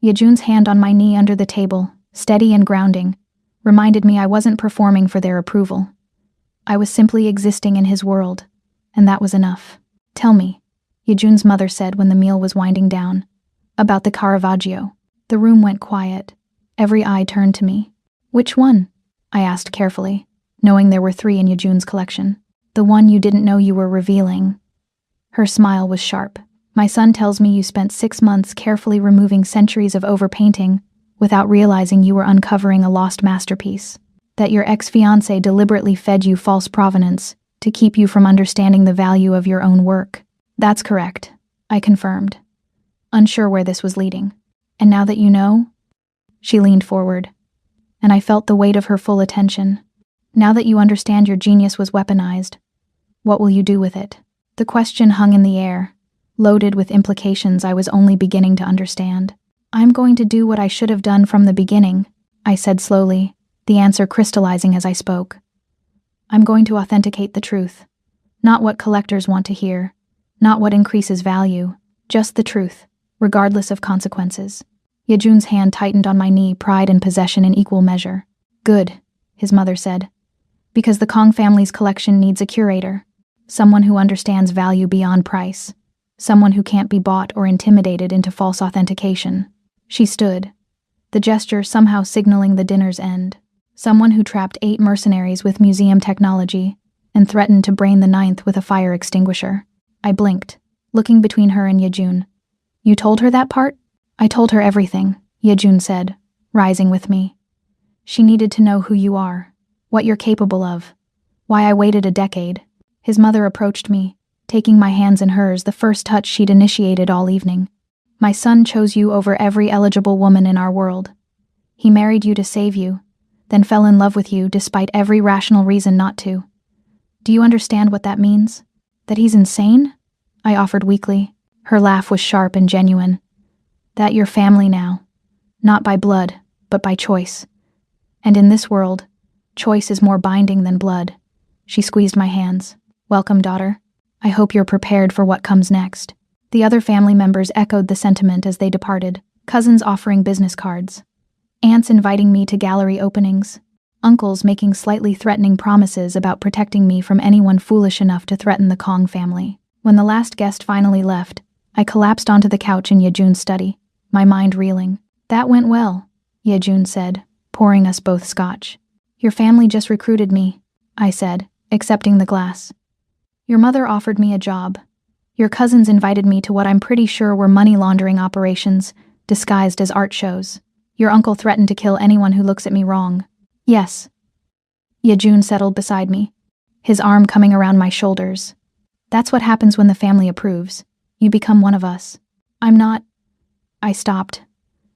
Yejun's hand on my knee under the table, steady and grounding, reminded me I wasn't performing for their approval. I was simply existing in his world, and that was enough. Tell me, Yejun's mother said when the meal was winding down, about the Caravaggio. The room went quiet. Every eye turned to me. Which one? I asked carefully, knowing there were 3 in Yejun's collection. The one you didn't know you were revealing. Her smile was sharp. My son tells me you spent 6 months carefully removing centuries of overpainting without realizing you were uncovering a lost masterpiece. That your ex-fiancé deliberately fed you false provenance to keep you from understanding the value of your own work. That's correct, I confirmed, unsure where this was leading. And now that you know? She leaned forward, and I felt the weight of her full attention. Now that you understand your genius was weaponized, what will you do with it? The question hung in the air, loaded with implications I was only beginning to understand. I'm going to do what I should have done from the beginning, I said slowly, the answer crystallizing as I spoke. I'm going to authenticate the truth. Not what collectors want to hear, not what increases value, just the truth, regardless of consequences. Yejun's hand tightened on my knee, pride and possession in equal measure. Good, his mother said. Because the Kong family's collection needs a curator. Someone who understands value beyond price. Someone who can't be bought or intimidated into false authentication. She stood, the gesture somehow signaling the dinner's end. Someone who trapped 8 mercenaries with museum technology and threatened to brain the 9th with a fire extinguisher. I blinked, looking between her and Yejun. You told her that part? I told her everything, Yejun said, rising with me. She needed to know who you are, what you're capable of, why I waited a decade. His mother approached me, taking my hands in hers, the first touch she'd initiated all evening. My son chose you over every eligible woman in our world. He married you to save you, then fell in love with you despite every rational reason not to. Do you understand what that means? That he's insane? I offered weakly. Her laugh was sharp and genuine. That you're family now. Not by blood, but by choice. And in this world, choice is more binding than blood. She squeezed my hands. Welcome, daughter. I hope you're prepared for what comes next. The other family members echoed the sentiment as they departed, cousins offering business cards, aunts inviting me to gallery openings, uncles making slightly threatening promises about protecting me from anyone foolish enough to threaten the Kong family. When the last guest finally left, I collapsed onto the couch in Yejun's study, my mind reeling. That went well, Yejun said, pouring us both scotch. Your family just recruited me, I said, accepting the glass. Your mother offered me a job. Your cousins invited me to what I'm pretty sure were money laundering operations, disguised as art shows. Your uncle threatened to kill anyone who looks at me wrong. Yes. Yejun settled beside me, his arm coming around my shoulders. That's what happens when the family approves. You become one of us. I'm not. I stopped,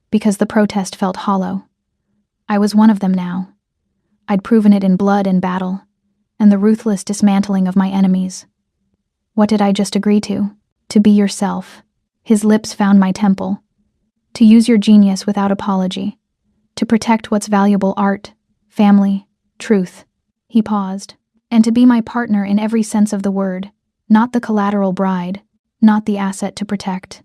because the protest felt hollow. I was one of them now. I'd proven it in blood and battle, and the ruthless dismantling of my enemies. What did I just agree to? To be yourself. His lips found my temple. To use your genius without apology. To protect what's valuable: art, family, truth. He paused. And to be my partner in every sense of the word. Not the collateral bride. Not the asset to protect.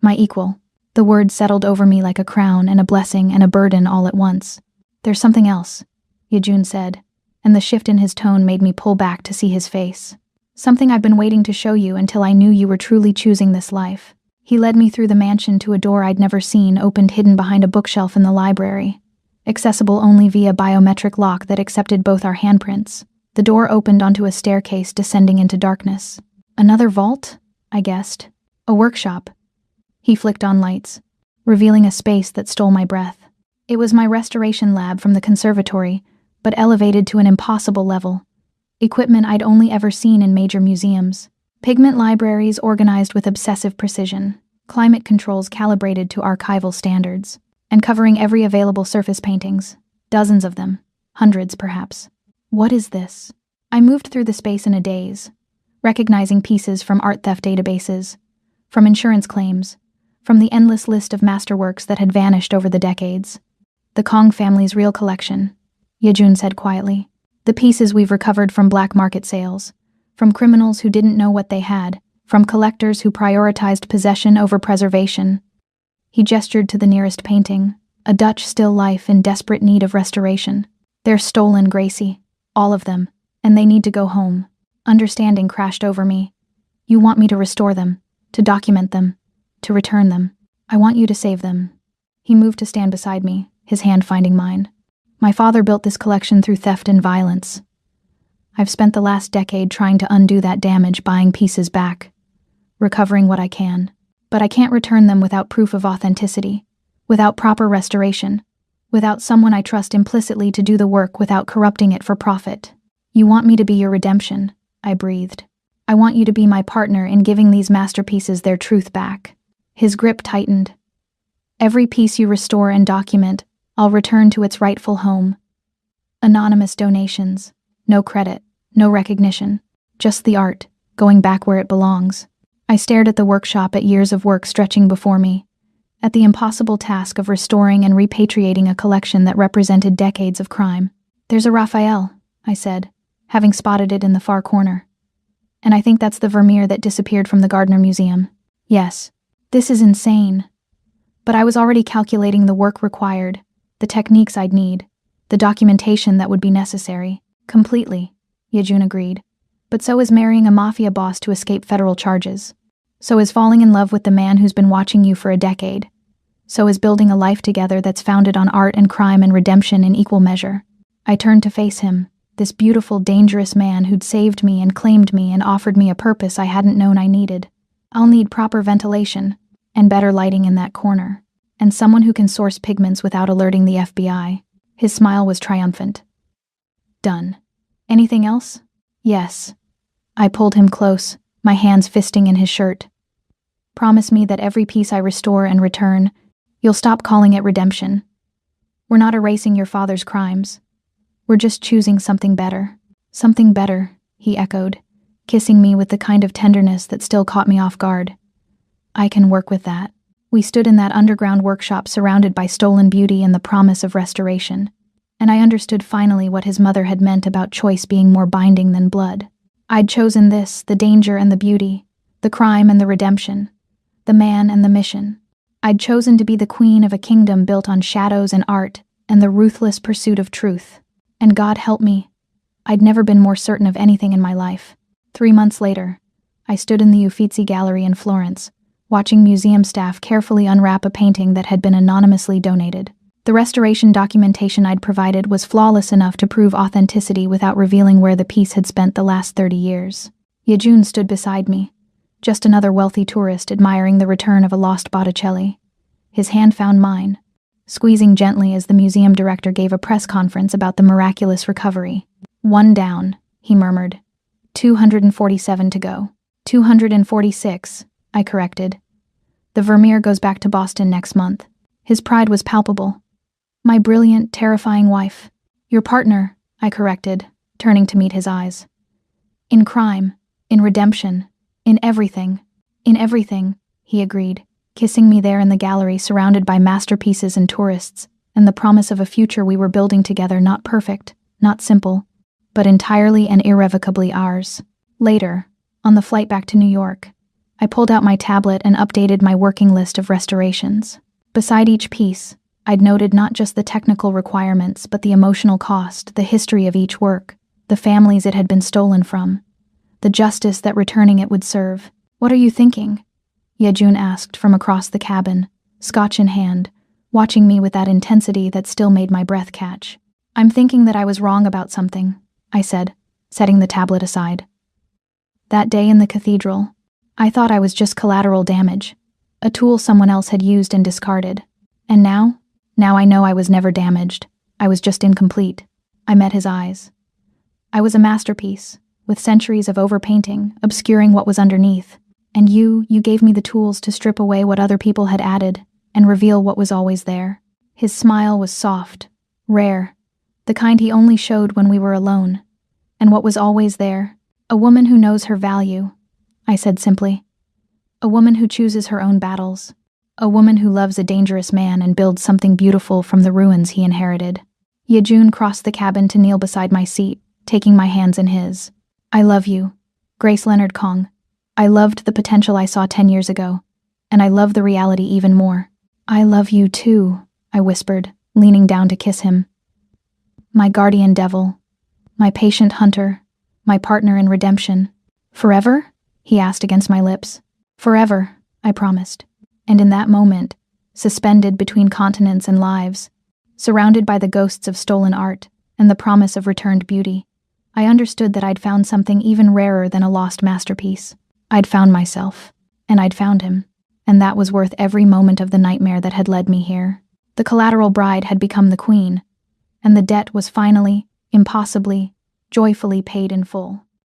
My equal. The word settled over me like a crown and a blessing and a burden all at once. There's something else, Yejun said, and the shift in his tone made me pull back to see his face. Something I've been waiting to show you until I knew you were truly choosing this life. He led me through the mansion to a door I'd never seen, opened hidden behind a bookshelf in the library, accessible only via biometric lock that accepted both our handprints. The door opened onto a staircase descending into darkness. Another vault? I guessed. A workshop. He flicked on lights, revealing a space that stole my breath. It was my restoration lab from the conservatory, but elevated to an impossible level. Equipment I'd only ever seen in major museums. Pigment libraries organized with obsessive precision. climate controls calibrated to archival standards, and covering every available surface paintings, dozens of them, hundreds perhaps. What is this? I moved through the space in a daze, recognizing pieces from art theft databases, from insurance claims, from the endless list of masterworks that had vanished over the decades. The Kong family's real collection, Yejun said quietly. The pieces we've recovered from black market sales, from criminals who didn't know what they had, from collectors who prioritized possession over preservation. He gestured to the nearest painting, a Dutch still life in desperate need of restoration. They're stolen, Gracie. All of them. And they need to go home. Understanding crashed over me. You want me to restore them, to document them, to return them. I want you to save them. He moved to stand beside me, his hand finding mine. My father built this collection through theft and violence. I've spent the last decade trying to undo that damage, buying pieces back, recovering what I can. But I can't return them without proof of authenticity, without proper restoration, without someone I trust implicitly to do the work without corrupting it for profit. You want me to be your redemption, I breathed. I want you to be my partner in giving these masterpieces their truth back. His grip tightened. Every piece you restore and document, I'll return to its rightful home. Anonymous donations, no credit, no recognition, just the art, going back where it belongs. I stared at the workshop, at years of work stretching before me, at the impossible task of restoring and repatriating a collection that represented decades of crime. There's a Raphael, I said, having spotted it in the far corner. And I think that's the Vermeer that disappeared from the Gardner Museum. Yes, this is insane. But I was already calculating the work required, the techniques I'd need, the documentation that would be necessary. Completely, Yejun agreed. But so is marrying a mafia boss to escape federal charges. So is falling in love with the man who's been watching you for a decade. So is building a life together that's founded on art and crime and redemption in equal measure. I turned to face him, this beautiful, dangerous man who'd saved me and claimed me and offered me a purpose I hadn't known I needed. I'll need proper ventilation, and better lighting in that corner, and someone who can source pigments without alerting the FBI. His smile was triumphant. Done. Anything else? Yes. I pulled him close, my hands fisting in his shirt. Promise me that every piece I restore and return, you'll stop calling it redemption. We're not erasing your father's crimes. We're just choosing something better. Something better, he echoed, kissing me with the kind of tenderness that still caught me off guard. I can work with that. We stood in that underground workshop surrounded by stolen beauty and the promise of restoration, and I understood finally what his mother had meant about choice being more binding than blood. I'd chosen this, the danger and the beauty, the crime and the redemption, the man and the mission. I'd chosen to be the queen of a kingdom built on shadows and art and the ruthless pursuit of truth. And God help me, I'd never been more certain of anything in my life. 3 months later, I stood in the Uffizi Gallery in Florence, watching museum staff carefully unwrap a painting that had been anonymously donated. The restoration documentation I'd provided was flawless enough to prove authenticity without revealing where the piece had spent the last 30 years. Yejun stood beside me, just another wealthy tourist admiring the return of a lost Botticelli. His hand found mine, squeezing gently as the museum director gave a press conference about the miraculous recovery. 1 down, he murmured. 247 to go. 246, I corrected. The Vermeer goes back to Boston next month. His pride was palpable. My brilliant, terrifying wife. Your partner, I corrected, turning to meet his eyes. In crime, in redemption, in everything, he agreed, kissing me there in the gallery surrounded by masterpieces and tourists, and the promise of a future we were building together, not perfect, not simple, but entirely and irrevocably ours. Later, on the flight back to New York, I pulled out my tablet and updated my working list of restorations. Beside each piece, I'd noted not just the technical requirements, but the emotional cost, the history of each work, the families it had been stolen from, the justice that returning it would serve. What are you thinking? Yejun asked from across the cabin, scotch in hand, watching me with that intensity that still made my breath catch. I'm thinking that I was wrong about something, I said, setting the tablet aside. That day in the cathedral, I thought I was just collateral damage, a tool someone else had used and discarded. And now I know I was never damaged. I was just incomplete. I met his eyes. I was a masterpiece, with centuries of overpainting obscuring what was underneath. And you gave me the tools to strip away what other people had added and reveal what was always there. His smile was soft, rare, the kind he only showed when we were alone. And what was always there? A woman who knows her value, I said simply. A woman who chooses her own battles. A woman who loves a dangerous man and builds something beautiful from the ruins he inherited. Yejun crossed the cabin to kneel beside my seat, taking my hands in his. I love you, Grace Leonard Kong. I loved the potential I saw 10 years ago, and I love the reality even more. I love you too, I whispered, leaning down to kiss him. My guardian devil, my patient hunter, my partner in redemption. Forever? He asked against my lips. Forever, I promised. And in that moment, suspended between continents and lives, surrounded by the ghosts of stolen art and the promise of returned beauty, I understood that I'd found something even rarer than a lost masterpiece. I'd found myself, and I'd found him, and that was worth every moment of the nightmare that had led me here. The collateral bride had become the queen, and the debt was finally, impossibly, joyfully paid in full.